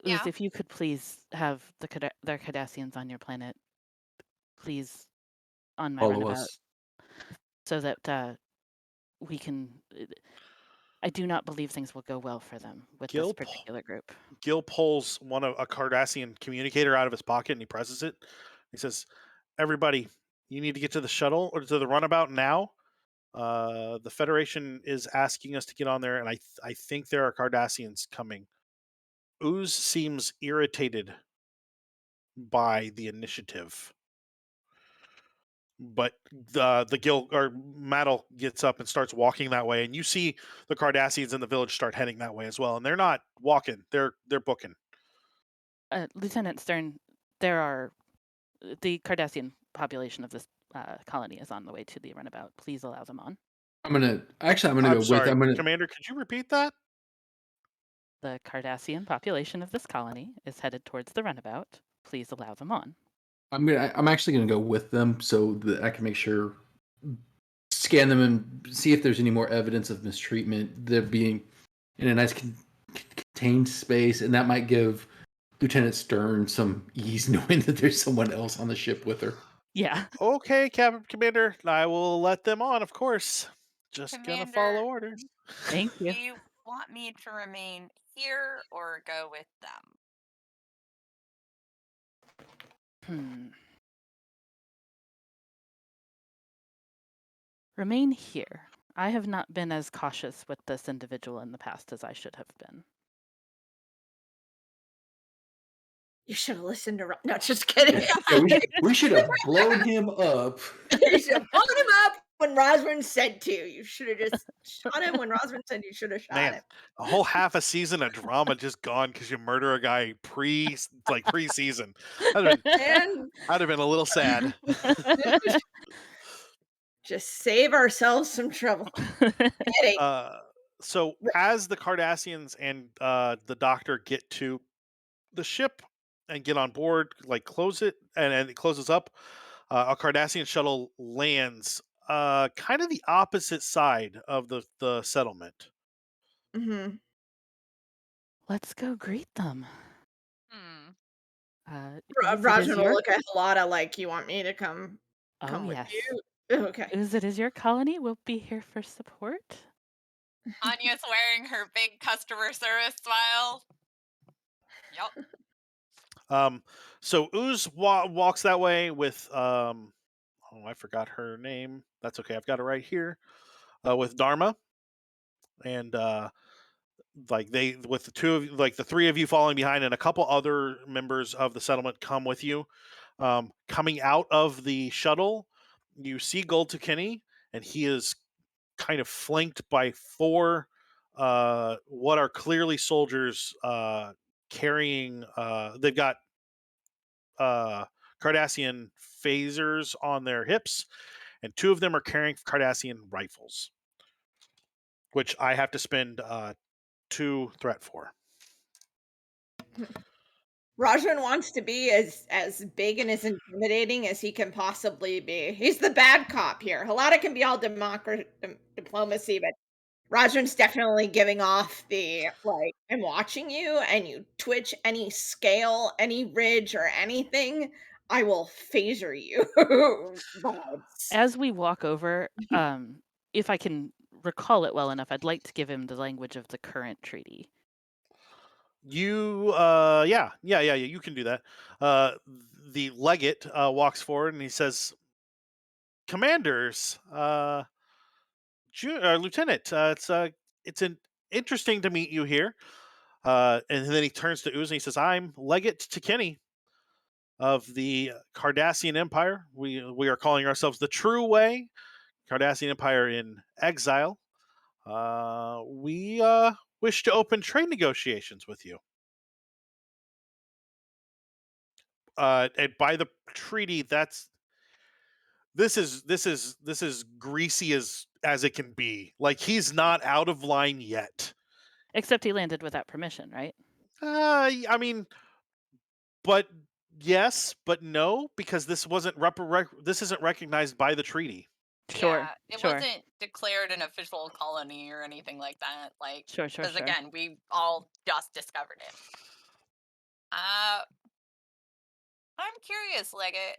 Yeah. Oof, if you could please have their Cardassians on your planet, please, on my Follow runabout, us. so that we can. I do not believe things will go well for them with this particular group. Gil pulls a Cardassian communicator out of his pocket and he presses it. He says, "Everybody, you need to get to the shuttle or to the runabout now. The Federation is asking us to get on there, and I think there are Cardassians coming." Ooze seems irritated by the initiative, but the Gil or Maddle gets up and starts walking that way, and you see the Cardassians in the village start heading that way as well, and they're not walking; they're booking. Lieutenant Stern, there are the Cardassian population of this colony is on the way to the runabout. Please allow them on. I'm gonna go I'm with. sorry, Commander. Could you repeat that? The Cardassian population of this colony is headed towards the runabout. Please allow them on. I'm actually gonna go with them so that I can make sure, scan them and see if there's any more evidence of mistreatment. They're being in a nice contained space, and that might give Lieutenant Stern some ease knowing that there's someone else on the ship with her. Yeah. Okay, Commander. I will let them on, of course. Just gonna Commander, follow orders. Thank you. do you want me to remain here or go with them? Remain here. I have not been as cautious with this individual in the past as I should have been. You should have listened to. No, just kidding. Yeah, we should have blown him up. You should have blown him up when Rozrin said to. You should have just shot him when Rozrin said you should have shot Man, him. a whole half a season of drama just gone because you murder a guy pre-season. I'd have been a little sad. Just save ourselves some trouble. So as the Cardassians and the Doctor get to the ship and get on board, close it, and it closes up, a Cardassian shuttle lands kind of the opposite side of the settlement. Mm-hmm. Let's go greet them. Rozrin will look at Halada like, you want me to come with yes. you? Okay. It is your colony. We'll be here for support. Anya's wearing her big customer service smile. Yep. So Ooze walks that way with I forgot her name. That's okay. I've got it right here. With Dharma, and with the three of you following behind, and a couple other members of the settlement come with you. Coming out of the shuttle, you see Gold Tukini, and he is kind of flanked by four what are clearly soldiers carrying. They've got Cardassian phasers on their hips, and two of them are carrying Cardassian rifles, which I have to spend 2 threat for. Rozrin wants to be as big and as intimidating as he can possibly be. He's the bad cop here. Halada can be all diplomacy, but Rozrin's definitely giving off the, I'm watching you, and you twitch any scale, any ridge, or anything, I will phaser you. vibes. As we walk over, if I can recall it well enough, I'd like to give him the language of the current treaty. You, you can do that. The legate walks forward and he says, "Commanders, Lieutenant, it's an interesting to meet you here. And then he turns to Ooze and he says, "I'm Legate to Kenny of the Cardassian Empire. We are calling ourselves the True Way, Cardassian Empire in exile. We wish to open trade negotiations with you. And by the treaty, this is greasy as it can be. Like, he's not out of line yet. Except he landed without permission, right? I mean, but yes, but no, because this isn't recognized by the treaty. Sure. Yeah, it sure. wasn't declared an official colony or anything like that. Like, Sure. because again, we all just discovered it. I'm curious, Leggett.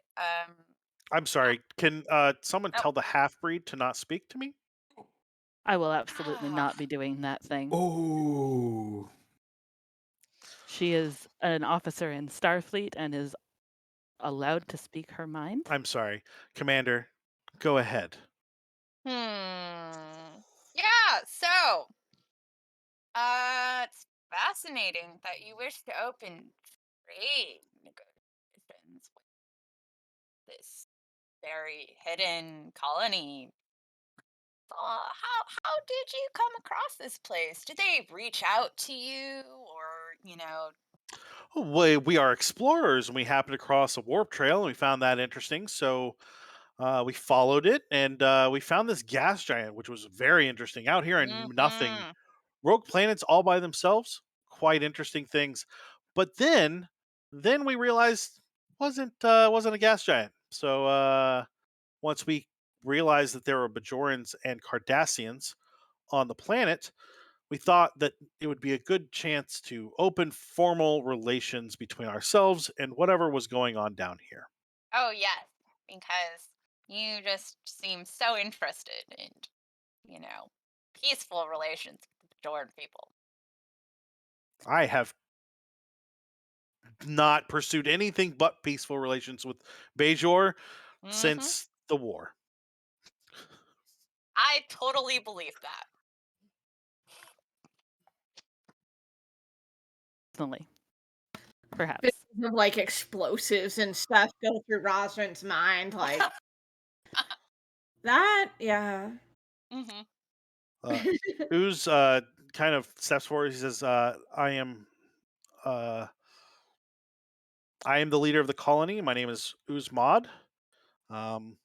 I'm sorry. Can someone Oh. tell the half breed to not speak to me? I will absolutely not be doing that thing. Oh. She is an officer in Starfleet and is allowed to speak her mind. I'm sorry, Commander. Go ahead. Yeah, so it's fascinating that you wish to open trade negotiations with this very hidden colony. How did you come across this place? Did they reach out to you, or We are explorers, and we happened across a warp trail, and we found that interesting. So we followed it, and we found this gas giant, which was very interesting. Out here in nothing, Mhm. rogue planets all by themselves, quite interesting things. But then we realized wasn't a gas giant. So once we realized that there were Bajorans and Cardassians on the planet, we thought that it would be a good chance to open formal relations between ourselves and whatever was going on down here. Oh yes, because you just seem so interested in you know peaceful relations with the Bajoran people. I have not pursued anything but peaceful relations with Bajor Hmm. since the war. I totally believe that. Personally, perhaps. Visions of like explosives and stuff go through Rozrin's mind, like that. Yeah. Hmm. Uh, Who's kind of steps forward. He says, uh, I am the leader of the colony. My name is Uzmod. Um,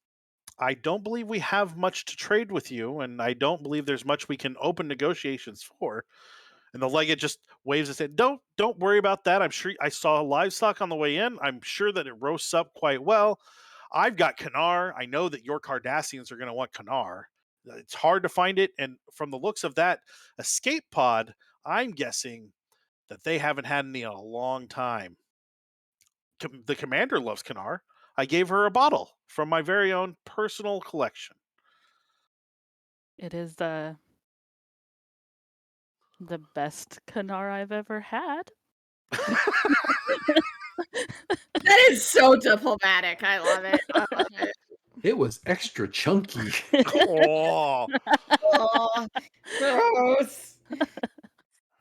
I don't believe we have much to trade with you, and I don't believe there's much we can open negotiations for." And the legate just waves his head. Don't worry about that. I'm sure I saw livestock on the way in. I'm sure that it roasts up quite well. I've got Kanar. I know that your Cardassians are going to want Kanar. It's hard to find it, and from the looks of that escape pod, I'm guessing that they haven't had any in a long time. The commander loves Kanar. I gave her a bottle from my very own personal collection. It is the best Kanar I've ever had. That is so diplomatic. I love it. I love Mhm. it. It was extra chunky. Oh, Oh, gross. Ugh.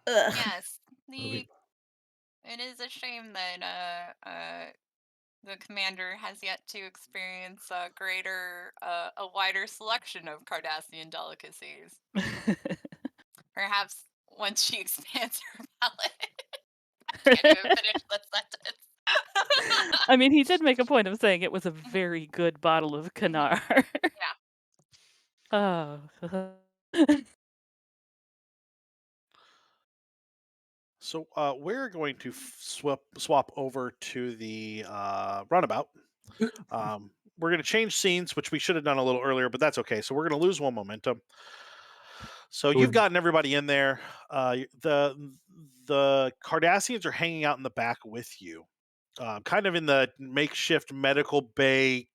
Yes, Okay. it is a shame that the commander has yet to experience a wider selection of Cardassian delicacies. Perhaps once she expands her palate. I can't even finish the sentence. I mean, he did make a point of saying it was a very good bottle of Kanar. Yeah. Oh. so we're going to swap over to the runabout. We're going to change scenes, which we should have done a little earlier, but that's okay. So we're going to lose one momentum. So you've gotten everybody in there. The Cardassians are hanging out in the back with you, kind of in the makeshift medical bay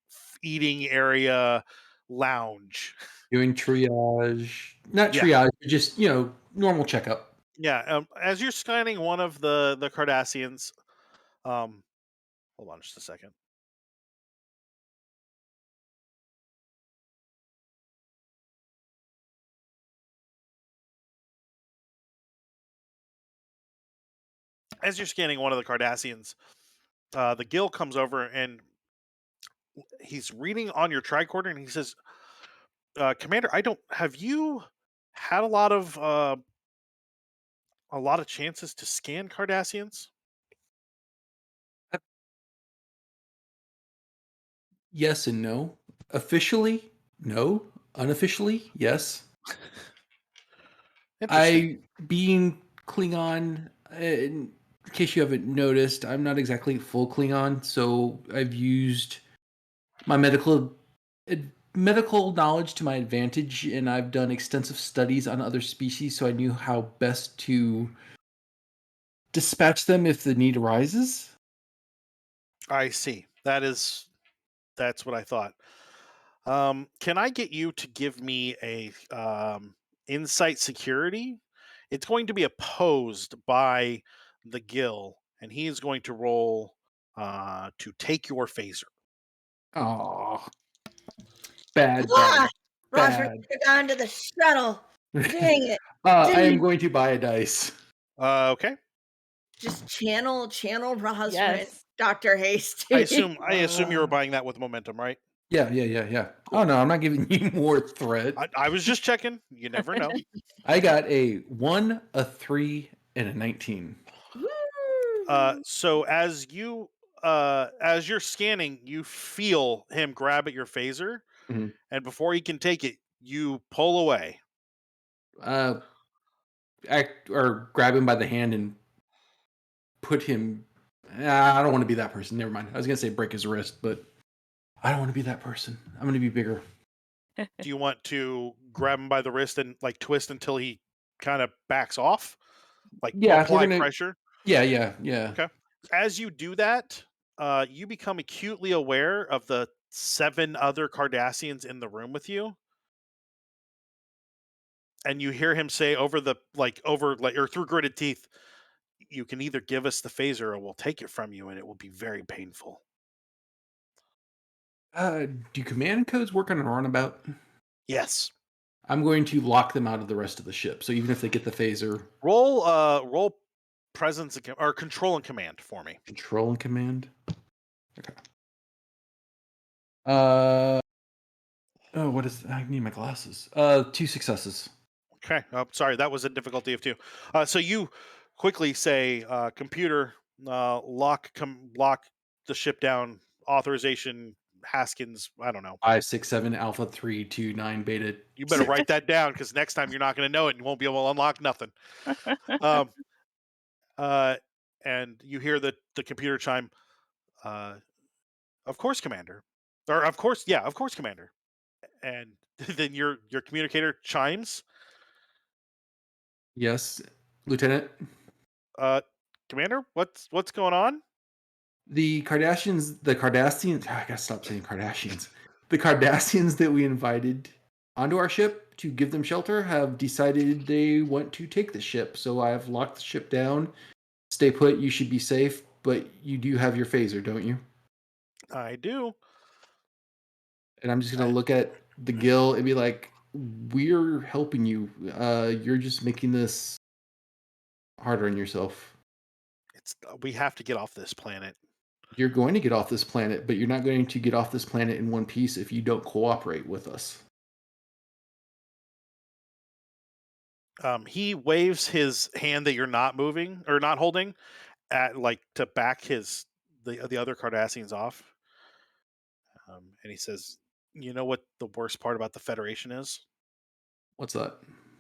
eating area lounge. Doing triage. Not Yeah. triage, but just, normal checkup. Yeah. As you're scanning one of the Cardassians, hold on just a second. As you're scanning one of the Cardassians, the Gill comes over and he's reading on your tricorder, and he says, "Commander, have you had a lot of chances to scan Cardassians?" Yes and no. Officially, no. Unofficially, yes. Interesting. Being Klingon, in case you haven't noticed, I'm not exactly full Klingon, so I've used my medical knowledge to my advantage, and I've done extensive studies on other species, so I knew how best to dispatch them if the need arises. I see. That's what I thought. Can I get you to give me a insight security? It's going to be opposed by the Gill, and he is going to roll to take your phaser. Oh, bad, Ah! bad, Rozrin bad. should have gone to the shuttle. Dang it. I am Didn't going to buy a dice. Okay. just channel Rozrin, Yes. Dr. Hastings. I assume you were buying that with momentum, right? Yeah. Cool. Oh no, I'm not giving you more threat. I was just checking. You never know. I got a 1, a 3, and a 19. Woo! So as you're scanning, you feel him grab at your phaser, Mhm. and before he can take it, you pull away. Act or grab him by the hand and put him. I don't want to be that person. Never mind. I was gonna say break his wrist, but I don't want to be that person. I'm gonna be bigger. Do you want to grab him by the wrist and like twist until he kind of backs off? Like Yeah, we're apply gonna. pressure? Yeah. Okay. As you do that, you become acutely aware of the 7 other Cardassians in the room with you. And you hear him say over or through gritted teeth, "You can either give us the phaser or we'll take it from you, and it will be very painful." Do command codes work on a runabout? Yes. I'm going to lock them out of the rest of the ship. So even if they get the phaser, Roll presence or control and command for me. control and command. Okay. Oh, what is? I need my glasses. 2 successes. Okay. Sorry, that was a difficulty of 2. So you quickly say, "Computer, lock the ship down. Authorization Haskins. I don't know. 5, 6, 7, alpha 3, 2, 9, beta. You better write that down because next time you're not going to know it and you won't be able to unlock nothing." Um, uh, and you hear the computer chime. Uh, of course, Commander. Or of course, Commander. And then your communicator chimes. Yes, Lieutenant. Uh, Commander, what's going on? The Cardassians. I gotta stop saying Kardashians. The Cardassians that we invited onto our ship to give them shelter have decided they want to take the ship. So I've locked the ship down. Stay put. You should be safe. But you do have your phaser, don't you? I do. And I'm just gonna I- look at the Gill and be like, "We're helping you. You're just making this harder on yourself. We have to get off this planet. You're going to get off this planet, but you're not going to get off this planet in one piece if you don't cooperate with us." He waves his hand that you're not moving or not holding at to back the other Cardassians off. And he says, "You know what the worst part about the Federation is? What's that?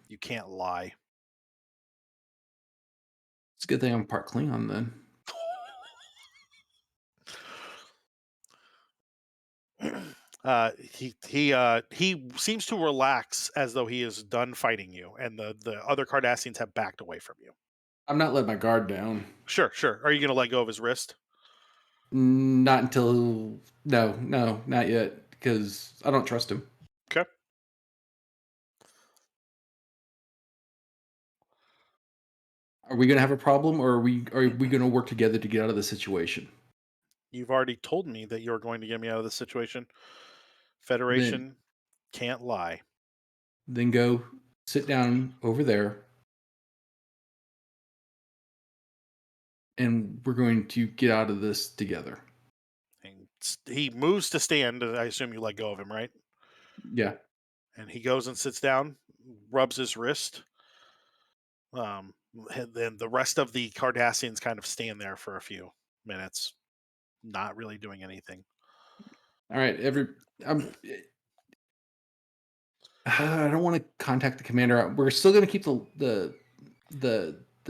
You can't lie." It's a good thing I'm part Klingon then. He seems to relax as though he is done fighting you, and the other Cardassians have backed away from you. I'm not letting my guard down. Sure. Are you going to let go of his wrist? Not until no, not yet, because I don't trust him. Okay. Are we gonna have a problem, or are we gonna work together to get out of the situation? You've already told me that you're going to get me out of this situation. Then Federation can't lie. then go sit down over there. and we're going to get out of this together. And he moves to stand, and I assume you let go of him, right? Yeah. And he goes and sits down, rubs his wrist. And then the rest of the Cardassians kind of stand there for a few minutes, not really doing anything. All right. I don't want to contact the commander. We're still going to keep the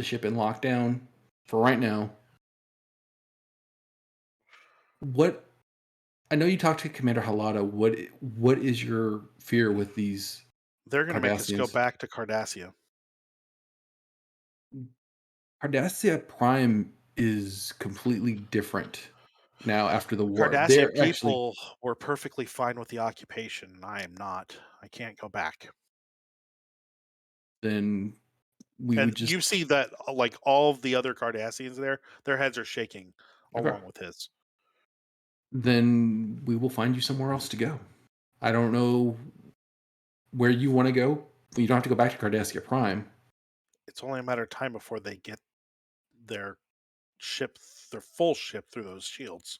ship in lockdown for right now. What I know you talked to Commander Halada. What is your fear with these They're going to make us go Cardassians? back to Cardassia. Cardassia Prime is completely different now after the war. Cardassia They're actually people were perfectly fine with the occupation, and I am not. I can't go back. then we And would just you see that, like all of the other Cardassians there, their heads are shaking okay. along with his. Then we will find you somewhere else to go. I don't know where you want to go. You don't have to go back to Cardassia Prime. It's only a matter of time before they get their ship, their full ship through those shields.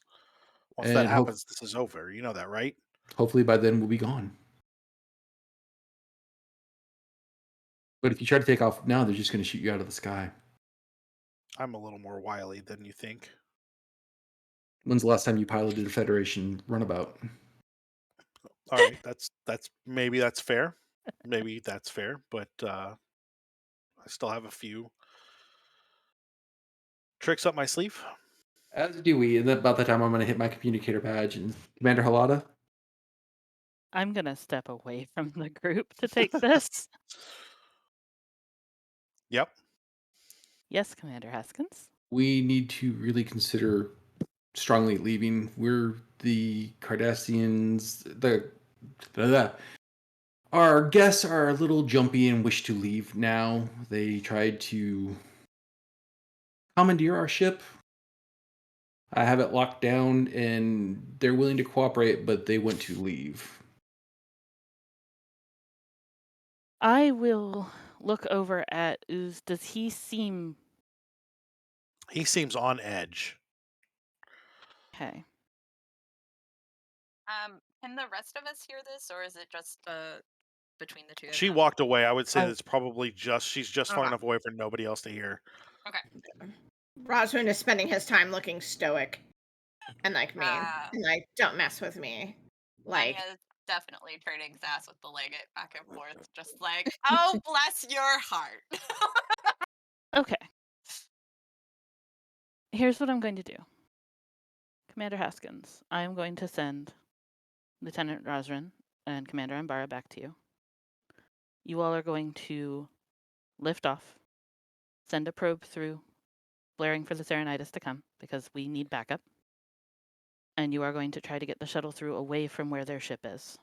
Once that And happens, this is over. You know that, right? hopefully by then we'll be gone. But if you try to take off now, they're just going to shoot you out of the sky. I'm a little more wily than you think. When's the last time you piloted a Federation runabout? All right, that's maybe that's fair. Maybe that's fair, but I still have a few tricks up my sleeve. As do we. And about that time, I'm going to hit my communicator badge. And Commander Halada? I'm going to step away from the group to take this. Yep. Yes, Commander Haskins. We need to really consider strongly leaving. We're the Cardassians. Our guests are a little jumpy and wish to leave now. They tried to commandeer our ship. I have it locked down, and they're willing to cooperate, but they want to leave. I will look over at Ooze. Does he seem He seems on edge. okay? Can the rest of us hear this, or is it just between the two of She them? walked away. I would say Oh. it's probably she's just far Okay. enough away for nobody else to hear. Okay. Rozrin is spending his time looking stoic and like me. Ah. And like, don't mess with me. Like, Anya's definitely trading sass with the Legate back and forth, just like, oh, bless your heart. Okay. Here's what I'm going to do. Commander Haskins, I am going to send Lieutenant Rozrin and Commander Anbara back to you. You all are going to lift off, send a probe through, blaring for the Cerynitis to come, because we need backup. And you are going to try to get the shuttle through away from where their ship is.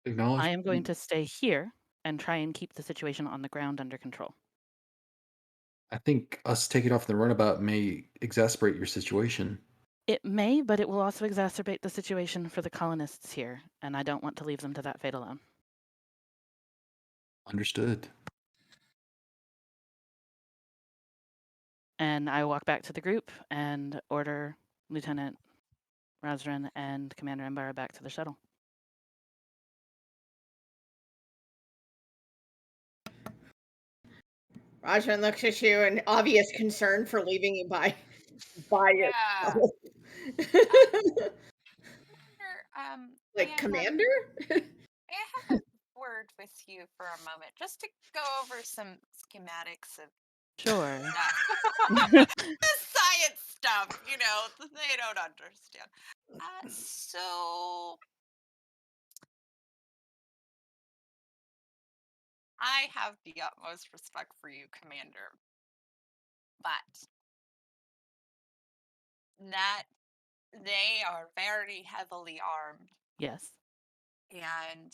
Acknowledge. I am going to stay here and try and keep the situation on the ground under control. I think us taking off the runabout may exacerbate your situation. It may, but it will also exacerbate the situation for the colonists here, and I don't want to leave them to that fate alone. Understood. And I walk back to the group and order Lieutenant Rozrin and Commander Anbara back to the shuttle. Rozrin looks at you in obvious concern for leaving you by Yeah. yourself. Like, may I Commander? I have a word with you for a moment, just to go over some schematics of Sure. the science stuff, they don't understand. So I have the utmost respect for you, Commander, but that they are very heavily armed, Yes. and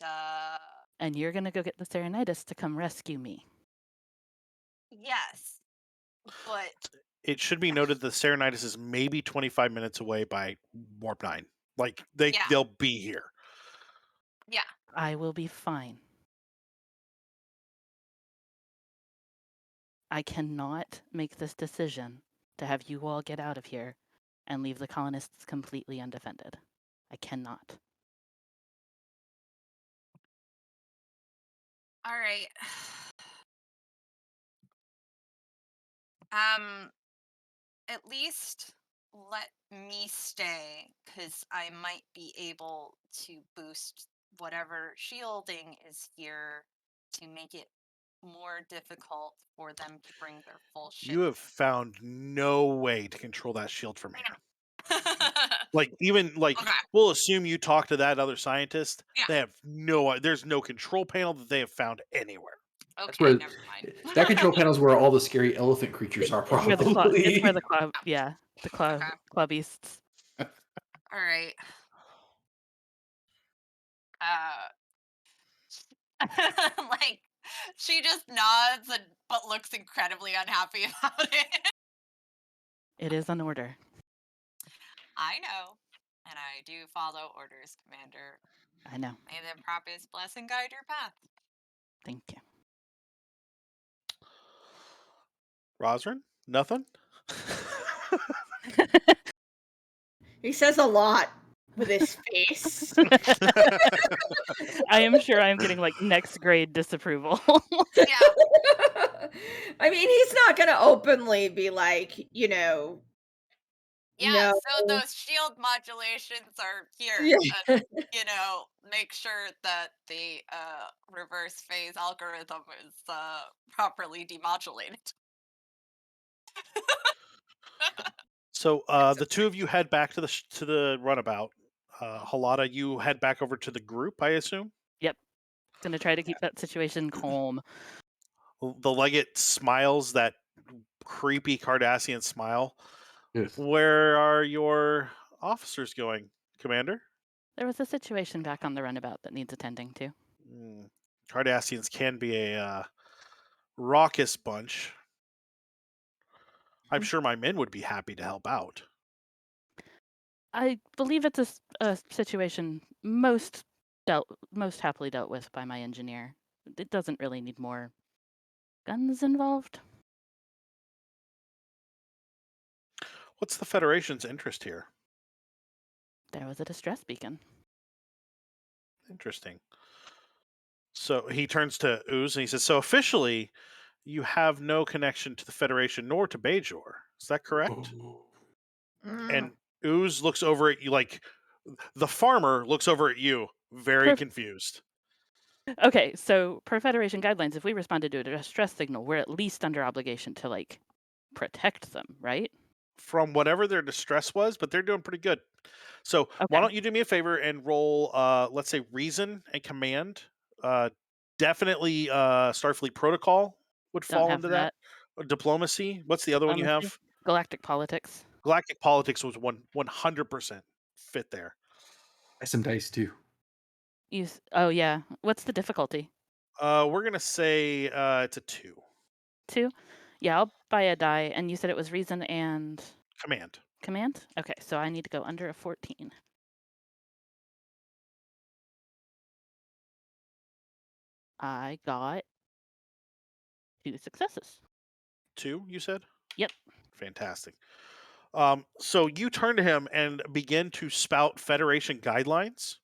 And you're going to go get the Cerynitis to come rescue me. yes, but It should be noted the Cerynitis is maybe 25 minutes away by Warp 9. Like yeah, they'll be here. yeah. I will be fine. I cannot make this decision to have you all get out of here and leave the colonists completely undefended. I cannot. All right. At least let me stay, because I might be able to boost whatever shielding is here to make it more difficult for them to bring their full ship. You have found no way to control that shield from I here. know. Like, even like, Okay. we'll assume you talk to that other scientist. Yeah. They have there's no control panel that they have found anywhere. That's Okay, where never mind. that control panel is where all the scary elephant creatures are. It's where the claw. Probably. It's where the claw. Yeah, the claw. Okay. Claw beasts. All right. Like, she just nods but looks incredibly unhappy about it. It is an order. I know, and I do follow orders, Commander. I know. May the prophet's blessing guide your path. Thank you. Rozrin? Nothing? He says a lot with his face. I am sure I'm getting like next grade disapproval. Yeah. I mean, he's not going to openly be like, Yeah, no. so those shield modulations are here. Yeah. And, make sure that the reverse phase algorithm is properly demodulated. So the two of you head back to the runabout. Halada, you head back over to the group, I assume? Yep. Gonna try to keep that situation calm. The legate smiles that creepy Cardassian smile. Yes. Where are your officers going, Commander? There was a situation back on the runabout that needs attending to. Cardassians can be a raucous bunch. I'm sure my men would be happy to help out. I believe it's a situation most happily dealt with by my engineer. It doesn't really need more guns involved. What's the Federation's interest here? There was a distress beacon. Interesting. So he turns to Ooze and he says, so officially, you have no connection to the Federation nor to Bajor. Is that correct? And Ooze looks over at you like the farmer looks over at you, very confused. Okay, so per Federation guidelines, if we responded to a distress signal, we're at least under obligation to like protect them, right? From whatever their distress was, but they're doing pretty good. So why don't you do me a favor and roll, let's say, reason and command. Definitely Starfleet protocol would fall into that. Or diplomacy. What's the other one you have? Galactic politics. Galactic politics was 100% fit there. Some dice too. Oh yeah. What's the difficulty? We're gonna say it's a 2. 2? Yeah, I'll buy a die. And you said it was reason and command. Command? Okay, so I need to go under a 14. I got 2 successes. 2, you said? Yep. Fantastic. So you turn to him and begin to spout Federation guidelines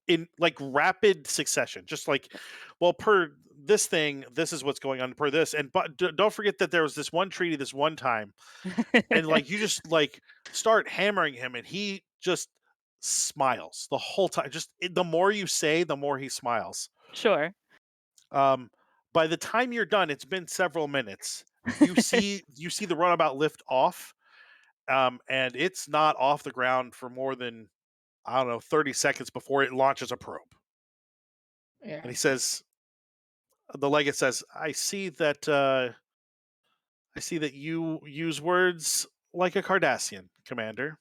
in like rapid succession, just like, well, per this thing, this is what's going on per this, and but don't forget that there was this one treaty this one time, and like you just like start hammering him, and he just smiles the whole time. Just the more you say, the more he smiles. Sure. By the time you're done, it's been several minutes. You see the runabout lift off. And it's not off the ground for more than, I don't know, 30 seconds before it launches a probe. Yeah. And he says, the legate says, I see that you use words like a Cardassian, Commander.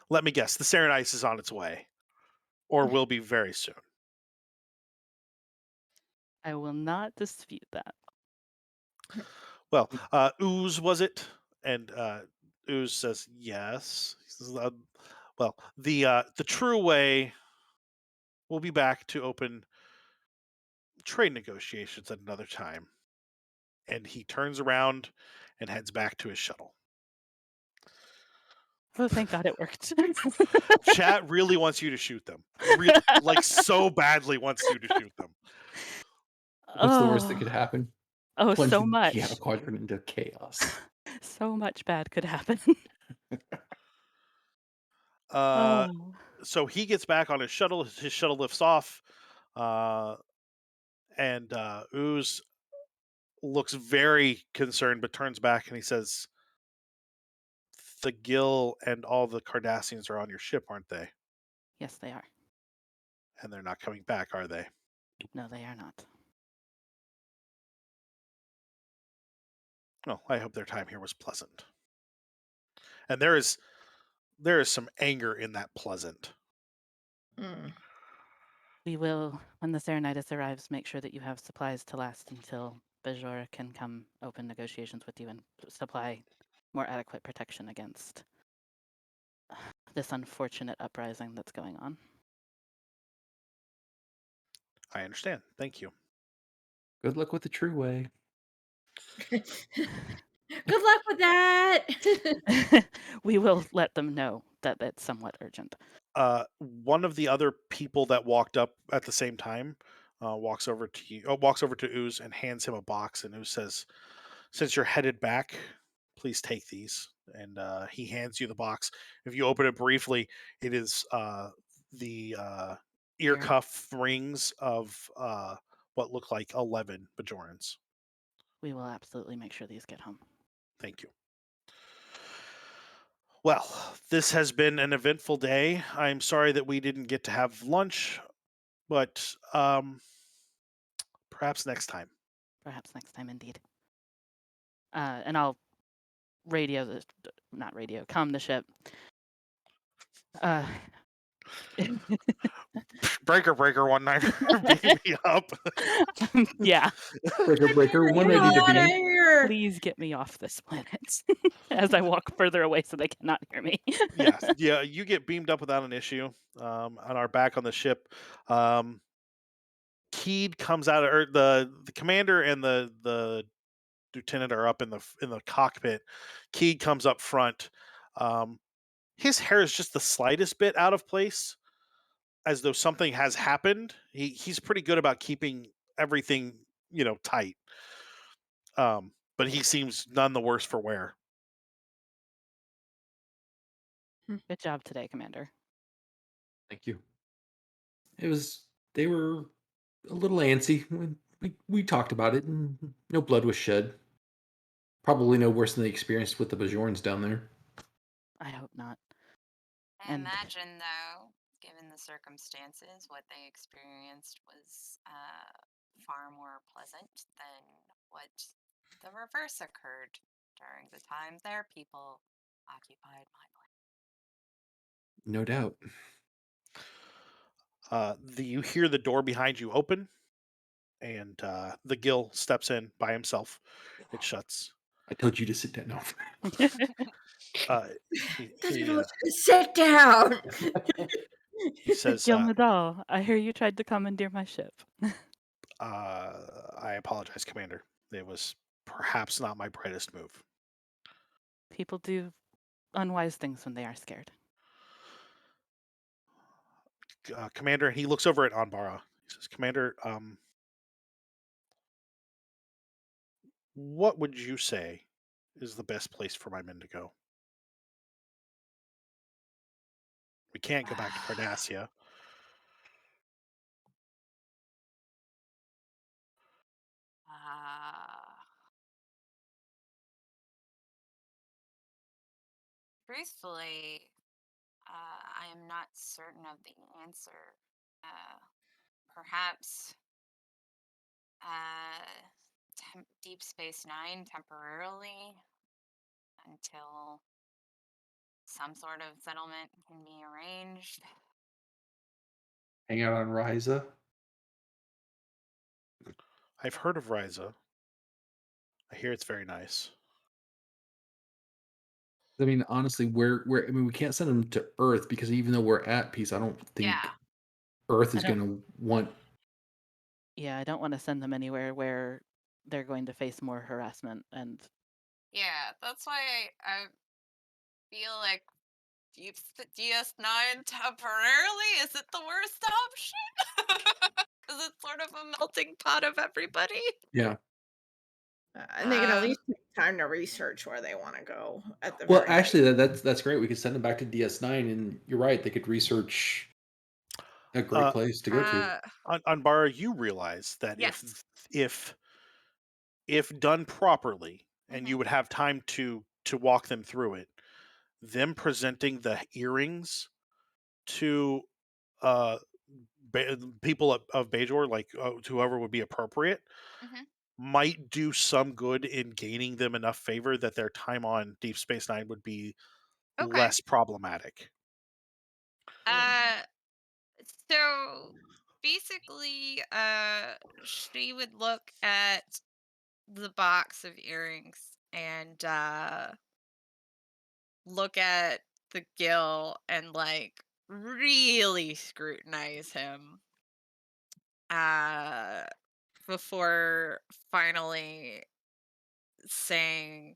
Let me guess, the Cerynitis is on its way, or will be very soon. I will not dispute that. Well, Ooze, was it? And Ooze says, yes. He says, well, the true way will be back to open trade negotiations at another time. And he turns around and heads back to his shuttle. Oh, thank God it worked. Chat really wants you to shoot them. Really, like so badly wants you to shoot them. What's the worst that could happen? Oh, Plunge so the much. Gamma Quadrant into chaos. So much bad could happen. Oh. So he gets back on his shuttle. His shuttle lifts off, and Ooze looks very concerned, but turns back and he says, "The Gill and all the Cardassians are on your ship, aren't they? Yes, they are. And they're not coming back, are they?" No, they are not. Well, I hope their time here was pleasant. And there is some anger in that pleasant. We will, when the Cerynitis arrives, make sure that you have supplies to last until Bajor can come open negotiations with you and supply more adequate protection against this unfortunate uprising that's going on. I understand. Thank you. Good luck with the true way. Good luck with that. We will let them know that it's somewhat urgent. One of the other people that walked up at the same time walks over to Ooze and hands him a box, and Ooze says, "Since you're headed back, please take these." And he hands you the box. If you open it briefly, it is the ear cuff rings of what look like 11 Bajorans. We will absolutely make sure these get home. Thank you. Well, this has been an eventful day. I'm sorry that we didn't get to have lunch, but perhaps next time. Perhaps next time, indeed. And I'll comm the ship. Breaker 19, beam me up. Yeah. Breaker 190 to beam. Please get me off this planet as I walk further away so they cannot hear me. Yes, yeah, you get beamed up without an issue. On our back on the ship, Keed comes out, or the commander and the lieutenant are up in the cockpit. Keed comes up front. His hair is just the slightest bit out of place, as though something has happened. He's pretty good about keeping everything, tight. But he seems none the worse for wear. Good job today, Commander. Thank you. They were a little antsy. We talked about it, and no blood was shed. Probably no worse than they experienced with the Bajorans down there. I hope not. I imagine, though, given the circumstances, what they experienced was far more pleasant than what the reverse occurred during the time their people occupied my planet. No doubt. You hear the door behind you open, and the Gill steps in by himself. It shuts. I told you to sit down. Sit down. He says, Gil Nadal, I hear you tried to commandeer my ship. I apologize, Commander. It was perhaps not my brightest move. People do unwise things when they are scared. Commander, he looks over at Anbara. He says, "Commander, what would you say is the best place for my men to go? We can't go back to Cardassia." Truthfully, I am not certain of the answer. Perhaps Deep Space Nine temporarily until some sort of settlement can be arranged. Hang out on Ryza. I've heard of Ryza. I hear it's very nice. I mean, honestly, we can't send them to Earth because even though we're at peace, I don't think Earth is going to want. Yeah, I don't want to send them anywhere where they're going to face more harassment and. Yeah, that's why I feel like DS9 temporarily? Is it the worst option? Because it's sort of a melting pot of everybody. Yeah. And they can at least take time to research where they want to go at the Well, very actually, least. that's great. We could send them back to DS9, and you're right. They could research a great place to go to. Anbara, you realize that Yes. if done properly, and you Mhm. would have time to walk them through it, them presenting the earrings to uh people of Bajor, like to whoever would be appropriate, Mhm. might do some good in gaining them enough favor that their time on Deep Space Nine would be Okay. less problematic. Uh, so basically, she would look at the box of earrings and look at the gill and like really scrutinize him uh before finally saying,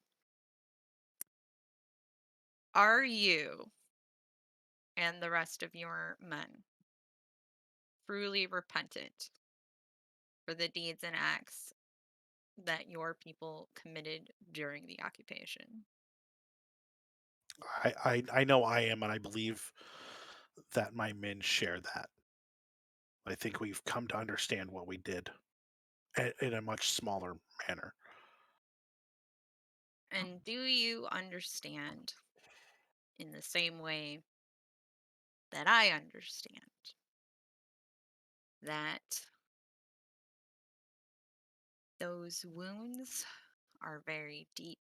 "Are you and the rest of your men truly repentant for the deeds and acts that your people committed during the occupation?" I know I am, and I believe that my men share that. I think we've come to understand what we did in a much smaller manner. And do you understand in the same way that I understand that those wounds are very deep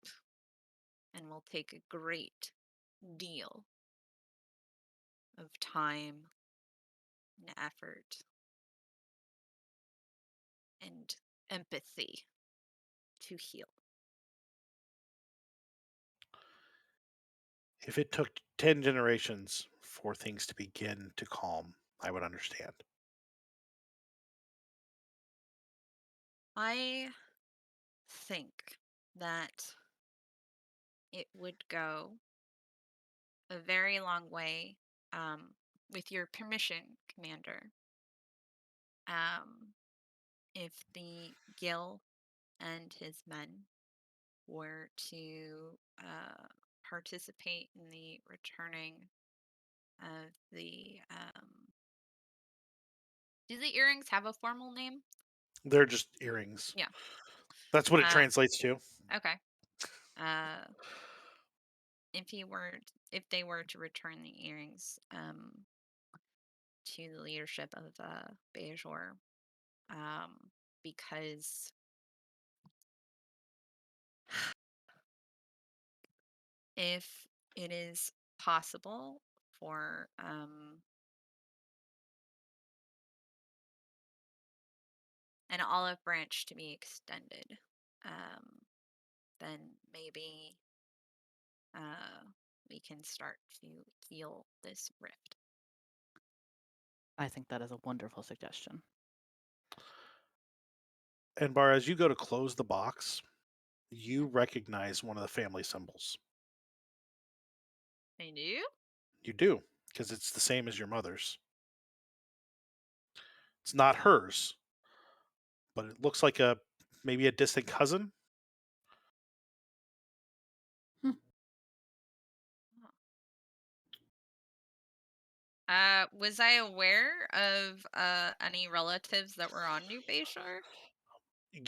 and will take a great deal of time and effort and empathy to heal? If it took 10 generations for things to begin to calm, I would understand. I think that it would go a very long way, um, with your permission, Commander, um, if the Gil and his men were to participate in the returning of the. Do the earrings have a formal name? They're just earrings. Yeah. That's what it Uh, translates to. okay. Uh, if he were, if they were to return the earrings, to the leadership of Bajor, um, because if it is possible for an olive branch to be extended, um, then maybe uh, we can start to heal this rift. I think that is a wonderful suggestion. And Bar, as you go to close the box, you recognize one of the family symbols. I do? You do, because it's the same as your mother's. It's not hers, but it looks like maybe a distant cousin. Was I aware of any relatives that were on New Bayshore?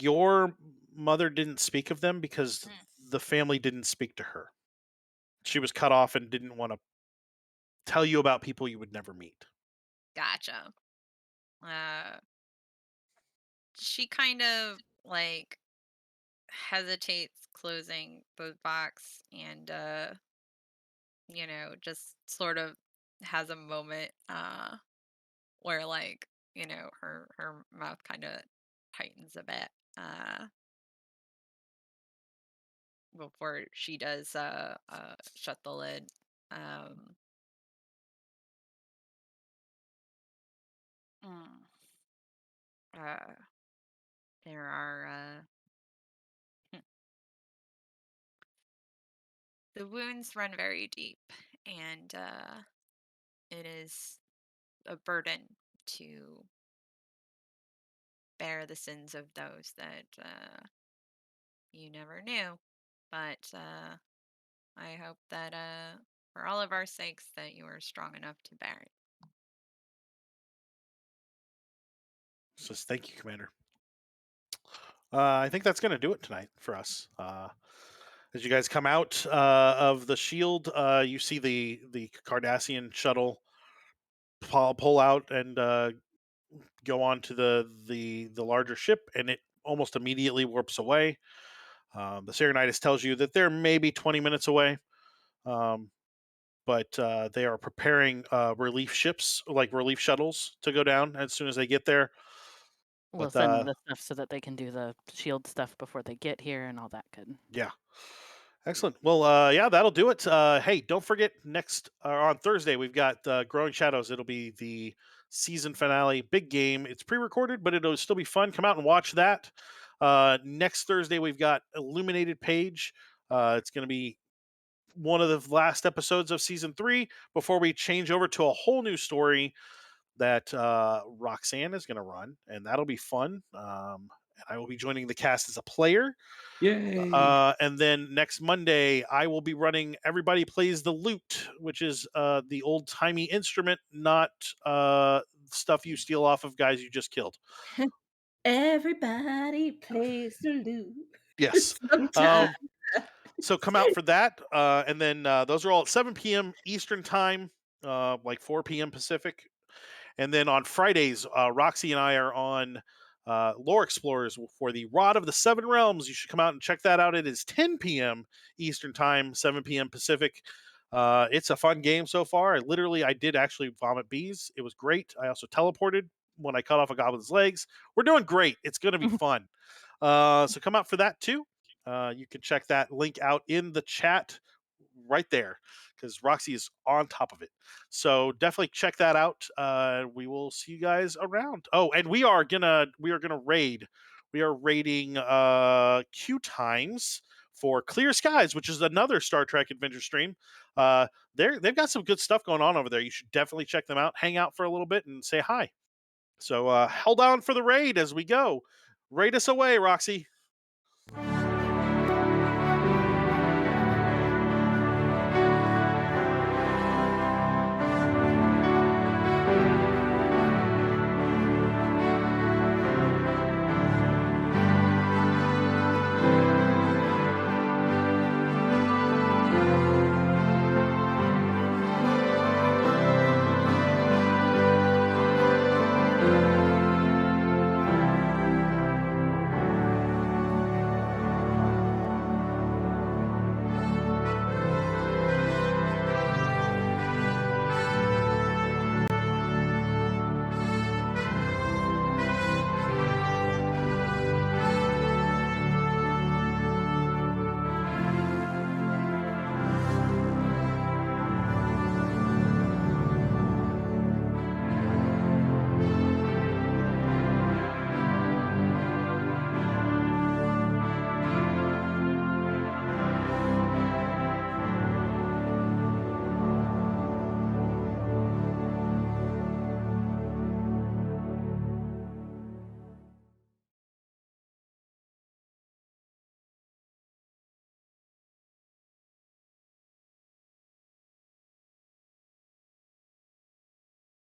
Your mother didn't speak of them because Mm, the family didn't speak to her. She was cut off and didn't want to tell you about people you would never meet. gotcha. Uh, she kind of like hesitates closing the box and just sort of has a moment where like, her mouth kind of tightens a bit before she does shut the lid. Um mm, uh there are the wounds run very deep and it is a burden to bear the sins of those that you never knew. But I hope that for all of our sakes that you are strong enough to bear it. Says thank you, Commander. I think that's going to do it tonight for us. As you guys come out of the shield, you see the Cardassian shuttle pull out and go on to the larger ship, and it almost immediately warps away. The Cerynitis tells you that they're maybe 20 minutes away, but they are preparing relief ships, like relief shuttles, to go down as soon as they get there. We'll But send the stuff so that they can do the shield stuff before they get here and all that good. yeah. Excellent. Well, yeah, that'll do it. Hey, don't forget next on Thursday we've got Growing Shadows. It'll be the season finale, big game. It's pre-recorded, but it'll still be fun. Come out and watch that. Next Thursday we've got Illuminated Page. It's going to be one of the last episodes of season 3 before we change over to a whole new story that Roxanne is going to run, and that'll be fun. And I will be joining the cast as a player. Yay! And then next Monday, I will be running Everybody Plays the Lute, which is the old timey instrument, not stuff you steal off of guys you just killed. Everybody plays the lute. Yes. Sometimes. So come out for that. And then those are all at 7 p.m. Eastern Time, like 4 p.m. Pacific. And then on Fridays, Roxy and I are on Lore Explorers for the Rod of the Seven Realms. You should come out and check that out. It is 10 p.m. Eastern Time, 7 p.m. Pacific. It's a fun game so far. I did actually vomit bees. It was great. I also teleported when I cut off a goblin's legs. We're doing great. It's going to be fun. So come out for that too. You can check that link out in the chat right there because Roxy is on top of it. So definitely check that out. We will see you guys around. Oh, and we are gonna raid. We are raiding Q Times for Clear Skies, which is another Star Trek adventure stream. They've got some good stuff going on over there. You should definitely check them out. Hang out for a little bit and say hi. So hold on for the raid as we go. Raid us away, Roxy.